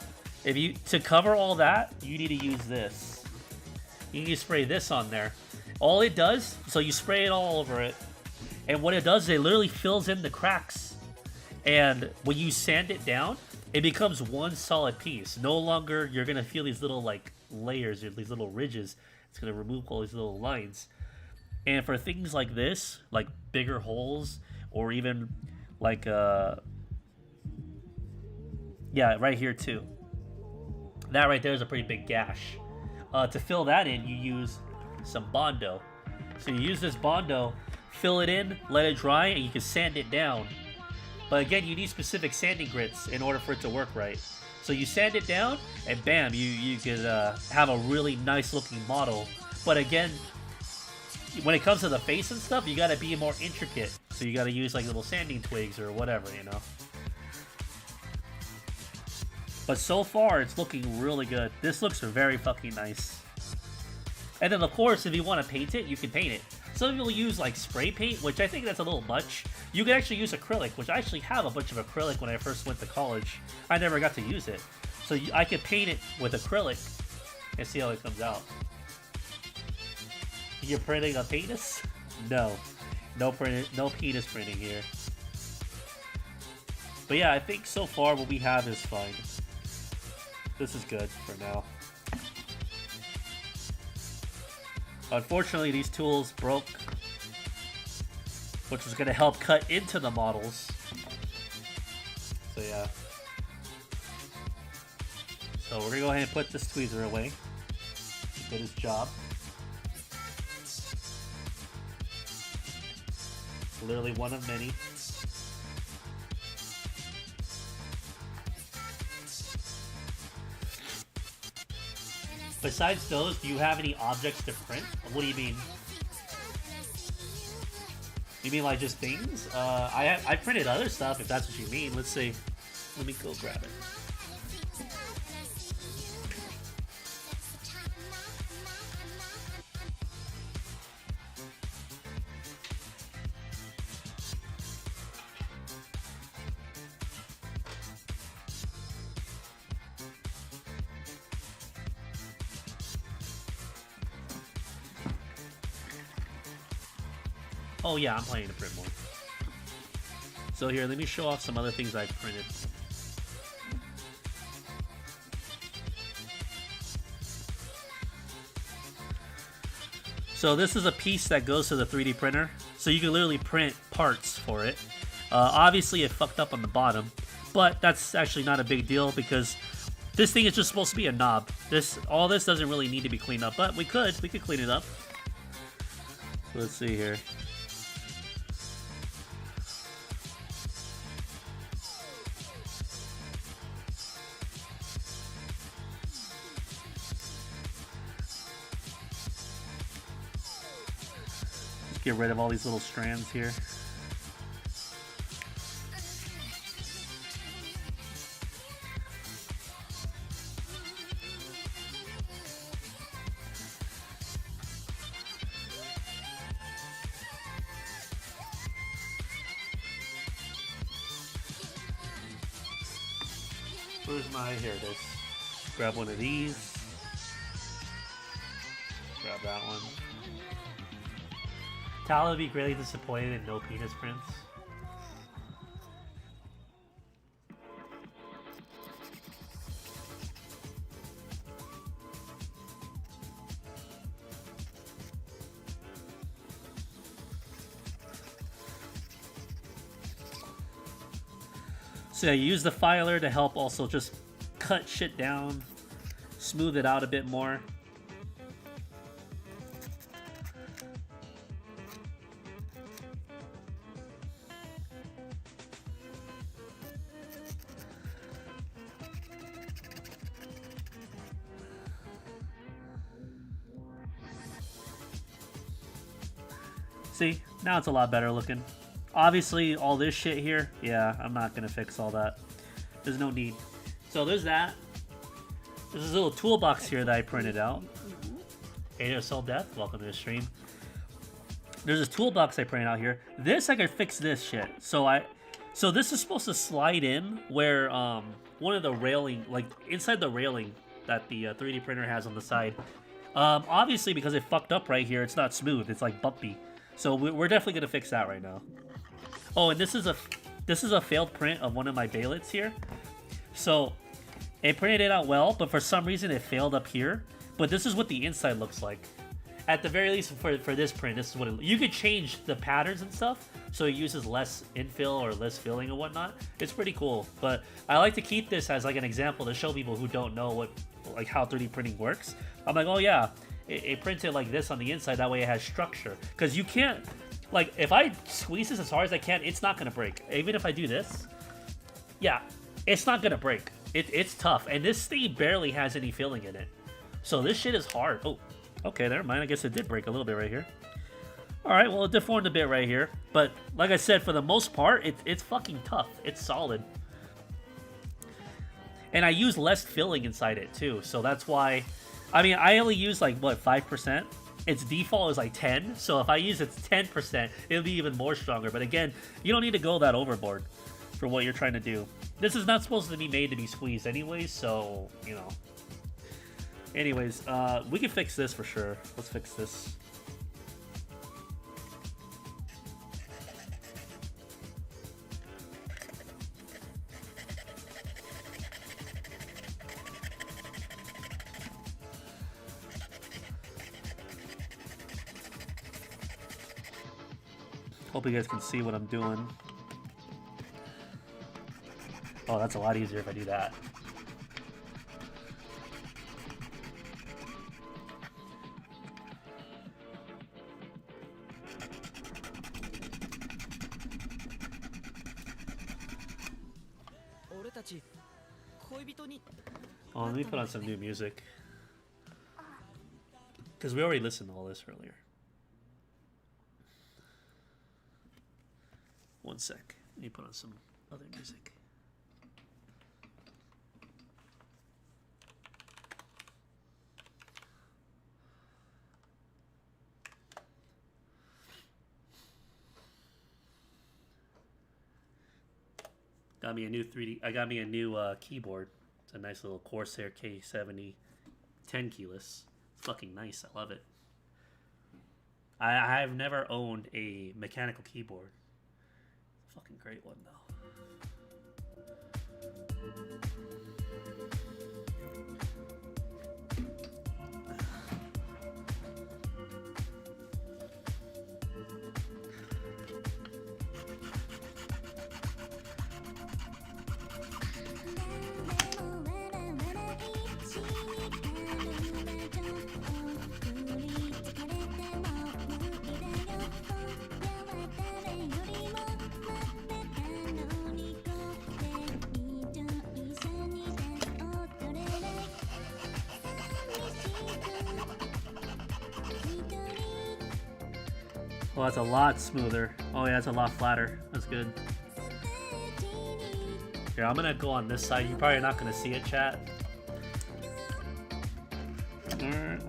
Speaker 1: To cover all that, you need to use this. You need to spray this on there. All it does, so you spray it all over it, and what it does is it literally fills in the cracks. And when you sand it down, it becomes one solid piece. No longer you're gonna feel these little like layers or these little ridges. It's gonna remove all these little lines. And for things like this, like bigger holes, or even like yeah, right here too. That right there is a pretty big gash. To fill that in, you use some Bondo. So you use this Bondo, fill it in, let it dry, and you can sand it down. But again, you need specific sanding grits in order for it to work right. So you sand it down, and bam, you could have a really nice looking model. But again, when it comes to the face and stuff, you gotta be more intricate. So you gotta use like little sanding twigs or whatever, you know. But so far, it's looking really good. This looks very fucking nice. And then, of course, if you want to paint it, you can paint it. Some people use, like, spray paint, which I think that's a little much. You can actually use acrylic, which I actually have a bunch of acrylic when I first went to college. I never got to use it. So I could paint it with acrylic and see how it comes out. You're printing a penis? No. No penis printing here. But yeah, I think so far what we have is fine. This is good for now. Unfortunately, these tools broke, which was going to help cut into the models. So yeah. So we're going to go ahead and put this tweezer away. He did his job. Literally one of many. Besides those, do you have any objects to print? What do you mean? You mean like just things? I printed other stuff, if that's what you mean. Let's see. Let me go grab it. Oh yeah, I'm planning to print more. So here, let me show off some other things I've printed. So this is a piece that goes to the 3D printer. So you can literally print parts for it. Obviously it fucked up on the bottom, but that's actually not a big deal because this thing is just supposed to be a knob. All this doesn't really need to be cleaned up, but we could clean it up. So let's see here. Just get rid of all these little strands here. Where's my, here it is. Grab one of these. Grab that one. Tala would be greatly disappointed in no penis prints. So yeah, you use the filer to help also just cut shit down, smooth it out a bit more. See, now it's a lot better looking. Obviously, all this shit here, yeah, I'm not gonna fix all that. There's no need. So there's that. There's this little toolbox here that I printed out. ASL Death, welcome to the stream. There's this toolbox I printed out here. This, I can fix this shit. So this is supposed to slide in where one of the railing, like inside the railing that the 3D printer has on the side. Obviously, because it fucked up right here, it's not smooth. It's like bumpy. So we're definitely gonna fix that right now. Oh, and this is a failed print of one of my Baylets here. So it printed it out well, but for some reason it failed up here. But this is what the inside looks like. At the very least, for this print, this is what you could change the patterns and stuff, so it uses less infill or less filling and whatnot. It's pretty cool. But I like to keep this as like an example to show people who don't know how 3D printing works. I'm like, oh yeah, it prints it like this on the inside. That way it has structure. Because you can't. Like, if I squeeze this as hard as I can, it's not going to break. Even if I do this, yeah, it's not going to break. It's tough. And this thing barely has any filling in it. So this shit is hard. Oh, okay, never mind. I guess it did break a little bit right here. All right, well, it deformed a bit right here. But like I said, for the most part, it's fucking tough. It's solid. And I use less filling inside it, too. So that's why... I mean, I only use, like, what, 5%? Its default is like 10, so if I use its 10%, it'll be even more stronger. But again, you don't need to go that overboard for what you're trying to do. This is not supposed to be made to be squeezed anyways, so, you know. Anyways, we can fix this for sure. Let's fix this. Hope you guys can see what I'm doing. Oh, that's a lot easier if I do that. Oh, let me put on some new music. Because we already listened to all this earlier. One sec. Let me put on some other music. Got me a new 3D. I got me a new keyboard. It's a nice little Corsair K70 10 keyless. It's fucking nice. I love it. I've never owned a mechanical keyboard. Fucking great one though. Oh, that's a lot smoother. Oh yeah, it's a lot flatter. That's good. Here, I'm gonna go on this side. You're probably not gonna see it, chat.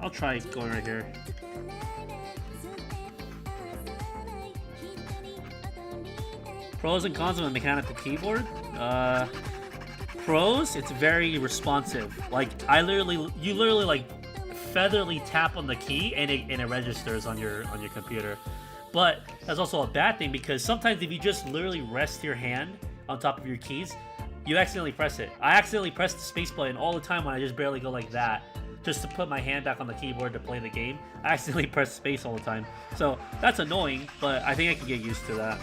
Speaker 1: I'll try going right here. Pros and cons of a mechanical keyboard. Pros, it's very responsive. Like you literally like featherly tap on the key and it registers on your computer. But that's also a bad thing because sometimes if you just literally rest your hand on top of your keys, you accidentally press it. I accidentally press the space button all the time when I just barely go like that, just to put my hand back on the keyboard to play the game. I accidentally press space all the time. So that's annoying, but I think I can get used to that.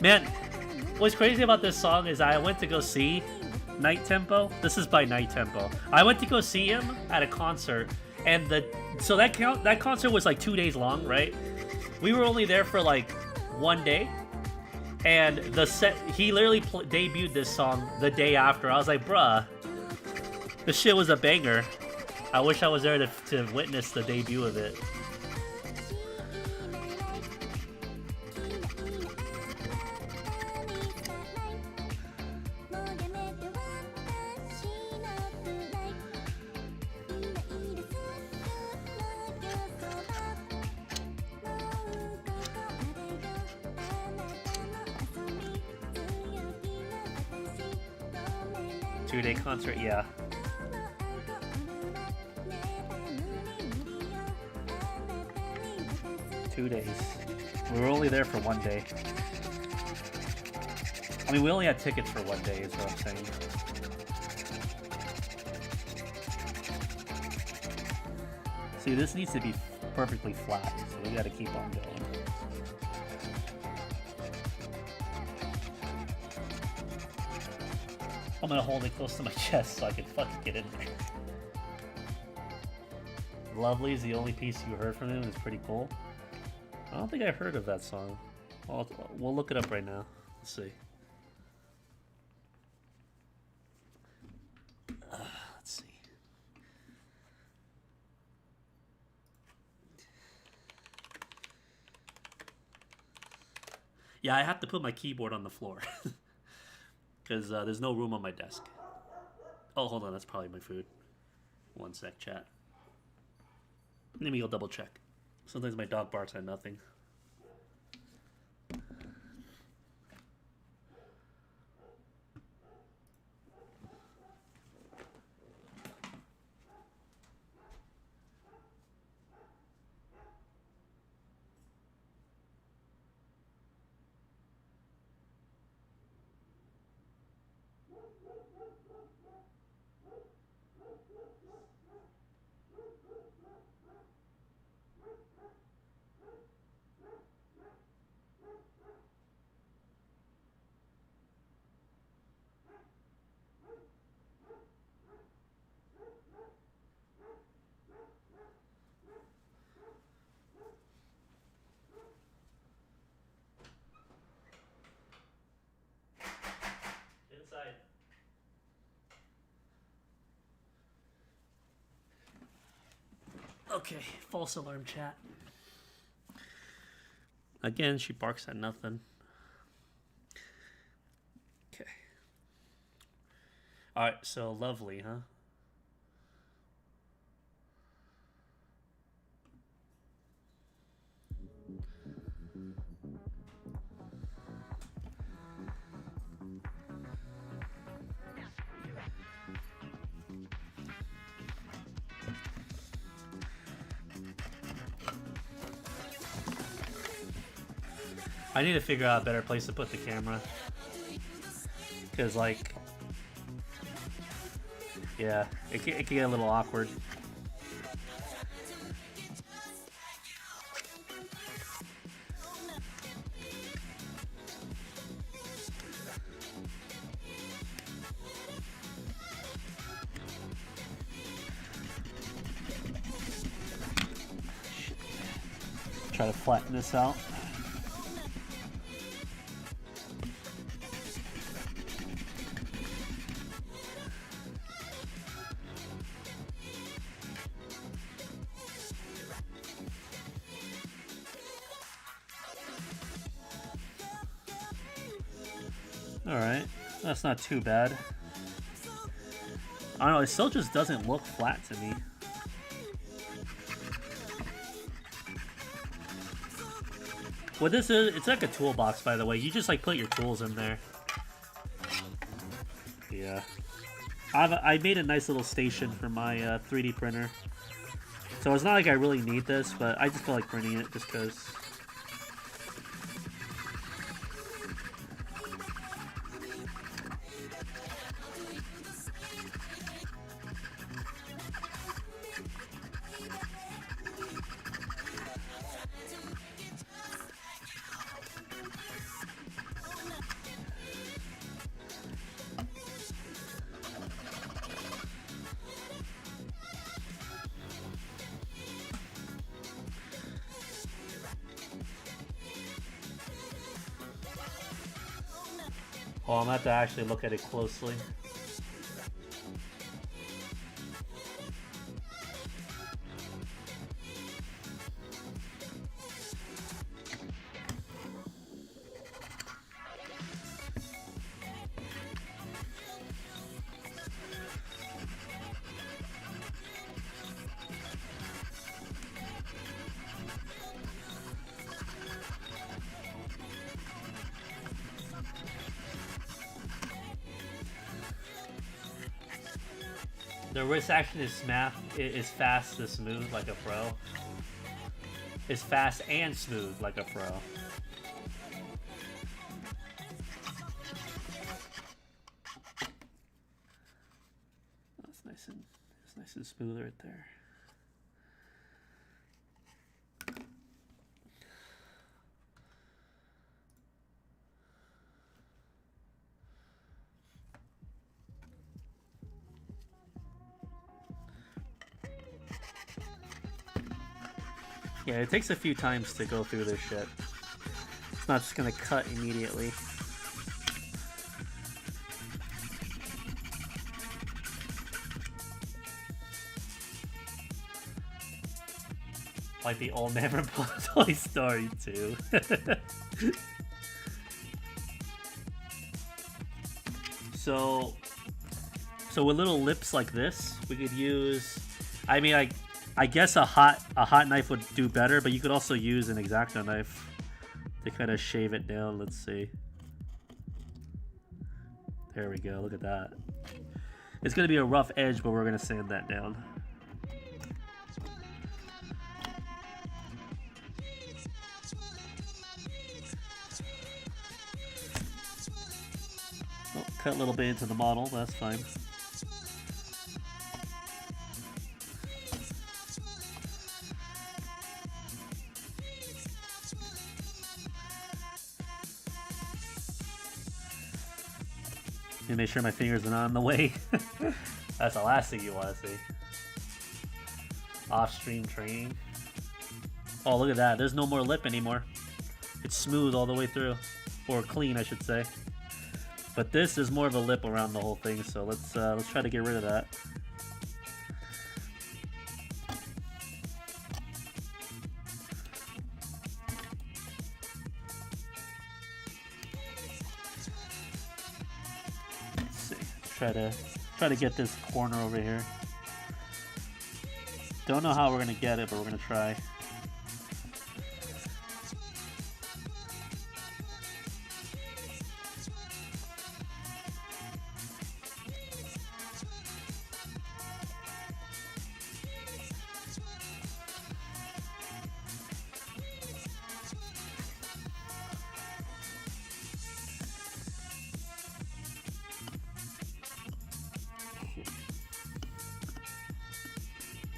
Speaker 1: Man, what's crazy about this song is I went to go see Night Tempo. This is by Night Tempo. I went to go see him at a concert, and that concert was like 2 days long, right? We were only there for like 1 day, and he literally debuted this song the day after. I was like, bruh, this shit was a banger. I wish I was there to witness the debut of it. Two-day concert, yeah. Two days. We were only there for 1 day. I mean, we only had tickets for 1 day, is what I'm saying. See, this needs to be perfectly flat, so we gotta keep on going. I'm gonna hold it close to my chest so I can fucking get in there. Lovely is the only piece you heard from him. It's pretty cool. I don't think I've heard of that song. We'll look it up right now. Let's see. Let's see. Yeah, I have to put my keyboard on the floor. Because there's no room on my desk. Oh, hold on. That's probably my food. 1 sec, chat. Let me go double check. Sometimes my dog barks at nothing. Inside. Okay, false alarm, chat. Again, she barks at nothing. Okay. Alright, so Lovely, huh? I need to figure out a better place to put the camera. Because, like... Yeah, it can get a little awkward. Try to flatten this out. Alright, that's not too bad. I don't know, it still just doesn't look flat to me. What this is, it's like a toolbox, by the way. You just like put your tools in there. Yeah. I made a nice little station for my 3D printer. So it's not like I really need this, but I just feel like printing it just because. Oh, I'm gonna have to actually look at it closely. The wrist action is fast to smooth like a pro. It's fast and smooth like a pro. That's nice and smooth right there. Yeah, it takes a few times to go through this shit. It's not just gonna cut immediately. Like the old man from Toy Story 2. So with little lips like this, we could use. I mean, I guess a hot knife would do better, but you could also use an X-Acto knife to kind of shave it down. Let's see. There we go. Look at that. It's gonna be a rough edge, but we're gonna sand that down. Oh, cut a little bit into the model. That's fine. And make sure my fingers are not in the way. That's the last thing you want to see. Off-stream training. Oh, look at that. There's no more lip anymore. It's smooth all the way through. Or clean, I should say. But this is more of a lip around the whole thing, so let's try to get rid of that. Try to get this corner over here. Don't know how we're gonna get it, but we're gonna try.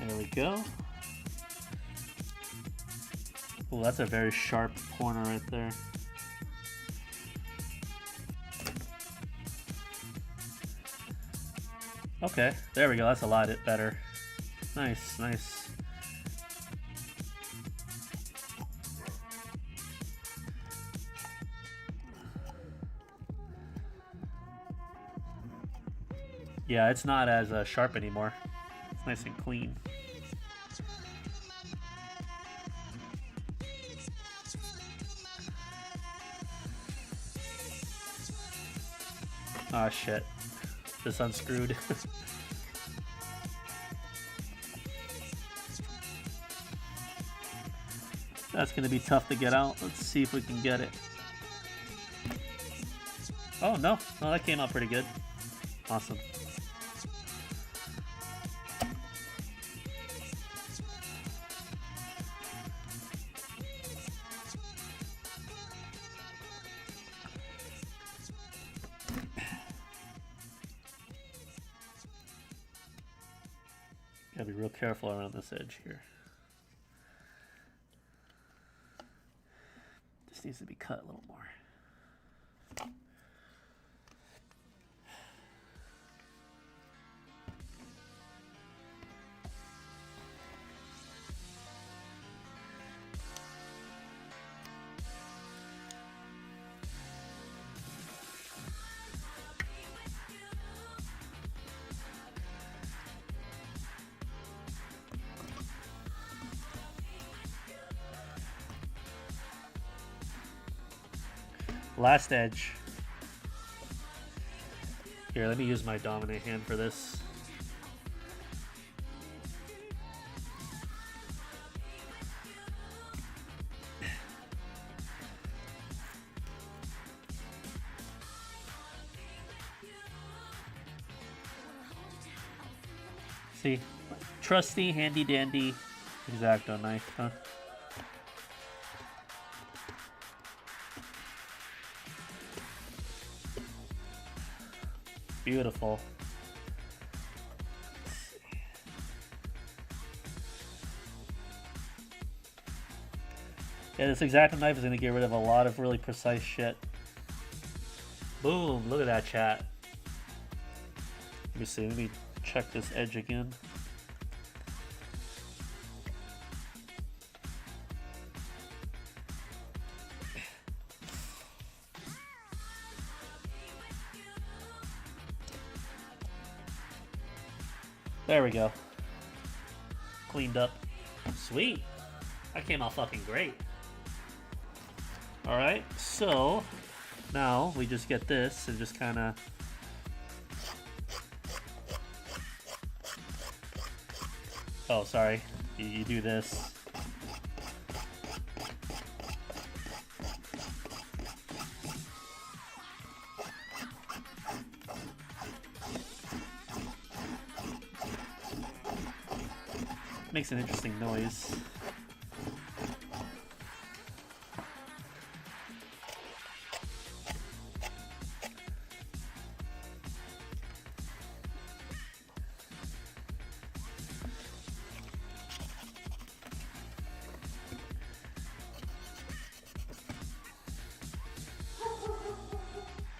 Speaker 1: There we go. Oh, that's a very sharp corner right there. Okay, there we go. That's a lot better. Nice, nice. Yeah, it's not as sharp anymore. It's nice and clean. Ah, shit. This unscrewed. That's gonna be tough to get out. Let's see if we can get it. Oh, no. No, that came out pretty good. Awesome. Gotta be real careful around this edge here. This needs to be cut a little more. Last edge. Here, let me use my dominant hand for this. See? Trusty, handy dandy X-Acto knife, huh? Beautiful. Yeah, this X-Acto knife is going to get rid of a lot of really precise shit. Boom, look at that, chat. Let me see, let me check this edge again. There we go. Cleaned up. Sweet. That came out fucking great. Alright, so now we just get this and just kind of oh, sorry. You do this. Makes an interesting noise.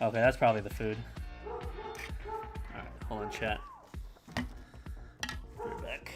Speaker 1: Okay, that's probably the food. Alright, hold on, chat. We're back.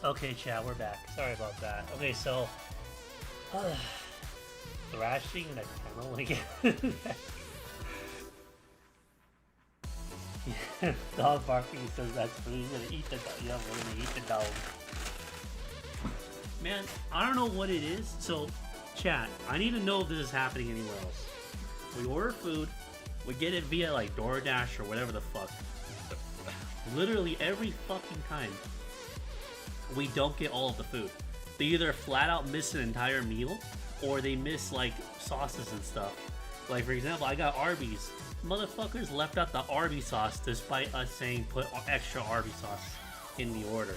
Speaker 1: Okay, chat, we're back. Sorry about that. Okay, so thrashing the kennel again. Yeah, dog barking says that's food. He's gonna eat the dog. Yeah, we're gonna eat the dog. Man, I don't know what it is. So, chat, I need to know if this is happening anywhere else. We order food, we get it via like DoorDash or whatever the fuck. Literally every fucking time, we don't get all of the food. They either flat out miss an entire meal, or they miss like sauces and stuff. Like for example, I got Arby's. Motherfuckers left out the Arby's sauce despite us saying put extra Arby's sauce in the order.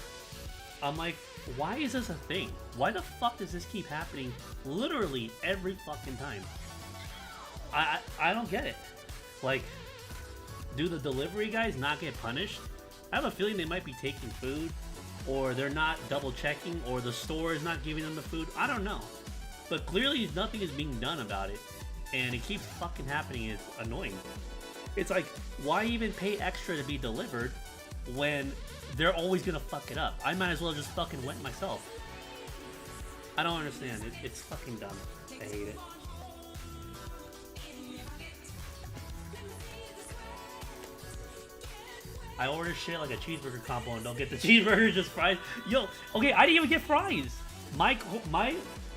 Speaker 1: I'm like, why is this a thing? Why the fuck does this keep happening literally every fucking time? I don't get it. Like, do the delivery guys not get punished? I have a feeling they might be taking food, or they're not double checking, or the store is not giving them the food. I don't know. But clearly nothing is being done about it, and it keeps fucking happening. It's annoying. It's like, why even pay extra to be delivered when they're always gonna fuck it up. I might as well just fucking wet myself. I don't understand. It's fucking dumb. I hate it. I order shit like a cheeseburger combo and don't get the cheeseburger, just fries. Yo, okay, I didn't even get fries. My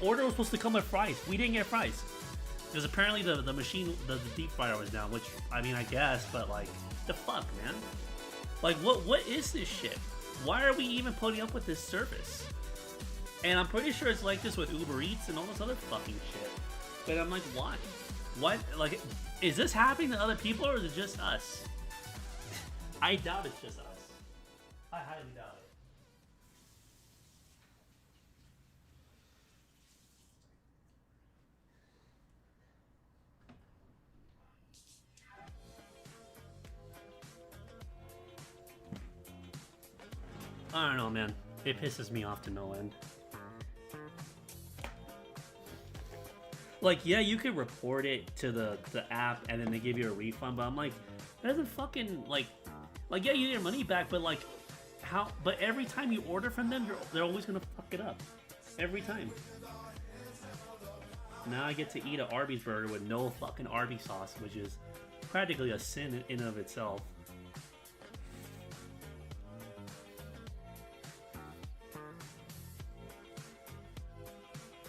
Speaker 1: order was supposed to come with fries. We didn't get fries. Because apparently the machine, the deep fryer was down, which, I mean, I guess, but like, the fuck, man? Like, what is this shit? Why are we even putting up with this service? And I'm pretty sure it's like this with Uber Eats and all this other fucking shit. But I'm like, why? What? Like, is this happening to other people or is it just us? I doubt it's just us. I highly doubt it. I don't know, man. It pisses me off to no end. Like, yeah, you could report it to the app and then they give you a refund, but I'm like, that doesn't fucking, like, yeah, you get your money back, but like, how? But every time you order from them, they're always gonna fuck it up. Every time. Now I get to eat an Arby's burger with no fucking Arby's sauce, which is practically a sin in and of itself.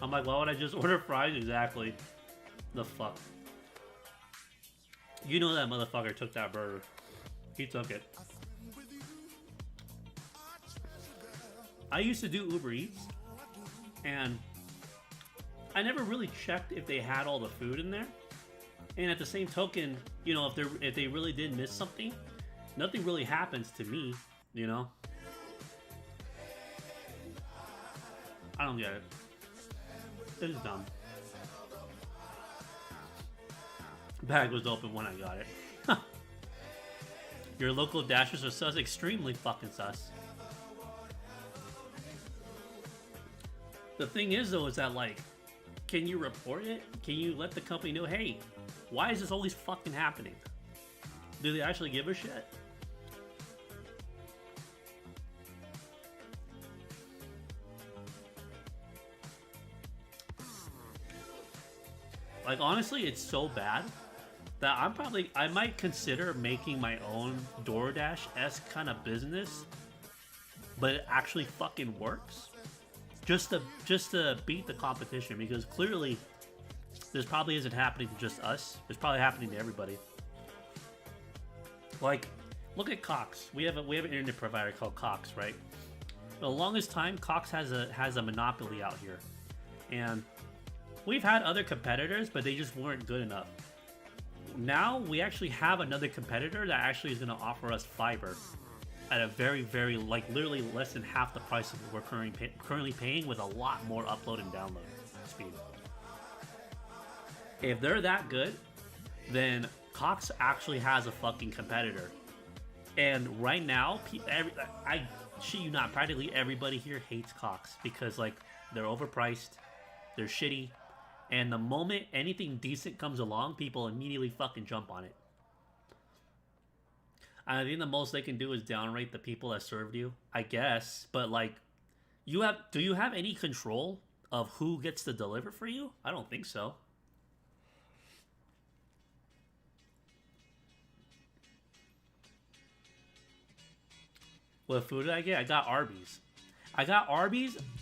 Speaker 1: I'm like, why would I just order fries? Exactly. The fuck. You know that motherfucker took that burger. He took it. I used to do Uber Eats, and I never really checked if they had all the food in there. And at the same token, you know, if they really did miss something, nothing really happens to me, you know? I don't get it. This is dumb. Bag was open when I got it. Your local dashers are sus. Extremely fucking sus. The thing is, though, is that, like, can you report it? Can you let the company know, hey, why is this always fucking happening? Do they actually give a shit? Like, honestly, it's so bad that I might consider making my own DoorDash-esque kind of business, but it actually fucking works. Just to beat the competition, because clearly this probably isn't happening to just us. It's probably happening to everybody. Like, look at Cox. We have an internet provider called Cox, right? For the longest time, Cox has a monopoly out here, and we've had other competitors, but they just weren't good enough. Now we actually have another competitor that actually is going to offer us fiber at a very, very, like, literally less than half the price of what we're currently paying, with a lot more upload and download speed. If they're that good, then Cox actually has a fucking competitor. And right now, I shit you not, practically everybody here hates Cox because, like, they're overpriced, they're shitty, and the moment anything decent comes along, people immediately fucking jump on it. I think the most they can do is downrate the people that served you, I guess. But, like, do you have any control of who gets to deliver for you? I don't think so. What food did I get? I got Arby's.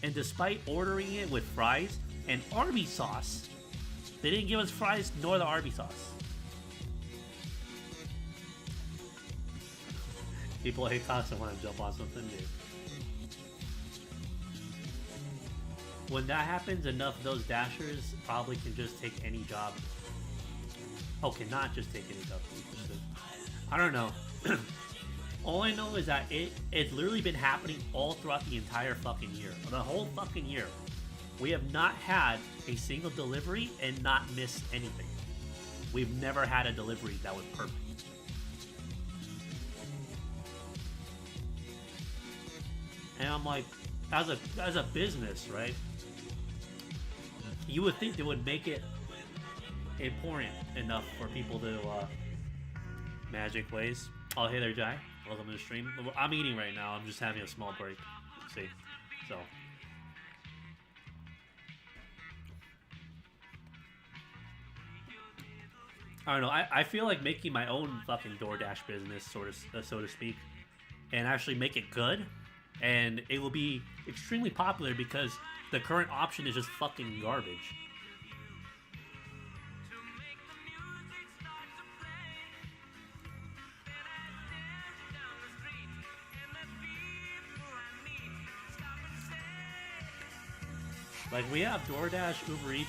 Speaker 1: And despite ordering it with fries and Arby's sauce, they didn't give us fries nor the Arby's sauce. People hate Cox and want to jump on something new. When that happens, enough of those dashers probably can just take any job. Oh, cannot just take any job. I don't know. All I know is that it's literally been happening all throughout the entire fucking year. The whole fucking year. We have not had a single delivery and not missed anything. We've never had a delivery that was perfect. And I'm like, as a business, right? You would think they would make it important enough for people to Magic Ways. Oh, hey there, Jai. Welcome to the stream. I'm eating right now. I'm just having a small break. See? So. I don't know. I feel like making my own fucking DoorDash business, so to speak, and actually make it good, and it will be extremely popular because the current option is just fucking garbage. Like, we have DoorDash, Uber Eats.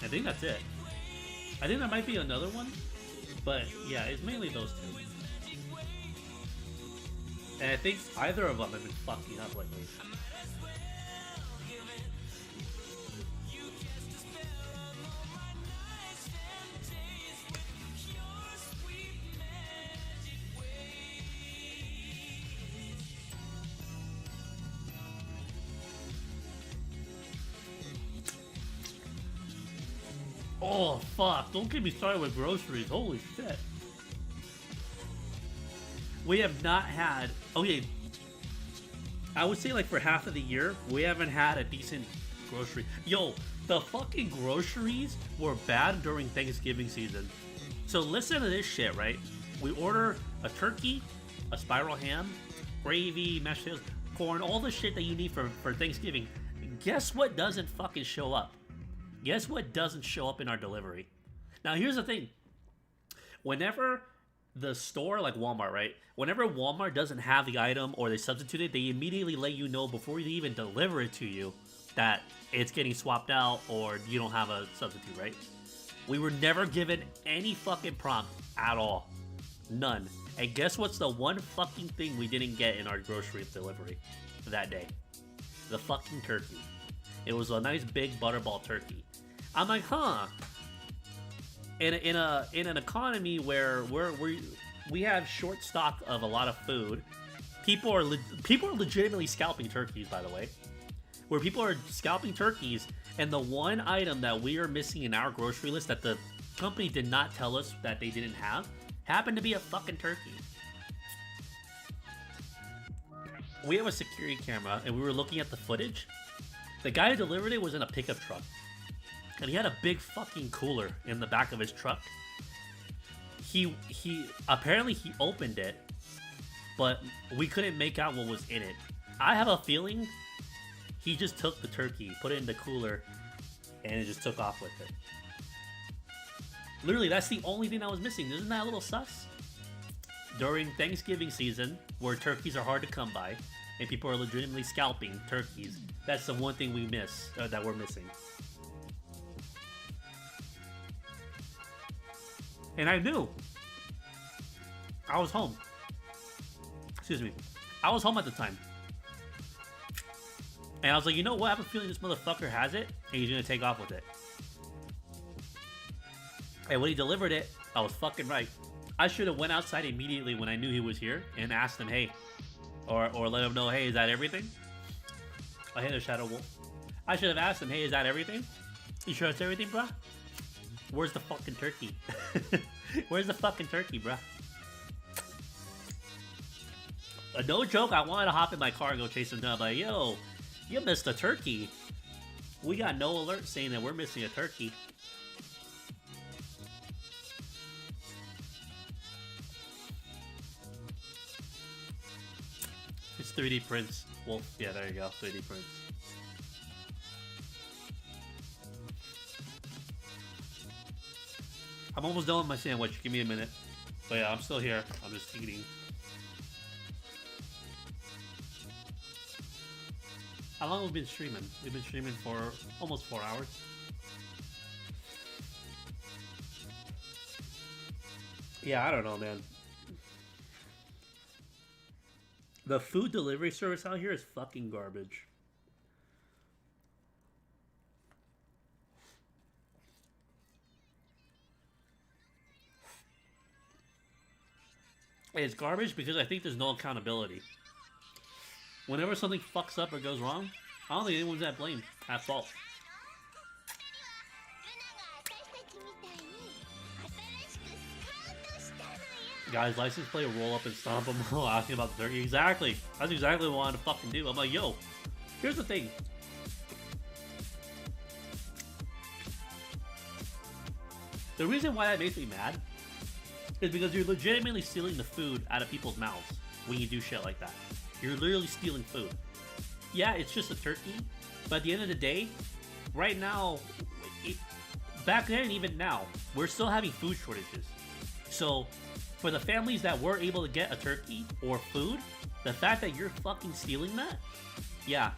Speaker 1: I think that's it. I think there might be another one, but yeah, it's mainly those two. And I think either of them have been fucking up lately. Oh, fuck. Don't get me started with groceries. Holy shit. We have not had... Okay. I would say, like, for half of the year, we haven't had a decent grocery. Yo, the fucking groceries were bad during Thanksgiving season. So listen to this shit, right? We order a turkey, a spiral ham, gravy, mashed potatoes, corn, all the shit that you need for Thanksgiving. Guess what doesn't fucking show up? Guess what doesn't show up in our delivery? Now, here's the thing. Whenever the store, like Walmart, right? Whenever Walmart doesn't have the item or they substitute it, they immediately let you know before they even deliver it to you that it's getting swapped out or you don't have a substitute, right? We were never given any fucking prompt at all. None. And guess what's the one fucking thing we didn't get in our grocery delivery that day? The fucking turkey. It was a nice big butterball turkey. I'm like, huh? In an economy where we have short stock of a lot of food, people are legitimately scalping turkeys. By the way, where people are scalping turkeys, and the one item that we are missing in our grocery list that the company did not tell us that they didn't have happened to be a fucking turkey. We have a security camera, and we were looking at the footage. The guy who delivered it was in a pickup truck. And he had a big fucking cooler in the back of his truck. He apparently he opened it, but we couldn't make out what was in it. I have a feeling he just took the turkey, put it in the cooler, and it just took off with it. Literally, that's the only thing that was missing. Isn't that a little sus? During Thanksgiving season, where turkeys are hard to come by, and people are legitimately scalping turkeys, that's the one thing we miss, that we're missing. And I knew. I was home. Excuse me. I was home at the time. And I was like, you know what? I have a feeling this motherfucker has it, and he's gonna take off with it. And when he delivered it, I was fucking right. I should have went outside immediately when I knew he was here and asked him, hey, or let him know, hey, is that everything? I hit a Shadow Wolf. I should have asked him, hey, is that everything? You sure it's everything, bruh? Where's the fucking turkey? Where's the fucking turkey, bruh? No joke, I wanted to hop in my car and go chase him down. Like, yo, you missed a turkey. We got no alert saying that we're missing a turkey. It's 3D prints. Well, yeah, there you go, 3D prints. I'm almost done with my sandwich. Give me a minute. But yeah, I'm still here. I'm just eating. How long have we been streaming? We've been streaming for almost 4 hours. Yeah, I don't know, man. The food delivery service out here is fucking garbage. It's garbage because I think there's no accountability. Whenever something fucks up or goes wrong, I don't think anyone's at blame, at fault. Guys, license plate, roll up and stomp them while asking about the turkey. Exactly. That's exactly what I wanted to fucking do. I'm like, yo, here's the thing. The reason why that makes me mad is because you're legitimately stealing the food out of people's mouths when you do shit like that. You're literally stealing food. Yeah, it's just a turkey, but at the end of the day, right now, back then and even now, we're still having food shortages. So, for the families that were able to get a turkey or food, the fact that you're fucking stealing that, yeah,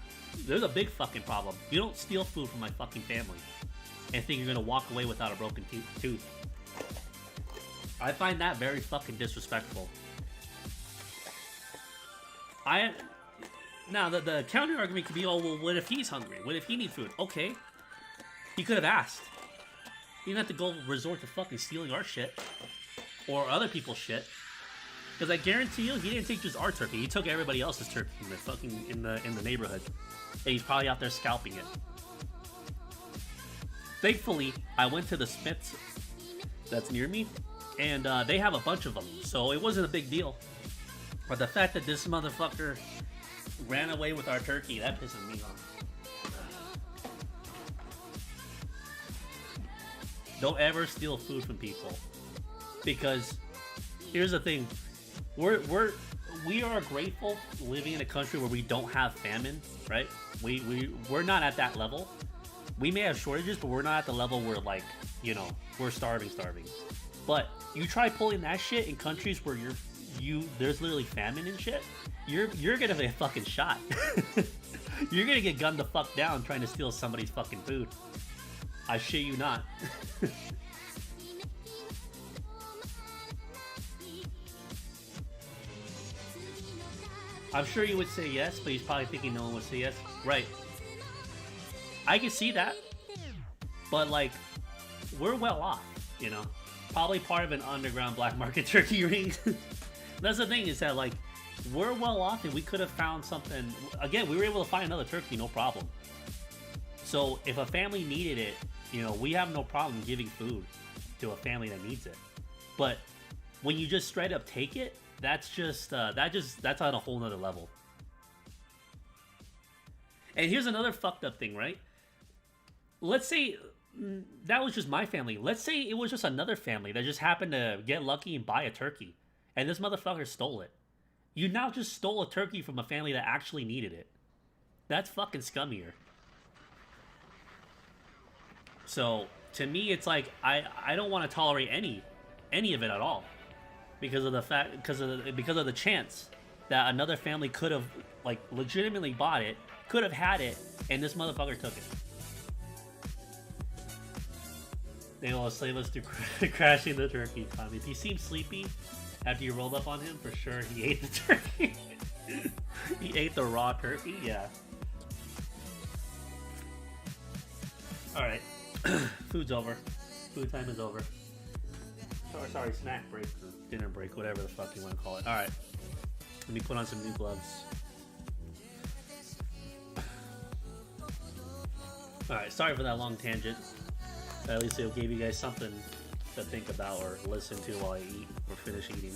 Speaker 1: there's a big fucking problem. You don't steal food from my fucking family and think you're gonna walk away without a broken tooth. I find that very fucking disrespectful. Now, the counter argument could be, oh, well, what if he's hungry? What if he needs food? Okay. He could have asked. You didn't have to go resort to fucking stealing our shit. Or other people's shit. Because I guarantee you, he didn't take just our turkey. He took everybody else's turkey in the fucking, in the neighborhood. And he's probably out there scalping it. Thankfully, I went to the Smith's that's near me. And they have a bunch of them. So it wasn't a big deal. But the fact that this motherfucker ran away with our turkey, that pisses me off. Don't ever steal food from people, because here's the thing: we are grateful living in a country where we don't have famine, right? We're not at that level. We may have shortages, but we're not at the level where, like, you know, we're starving. But you try pulling that shit in countries where there's literally famine and shit, you're gonna get fucking shot. You're gonna get gunned the fuck down trying to steal somebody's fucking food. I shit you not. I'm sure you would say yes, but he's probably thinking no one would say yes. Right. I can see that. But, like, we're well off, you know? Probably part of an underground black market turkey ring. That's the thing, is that, like, we're well off and we could have found something. Again, we were able to find another turkey, no problem. So if a family needed it, you know, we have no problem giving food to a family that needs it. But when you just straight up take it, that's just that's on a whole nother level. And here's another fucked up thing, right? Let's say that was just my family. Let's say it was just another family that just happened to get lucky and buy a turkey, and this motherfucker stole it. You now just stole a turkey from a family that actually needed it. That's fucking scummier. So to me, it's like I don't want to tolerate any of it at all, because of the chance that another family could have, like, legitimately bought it, could have had it, and this motherfucker took it. They will slave us to crashing the turkey, Tommy. If he seemed sleepy after you rolled up on him, for sure he ate the turkey. He ate the raw turkey, yeah. Alright. Food's over. Food time is over. Sorry, snack break, or dinner break, whatever the fuck you want to call it. Alright. Let me put on some new gloves. Alright, sorry for that long tangent. But at least it gave you guys something to think about or listen to while I eat or finish eating.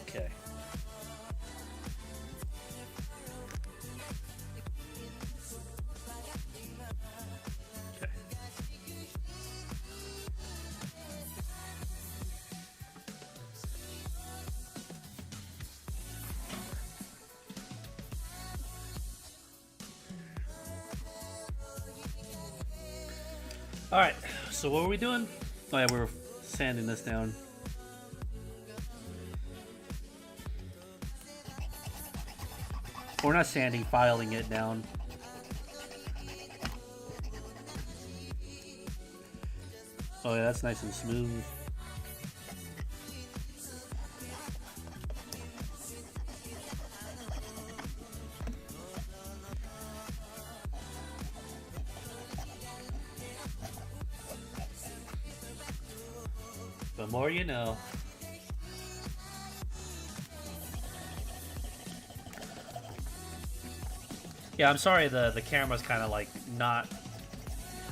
Speaker 1: Okay. Alright, so what were we doing? Oh yeah, we were sanding this down. We're not sanding, filing it down. Oh yeah, that's nice and smooth. The more you know. Yeah, I'm sorry the camera's kind of like not...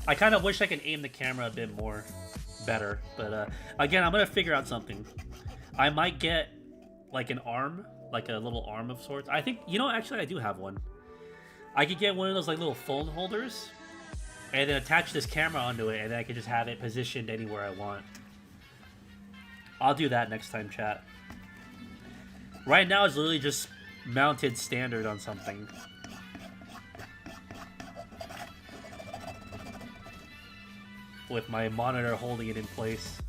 Speaker 1: I kind of wish I could aim the camera a bit more better. But again, I'm gonna figure out something. I might get like an arm, like a little arm of sorts. I think, you know, actually I do have one. I could get one of those like little phone holders and then attach this camera onto it, and then I can just have it positioned anywhere I want. I'll do that next time, chat. Right now it's literally just mounted standard on something. With my monitor holding it in place.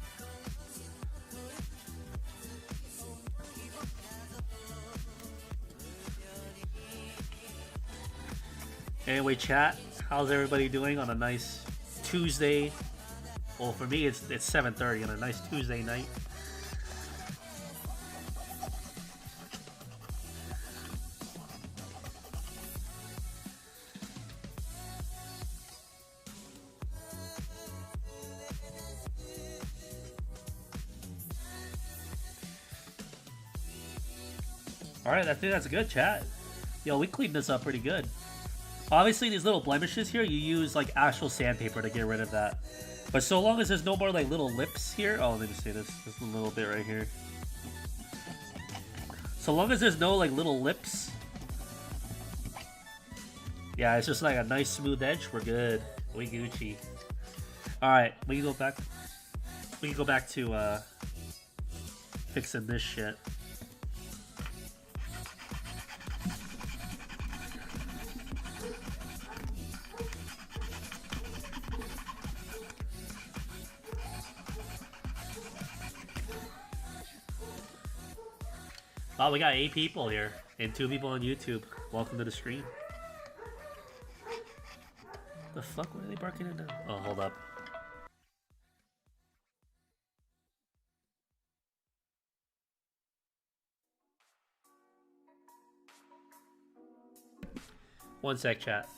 Speaker 1: Anyway, chat, how's everybody doing on a nice Tuesday? Well, for me, it's 7:30 on a nice Tuesday night. Alright, I think that's good, chat. Yo, we cleaned this up pretty good. Obviously, these little blemishes here, you use like actual sandpaper to get rid of that. But so long as there's no more like little lips here. Oh, let me see this. This little bit right here. So long as there's no like little lips. Yeah, it's just like a nice smooth edge. We're good. We Gucci. Alright, we can go back. We can go back to fixing this shit. Oh, we got 8 people here and 2 people on YouTube. Welcome to the stream. The fuck? What are they barking at now? Oh, hold up. One sec, chat.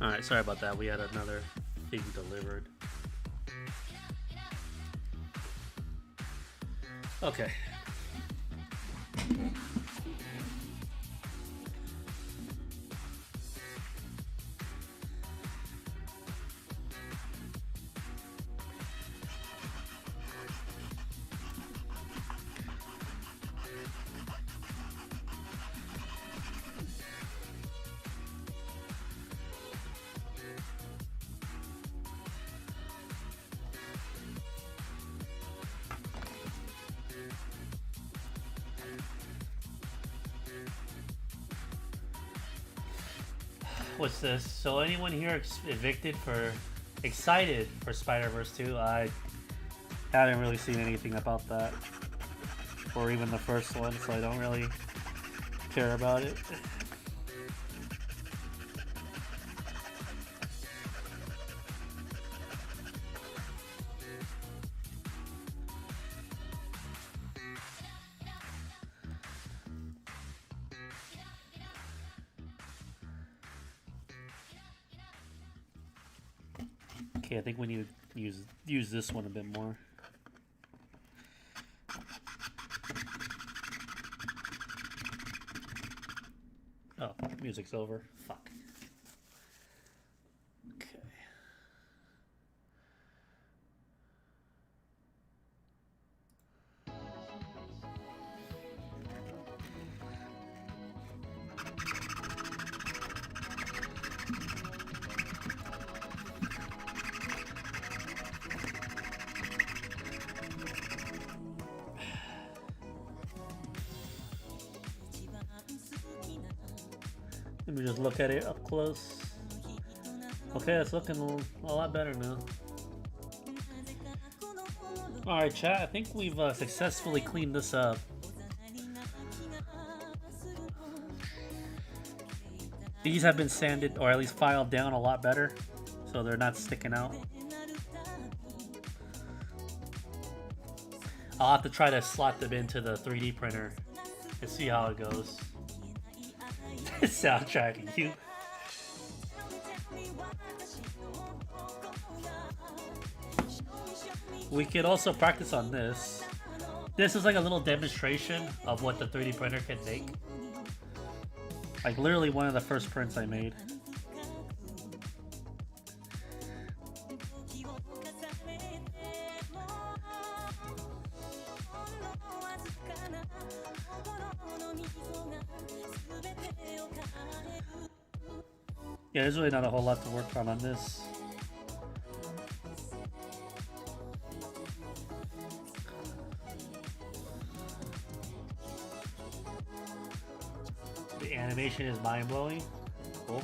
Speaker 1: Alright, sorry about that. We had another thing delivered. Okay. What's this? So anyone here excited for Spider-Verse 2? I haven't really seen anything about that. Or even the first one, so I don't really care about it. Okay, I think we need to use this one a bit more. Oh, music's over. Fuck. Okay. Let me just look at it up close. Okay, it's looking a lot better now. Alright, chat, I think we've successfully cleaned this up. These have been sanded, or at least filed down a lot better, so they're not sticking out. I'll have to try to slot them into the 3D printer and see how it goes. Soundtrack, you. We could also practice on this. This is like a little demonstration of what the 3D printer can make. Like literally one of the first prints I made. Yeah, there's really not a whole lot to work on this. The animation is mind-blowing. Cool.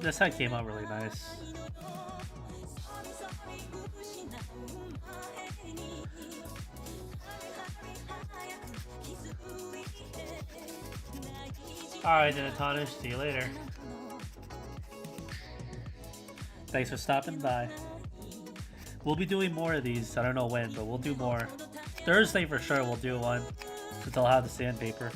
Speaker 1: This side came out really nice. Alright then, Atonish, see you later. Thanks for stopping by. We'll be doing more of these, I don't know when, but we'll do more. Thursday for sure we'll do one, since I'll have the sandpaper.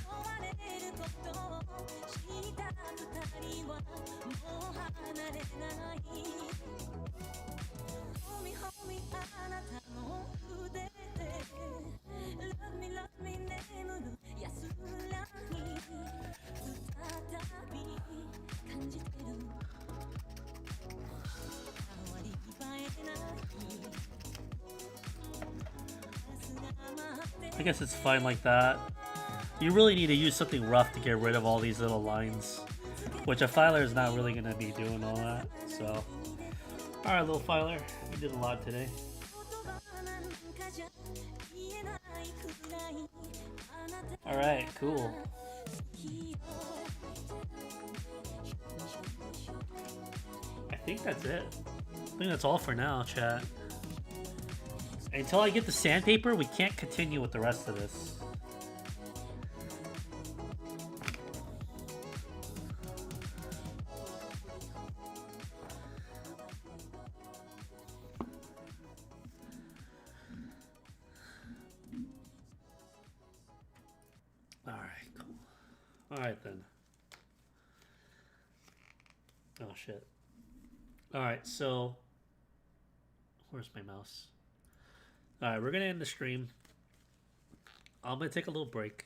Speaker 1: I guess it's fine like that. You really need to use something rough to get rid of all these little lines, which a filer is not really going to be doing all that. So, alright, little filer, you did a lot today. Alright, cool. I think that's it. I think that's all for now, chat. Until I get the sandpaper, we can't continue with the rest of this. Alright, cool. Alright then. Oh shit. Alright, so... Where's my mouse? Alright, we're gonna end the stream. I'm gonna take a little break,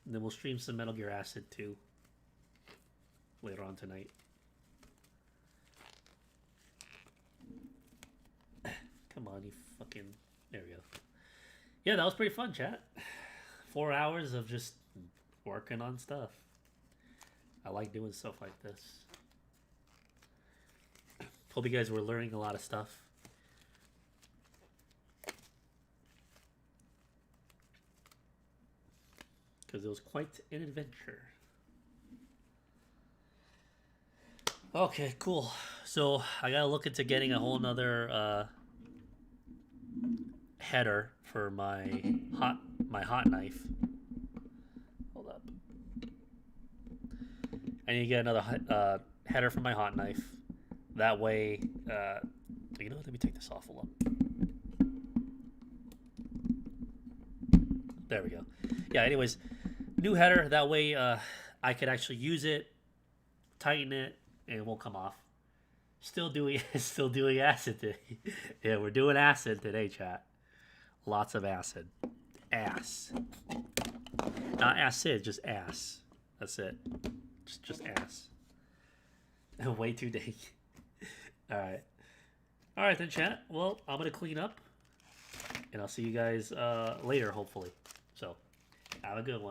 Speaker 1: and then we'll stream some Metal Gear Acid 2 later on tonight. Come on, you fucking... There we go. Yeah, that was pretty fun, chat. 4 hours of just working on stuff. I like doing stuff like this. Hope you guys were learning a lot of stuff. Because it was quite an adventure. Okay, cool. So I gotta look into getting a whole nother header for my hot knife. Hold up. I need to get another header for my hot knife. That way, you know what? Let me take this off a little. There we go. Yeah. Anyways. New header, that way I could actually use it, tighten it, and it won't come off. Still doing acid today. Yeah, we're doing acid today, chat. Lots of acid. ass. Not acid, just ass. That's it. Just ass. Way too dank. Alright. Alright then, chat. Well, I'm going to clean up. And I'll see you guys later, hopefully. So, have a good one.